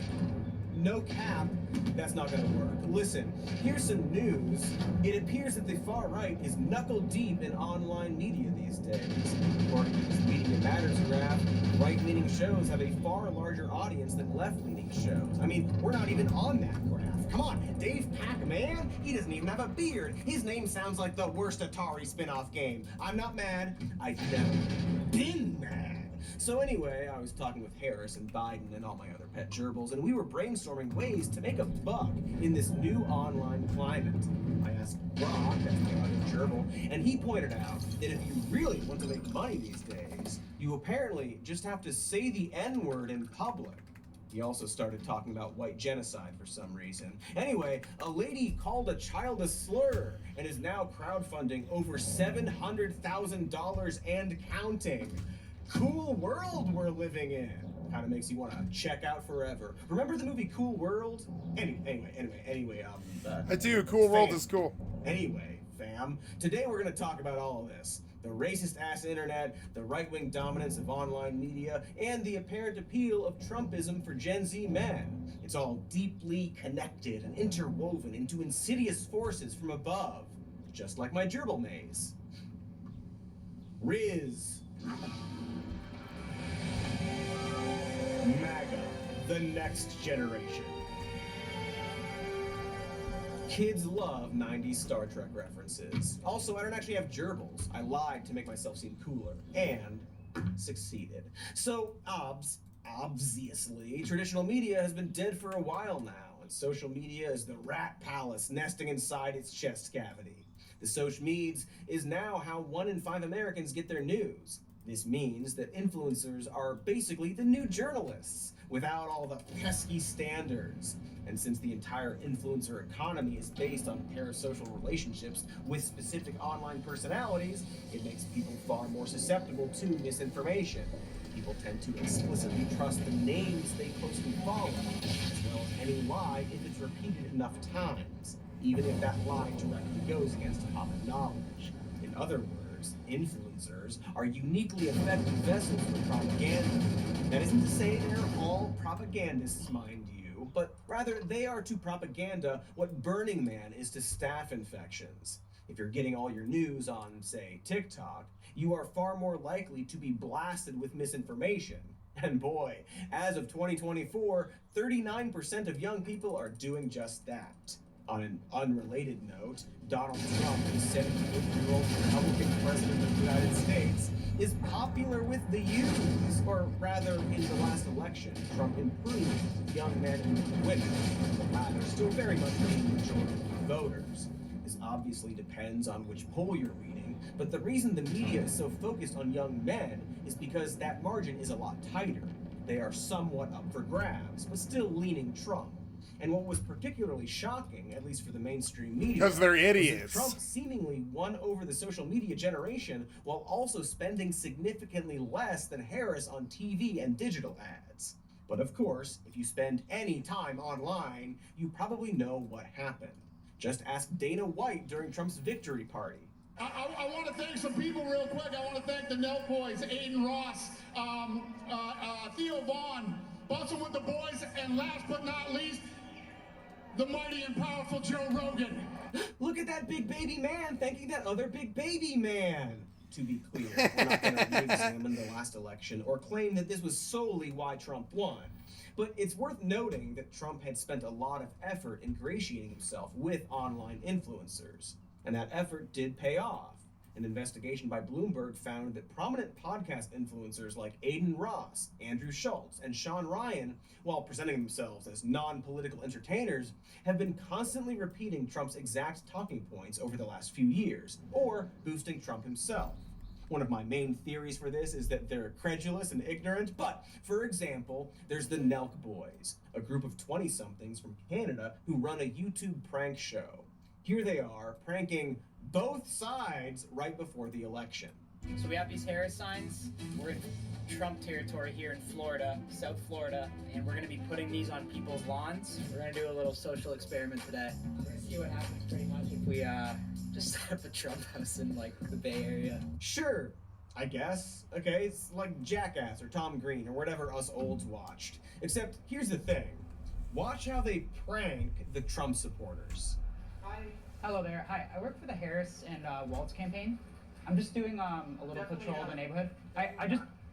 no cap, that's not gonna work. Listen, here's some news. It appears that the far right is knuckle deep in online media these days. According to this Media Matters graph, right-leaning shows have a far larger audience than left-leaning shows. I mean, we're not even on that graph. Come on, Dave Pac-Man? He doesn't even have a beard. His name sounds like the worst Atari spin-off game. I'm not mad. I've never been mad. So anyway, I was talking with Harris and Biden and all my other pet gerbils, and we were brainstorming ways to make a buck in this new online climate. I asked Brock, that's my other gerbil, and he pointed out that if you really want to make money these days, you apparently just have to say the N-word in public. He also started talking about white genocide for some reason. Anyway, a lady called a child a slur and is now crowdfunding over $700,000 and counting. Cool world we're living in. Kind of makes you want to check out forever. Remember the movie Cool World? Anyway, I do. Cool World fam. is cool. Anyway, fam, today we're going to talk about all of this. The racist-ass internet, the right-wing dominance of online media, and the apparent appeal of Trumpism for Gen Z men. It's all deeply connected and interwoven into insidious forces from above, just like my gerbil maze. Riz. MAGA, the next generation. Kids love 90s Star Trek references. Also, I don't actually have gerbils. I lied to make myself seem cooler, and succeeded. So, obviously, traditional media has been dead for a while now, and social media is the rat palace nesting inside its chest cavity. The social meds is now how 1 in 5 Americans get their news. This means that influencers are basically the new journalists, without all the pesky standards. And since the entire influencer economy is based on parasocial relationships with specific online personalities, it makes people far more susceptible to misinformation. People tend to explicitly trust the names they closely follow, as well as any lie if it's repeated enough times, even if that lie directly goes against common knowledge. In other words, influencers are uniquely effective vessels for propaganda. That isn't to say they're all propagandists, mind you, but rather they are to propaganda what Burning Man is to staph infections. If you're getting all your news on, say, TikTok, you are far more likely to be blasted with misinformation. And boy, as of 2024, 39% of young people are doing just that. On an unrelated note, Donald Trump, the 78-year-old Republican president of the United States, is popular with the youths, or rather, in the last election, Trump improved young men and women, the latter still very much being the majority of voters. This obviously depends on which poll you're reading, but the reason the media is so focused on young men is because that margin is a lot tighter. They are somewhat up for grabs, but still leaning Trump. And what was particularly shocking, at least for the mainstream media, because they're was that idiots. Trump seemingly won over the social media generation while also spending significantly less than Harris on TV and digital ads. But of course, if you spend any time online, you probably know what happened. Just ask Dana White during Trump's victory party. I want to thank some people real quick. I want to thank the Nelk Boys, Aiden Ross, Theo Vaughn, Bustle with the Boys, and last but not least, the mighty and powerful Joe Rogan. Look at that big baby man thanking that other big baby man. To be clear, we're not going to re-examine the last election or claim that this was solely why Trump won. But it's worth noting that Trump had spent a lot of effort ingratiating himself with online influencers. And that effort did pay off. An investigation by Bloomberg found that prominent podcast influencers like Aiden Ross, Andrew Schultz, and Sean Ryan, while presenting themselves as non-political entertainers, have been constantly repeating Trump's exact talking points over the last few years, or boosting Trump himself. One of my main theories for this is that they're credulous and ignorant, but, for example, there's the Nelk Boys, a group of 20-somethings from Canada who run a YouTube prank show. Here they are, pranking both sides right before the election. So we have these Harris signs. We're in Trump territory here in Florida, South Florida, and we're going to be putting these on people's lawns. We're going to do a little social experiment today. We're going to see what happens pretty much if we just set up a Trump house in like the Bay Area. Sure, I guess. Okay, it's like Jackass or Tom Green or whatever us olds watched. Except, here's the thing. Watch how they prank the Trump supporters. Hi. Hello there. Hi. I work for the Harris and Waltz campaign. I'm just doing a little patrol of the neighborhood. I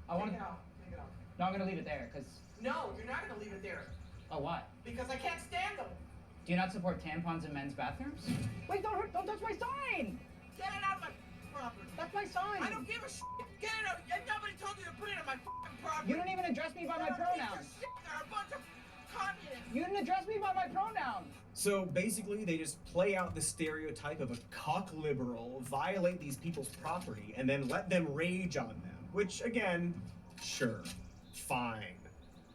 want to. Take it off. No, I'm gonna leave it there because. No, you're not gonna leave it there. Oh, why? Because I can't stand them. Do you not support tampons in men's bathrooms? Wait! Don't touch my sign! Get it out of my property. That's my sign. I don't give a shit. Get it out. Nobody told you to put it on my fucking property. You don't even address me by my pronouns. They're a bunch of communists. You didn't address me by my pronouns. So basically, they just play out the stereotype of a cock liberal, violate these people's property, and then let them rage on them. Which, again, sure, fine.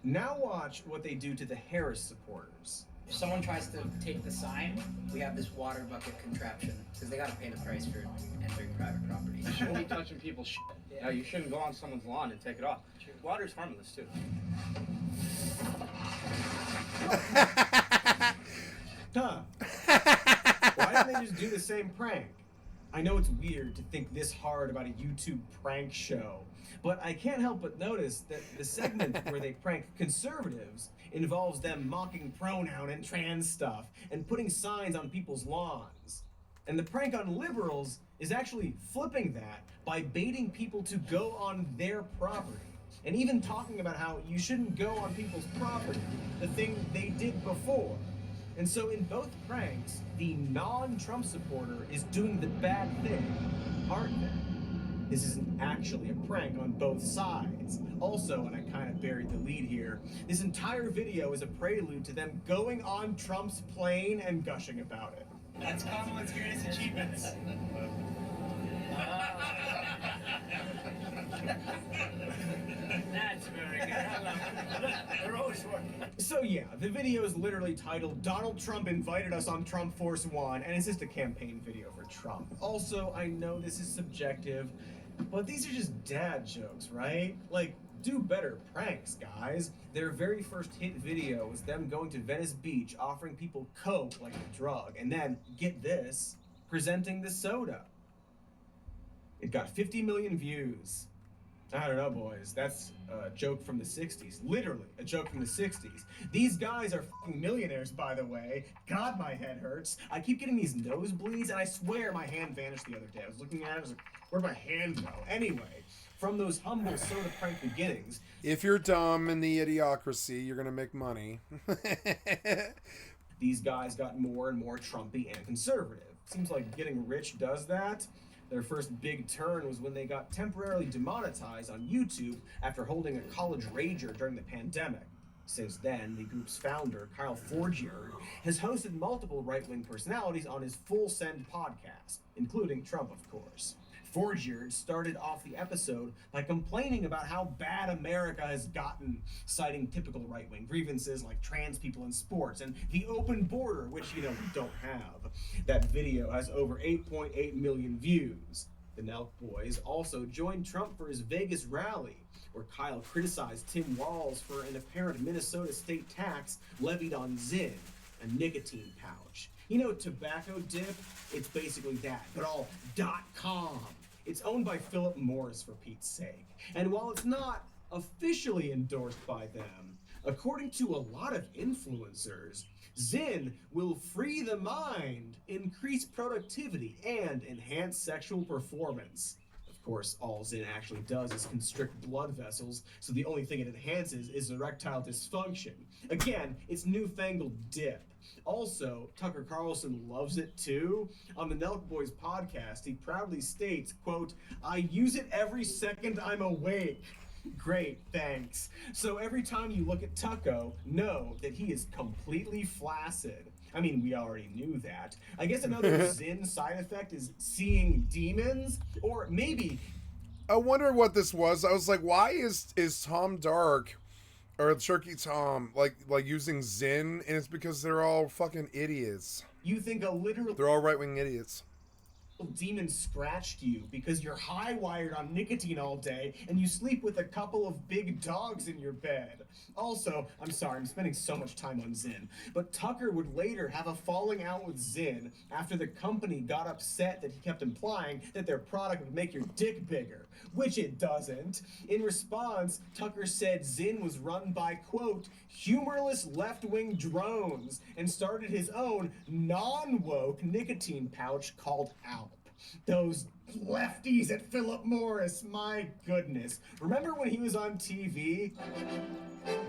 Now watch what they do to the Harris supporters. If someone tries to take the sign, we have this water bucket contraption because they gotta pay the price for entering private property. You shouldn't be touching people's shit. Yeah, you shouldn't go on someone's lawn and take it off. Water's harmless too. Huh. Why didn't they just do the same prank? I know it's weird to think this hard about a YouTube prank show, but I can't help but notice that the segment where they prank conservatives involves them mocking pronoun and trans stuff and putting signs on people's lawns. And the prank on liberals is actually flipping that by baiting people to go on their property. And even talking about how you shouldn't go on people's property, the thing they did before. And so in both pranks, the non-Trump supporter is doing the bad thing, aren't they? This isn't actually a prank on both sides. Also, and I kind of buried the lead here, this entire video is a prelude to them going on Trump's plane and gushing about it. That's Kamala's greatest achievements. That's very good. I love it. They're always working. So yeah, the video is literally titled Donald Trump invited us on Trump Force One, and it's just a campaign video for Trump. Also, I know this is subjective, but these are just dad jokes, right? Like, do better pranks, guys. Their very first hit video was them going to Venice Beach, offering people coke like a drug, and then, get this, presenting the soda. It got 50 million views. I don't know, boys. That's a joke from the 60s. Literally, a joke from the 60s. These guys are fucking millionaires, by the way. God, my head hurts. I keep getting these nosebleeds, and I swear my hand vanished the other day. I was looking at it, I was like, where'd my hand go? Anyway, from those humble soda prank beginnings... If you're dumb in the idiocracy, you're gonna make money. These guys got more and more Trumpy and conservative. Seems like getting rich does that. Their first big turn was when they got temporarily demonetized on YouTube after holding a college rager during the pandemic. Since then, the group's founder, Kyle Forgier, has hosted multiple right-wing personalities on his Full Send podcast, including Trump, of course. Forgier started off the episode by complaining about how bad America has gotten, citing typical right-wing grievances like trans people in sports and the open border, which, you know, we don't have. That video has over 8.8 million views. The Nelk Boys also joined Trump for his Vegas rally, where Kyle criticized Tim Walz for an apparent Minnesota state tax levied on Zyn, a nicotine pouch. You know, tobacco dip? It's basically that, but all .com. It's owned by Philip Morris, for Pete's sake. And while it's not officially endorsed by them, according to a lot of influencers, Zyn will free the mind, increase productivity, and enhance sexual performance. Of course, all Zyn actually does is constrict blood vessels, so the only thing it enhances is erectile dysfunction. Again, it's newfangled dip. Also, Tucker Carlson loves it too. On the Nelk Boys podcast, he proudly states, quote, "I use it every second I'm awake." Great, thanks. So every time you look at Tucko, know that he is completely flaccid. I mean, we already knew that. I guess another Zyn side effect is seeing demons, or maybe... I wonder what this was. I was like, why is Tom Dark or Turkey Tom like using Zyn? And it's because they're all fucking idiots. You think a literal... They're all right-wing idiots. demon scratched you because you're high-wired on nicotine all day and you sleep with a couple of big dogs in your bed. Also, I'm sorry, I'm spending so much time on Zyn, but Tucker would later have a falling out with Zyn after the company got upset that he kept implying that their product would make your dick bigger, which it doesn't. In response, Tucker said Zyn was run by, quote, humorless left-wing drones, and started his own non-woke nicotine pouch called Alp. Those lefties at Philip Morris, my goodness. Remember when he was on TV?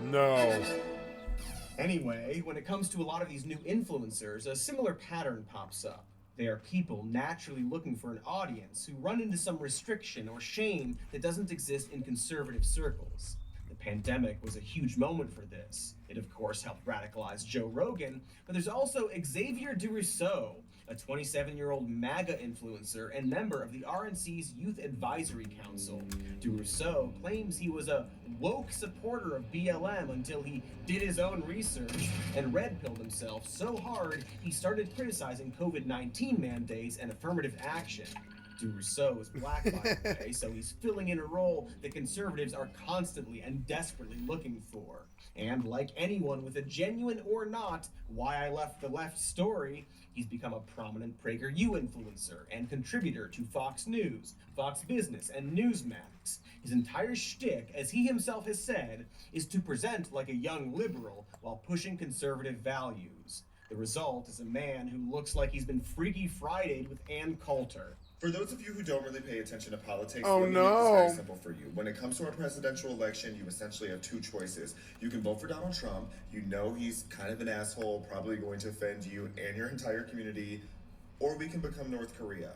No. Anyway, when it comes to a lot of these new influencers, a similar pattern pops up. They are people naturally looking for an audience who run into some restriction or shame that doesn't exist in conservative circles. The pandemic was a huge moment for this. It, of course, helped radicalize Joe Rogan, but there's also Xavier DeRousseau, a 27-year-old MAGA influencer and member of the RNC's Youth Advisory Council. DeRousseau claims he was a woke supporter of BLM until he did his own research and red-pilled himself so hard he started criticizing COVID-19 mandates and affirmative action. DeRousseau is black, by the way, so he's filling in a role that conservatives are constantly and desperately looking for. And like anyone with a genuine or not Why I Left the Left story, he's become a prominent PragerU influencer and contributor to Fox News, Fox Business, and Newsmax. His entire shtick, as he himself has said, is to present like a young liberal while pushing conservative values. The result is a man who looks like he's been Freaky Friday'd with Ann Coulter. For those of you who don't really pay attention to politics, Oh, let me make this no. very simple for you. When it comes to a presidential election, you essentially have two choices. You can vote for Donald Trump. You know he's kind of an asshole, probably going to offend you and your entire community. Or we can become North Korea.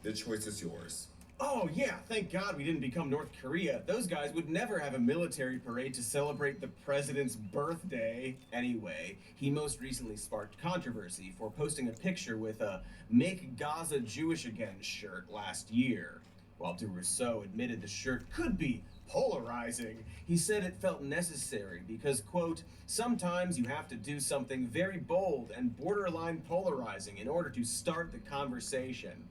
The choice is yours. Oh yeah, thank God we didn't become North Korea. Those guys would never have a military parade to celebrate the president's birthday. Anyway, he most recently sparked controversy for posting a picture with a Make Gaza Jewish Again shirt last year. While DeRousseau admitted the shirt could be polarizing, he said it felt necessary because, quote, sometimes you have to do something very bold and borderline polarizing in order to start the conversation.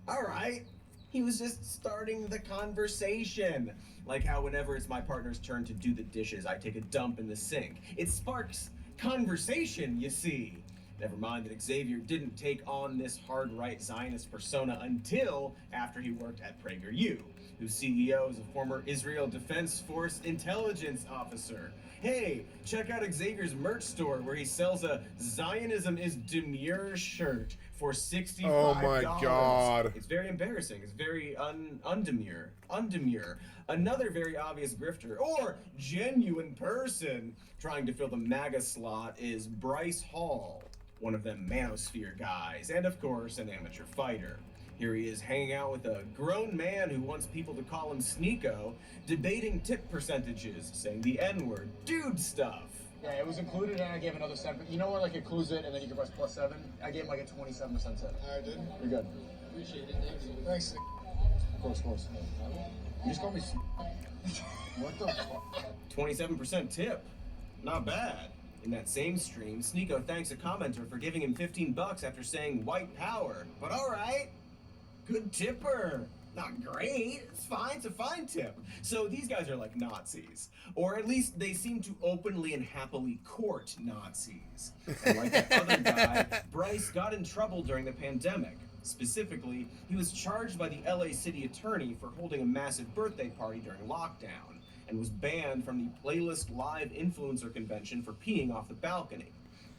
All right. He was just starting the conversation. Like how whenever it's my partner's turn to do the dishes, I take a dump in the sink. It sparks conversation, you see. Never mind that Xavier didn't take on this hard-right Zionist persona until after he worked at PragerU, whose CEO is a former Israel Defense Force intelligence officer. Hey, check out Xavier's merch store where he sells a Zionism is Demure shirt for $65. Oh my God. It's very embarrassing. It's very undemure. Another very obvious grifter or genuine person trying to fill the MAGA slot is Bryce Hall, one of them manosphere guys, and of course an amateur fighter. Here he is hanging out with a grown man who wants people to call him Sneeko, debating tip percentages, saying the N-word, dude stuff. Yeah, it was included and I gave another 7. You know where like it clues it and then you can press +7? I gave him like a 27% tip. I did. You're good. Appreciate it. Thanks. Of course. You just call me What the fuck? 27% tip. Not bad. In that same stream, Sneeko thanks a commenter for giving him $15 after saying white power. But alright. Good tipper. Not great. It's fine. It's a fine tip. So these guys are like Nazis. Or at least they seem to openly and happily court Nazis. And like that other guy, Bryce got in trouble during the pandemic. Specifically, he was charged by the LA city attorney for holding a massive birthday party during lockdown and was banned from the Playlist Live influencer convention for peeing off the balcony.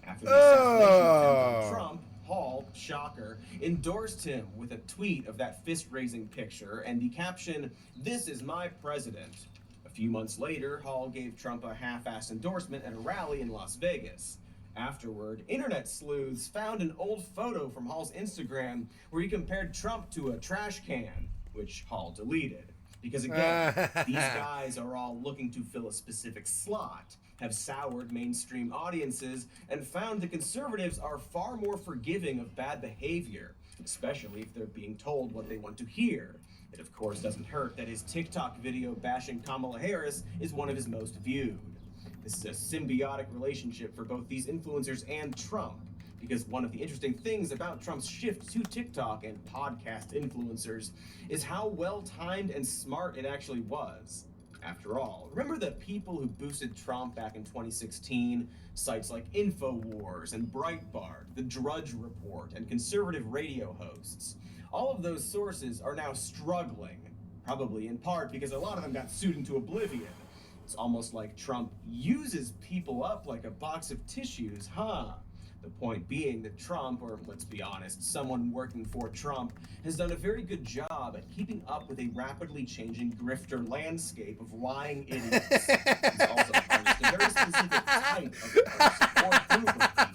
After the assassination attempt on Trump, Hall, shocker, endorsed him with a tweet of that fist-raising picture and the caption, "This is my president." A few months later, Hall gave Trump a half-assed endorsement at a rally in Las Vegas. Afterward, internet sleuths found an old photo from Hall's Instagram where he compared Trump to a trash can, which Hall deleted. Because again, these guys are all looking to fill a specific slot, have soured mainstream audiences, and found the conservatives are far more forgiving of bad behavior, especially if they're being told what they want to hear. It of course doesn't hurt that his TikTok video bashing Kamala Harris is one of his most viewed. This is a symbiotic relationship for both these influencers and Trump. because one of the interesting things about Trump's shift to TikTok and podcast influencers is how well-timed and smart it actually was. After all, remember the people who boosted Trump back in 2016? Sites like InfoWars and Breitbart, The Drudge Report, and conservative radio hosts. All of those sources are now struggling, probably in part because a lot of them got sued into oblivion. It's almost like Trump uses people up like a box of tissues, huh? The point being that Trump, or let's be honest, someone working for Trump, has done a very good job at keeping up with a rapidly changing grifter landscape of lying idiots. He's also harnessed a very specific type of person or group of people.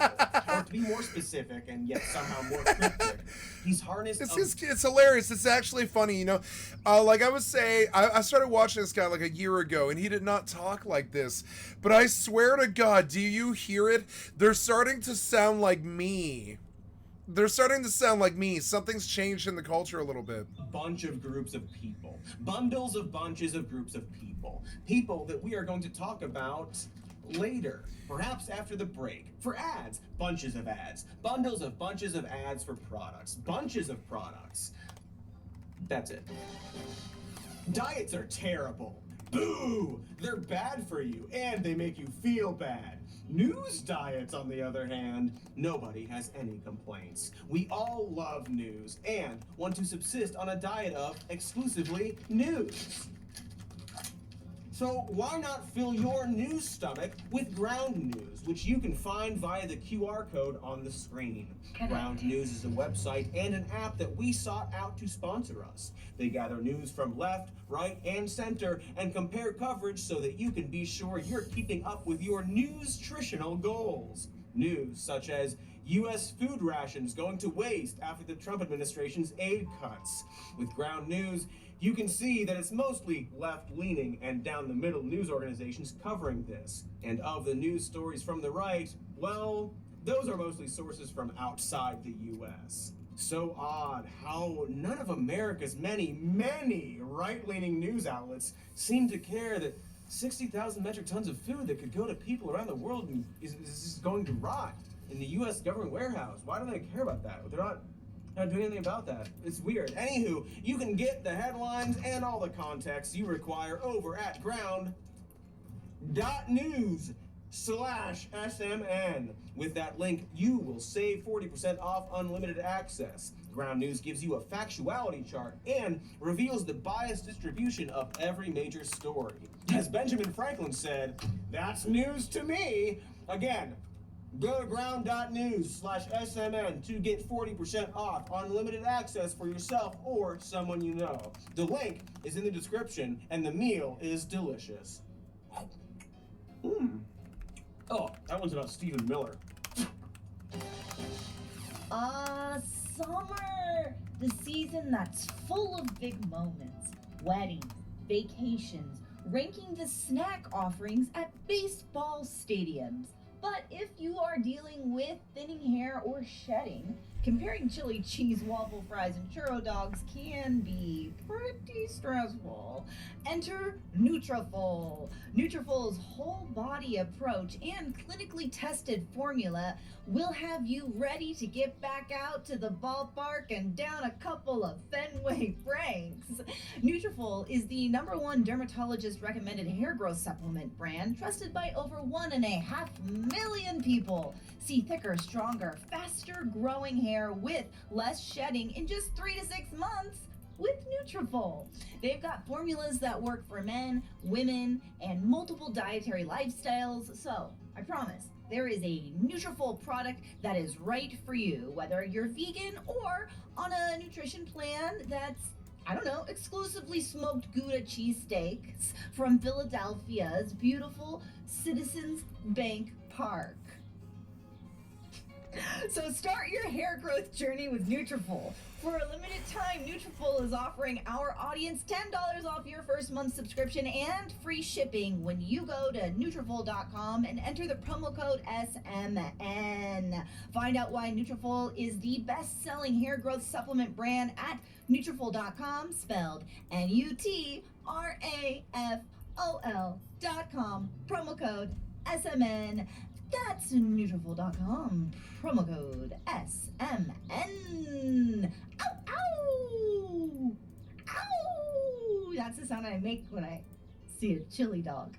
Or to be more specific and yet somehow more cryptic, he's harnessed it's hilarious. It's actually funny, you know. Like I would say, I started watching this guy like a year ago, and he did not talk like this. But I swear to God, do you hear it? They're starting to sound like me. They're starting to sound like me. Something's changed in the culture a little bit. A bunch of groups of people. Bundles of bunches of groups of people. People that we are going to talk about later. Perhaps after the break. For ads. Bunches of ads. Bundles of bunches of ads for products. Bunches of products. That's it. Diets are terrible. Boo! They're bad for you, and they make you feel bad. News diets, on the other hand, nobody has any complaints. We all love news, and want to subsist on a diet of exclusively news. So why not fill your news stomach with Ground News, which you can find via the QR code on the screen. Ground News is a website and an app that we sought out to sponsor us. They gather news from left, right, and center and compare coverage so that you can be sure you're keeping up with your nutritional goals. News such as U.S. food rations going to waste after the Trump administration's aid cuts. With Ground News, you can see that it's mostly left-leaning and down-the-middle news organizations covering this. And of the news stories from the right, well, those are mostly sources from outside the U.S. So odd how none of America's many, many right-leaning news outlets seem to care that 60,000 metric tons of food that could go to people around the world is going to rot in the U.S. government warehouse. Why do they care about that? They're not doing anything about that. It's weird. Anywho, you can get the headlines and all the context you require over at ground.news/SMN. With that link, you will save 40% off unlimited access. Ground News gives you a factuality chart and reveals the biased distribution of every major story. As Benjamin Franklin said, that's news to me. Again, go to ground.news/SMN to get 40% off unlimited access for yourself or someone you know. The link is in the description, and the meal is delicious. Oh, that one's about Stephen Miller. Summer! The season that's full of big moments. Weddings, vacations, ranking the snack offerings at baseball stadiums. But if you are dealing with thinning hair or shedding, comparing chili cheese, waffle fries, and churro dogs can be pretty stressful. Enter Nutrafol. Nutrafol's whole body approach and clinically tested formula will have you ready to get back out to the ballpark and down a couple of Fenway Franks. Nutrafol is the #1 dermatologist recommended hair growth supplement brand trusted by over 1.5 million people. See thicker, stronger, faster growing hair with less shedding in just 3 to 6 months with Nutrafol. They've got formulas that work for men, women, and multiple dietary lifestyles. So I promise there is a Nutrafol product that is right for you, whether you're vegan or on a nutrition plan that's, I don't know, exclusively smoked Gouda cheesesteaks from Philadelphia's beautiful Citizens Bank Park. So start your hair growth journey with Nutrafol. For a limited time, Nutrafol is offering our audience $10 off your first month subscription and free shipping when you go to Nutrafol.com and enter the promo code SMN. Find out why Nutrafol is the best-selling hair growth supplement brand at Nutrafol.com, spelled Nutrafol.com, promo code SMN. That's Nutrafol.com. Promo code SMN. Ow, ow! Ow! That's the sound I make when I see a chili dog.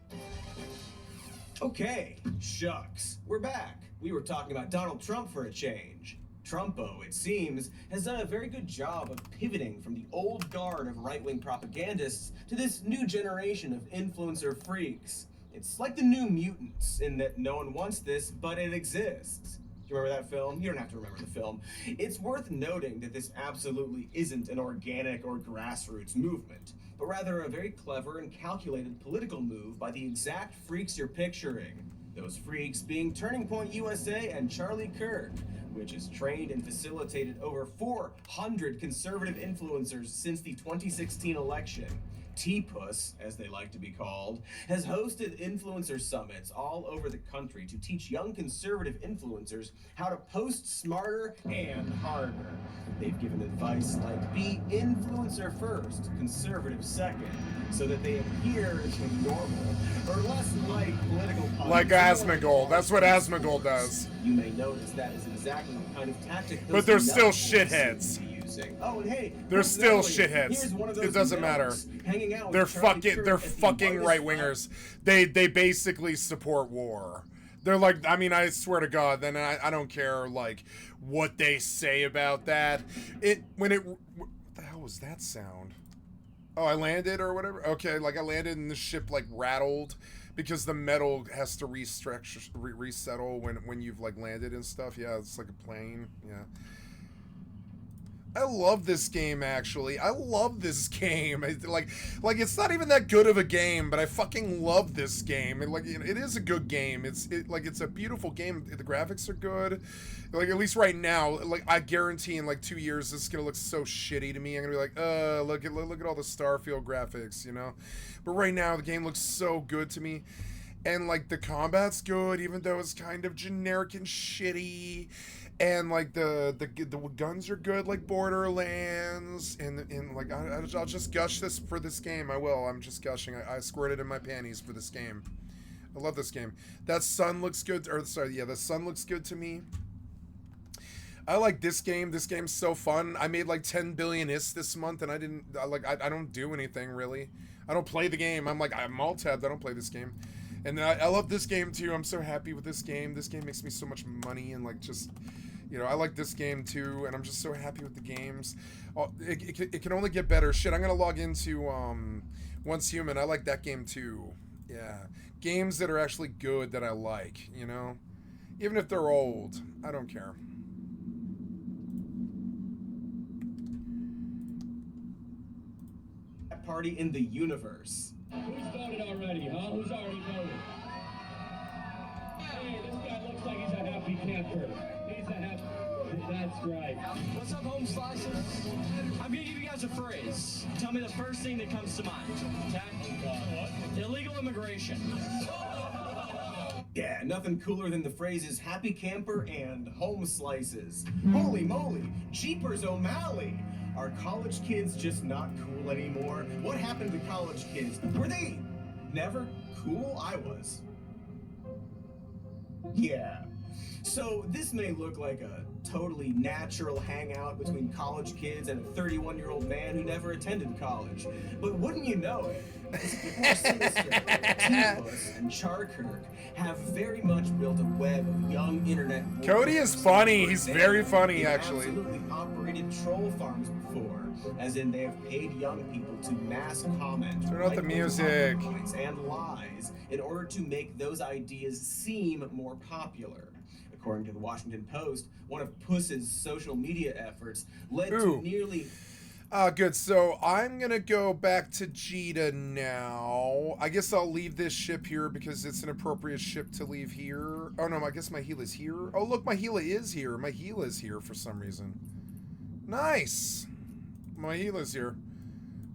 Okay, shucks. We're back. We were talking about Donald Trump for a change. Trumpo, it seems, has done a very good job of pivoting from the old guard of right-wing propagandists to this new generation of influencer freaks. It's like the New Mutants, in that no one wants this, but it exists. Do you remember that film? You don't have to remember the film. It's worth noting that this absolutely isn't an organic or grassroots movement, but rather a very clever and calculated political move by the exact freaks you're picturing. Those freaks being Turning Point USA and Charlie Kirk, which has trained and facilitated over 400 conservative influencers since the 2016 election. T-Puss, as they like to be called, has hosted influencer summits all over the country to teach young conservative influencers how to post smarter and harder. They've given advice like be influencer first, conservative second, so that they appear to normal, or less like political politics. Like Asmongold. That's what Asmongold does. You may notice that is exactly the kind of tactic But they're still shitheads. Oh, and hey, They're still coincidentally, here's shitheads. one of those It doesn't matter. hanging out with They're Charlie fucking. Kirk They're at the fucking whitest right wingers. They basically support war. They're like. I mean, I swear to God. Then I don't care like what they say about that. What the hell was that sound? Oh, I landed or whatever. Okay, like I landed and the ship like rattled because the metal has to resettle when you've like landed and stuff. Yeah, it's like a plane. Yeah. I love this game, actually. I love this game. Like it's not even that good of a game, but I fucking love this game. And it is a good game. It's a beautiful game. The graphics are good. Like at least right now, like I guarantee in like 2 years this is gonna look so shitty to me. I'm gonna be like, look at all the Starfield graphics, you know. But right now the game looks so good to me. And like the combat's good, even though it's kind of generic and shitty. And like the guns are good, like Borderlands, and like I'll just gush this for this game. I will. I'm just gushing. I squirted in my panties for this game. I love this game. That sun looks good. Or sorry, yeah, the sun looks good to me. I like this game. This game's so fun. I made like 10 billion ists this month, and I don't do anything really. I don't play the game. I'm alt tabbed. I don't play this game. And I love this game too. I'm so happy with this game. This game makes me so much money and like just. You know, I like this game too, and I'm just so happy with the games. Oh, it can only get better. Shit, I'm gonna log into Once Human. I like that game too. Yeah, games that are actually good that I like. You know, even if they're old, I don't care. Party in the universe. Who's voted already, huh? Who's already voted? Hey, this guy looks like he's a happy camper. That's right. What's up, home slices? I'm gonna give you guys a phrase. Tell me the first thing that comes to mind. Okay? What? Illegal immigration. Yeah, nothing cooler than the phrases happy camper and home slices. Holy moly, Jeepers O'Malley. Are college kids just not cool anymore? What happened to college kids? Were they never cool? I was. Yeah. So this may look like a totally natural hangout between college kids and a 31-year-old man who never attended college. But wouldn't you know it? T-Puss and Charkirk have very much built a web of young internet. Cody is funny. He's very funny, actually. Absolutely operated troll farms before, as in they have paid young people to mass comment, turn out the music, and lies in order to make those ideas seem more popular. According to the Washington Post, one of Puss's social media efforts led to nearly... Good. So I'm going to go back to Jita now. I guess I'll leave this ship here because it's an appropriate ship to leave here. Oh, no, I guess my Gila is here. Oh, look, my Gila is here. My Gila is here for some reason. Nice. My Gila's here.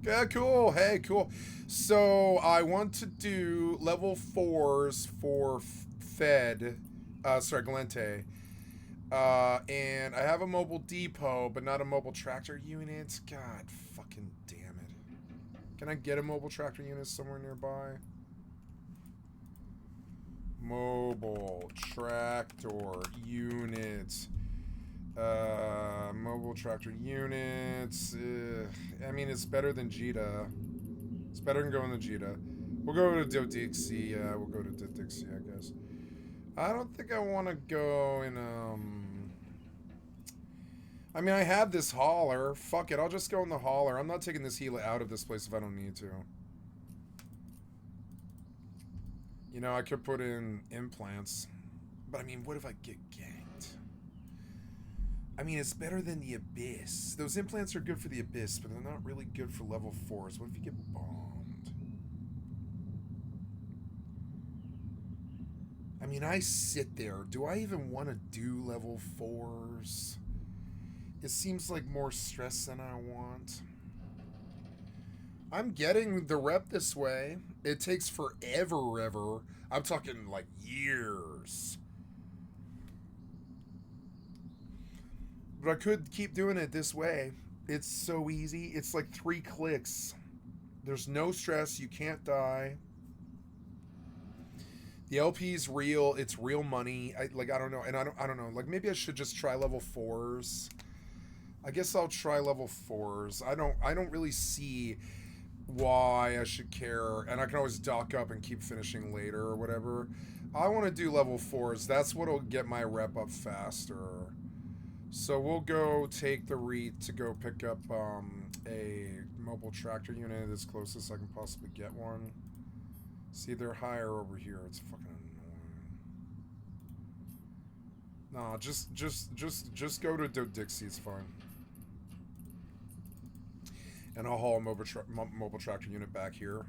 Yeah, cool. Hey, cool. So I want to do level 4s for Fed. Galente. And I have a mobile depot, but not a mobile tractor unit. God fucking damn it. Can I get a mobile tractor unit somewhere nearby? Mobile tractor units. Mobile tractor units. I mean, it's better than Jita. It's better than going to Jita. We'll go to Dodixie. Yeah, we'll go to Dodixie, I guess. I don't think I want to go in, I mean, I have this hauler. Fuck it, I'll just go in the hauler. I'm not taking this Gila out of this place if I don't need to. You know, I could put in implants. But, I mean, what if I get ganked? I mean, it's better than the Abyss. Those implants are good for the Abyss, but they're not really good for level 4s. What if you get bombed? I mean, I sit there. Do I even want to do level 4s? It seems like more stress than I want. I'm getting the rep this way. It takes forever. I'm talking like years. But I could keep doing it this way. It's so easy. It's like 3 clicks. There's no stress. You can't die. The LP's real. It's real money. I don't know. And I don't know. Like, maybe I should just try level 4s. I guess I'll try level 4s. I don't really see why I should care. And I can always dock up and keep finishing later or whatever. I want to do level 4s. That's what'll get my rep up faster. So we'll go take the REIT to go pick up a mobile tractor unit as close as I can possibly get one. See, they're higher over here. It's fucking annoying. Nah, just go to Dixie. It's fine. And I'll haul a mobile tractor unit back here.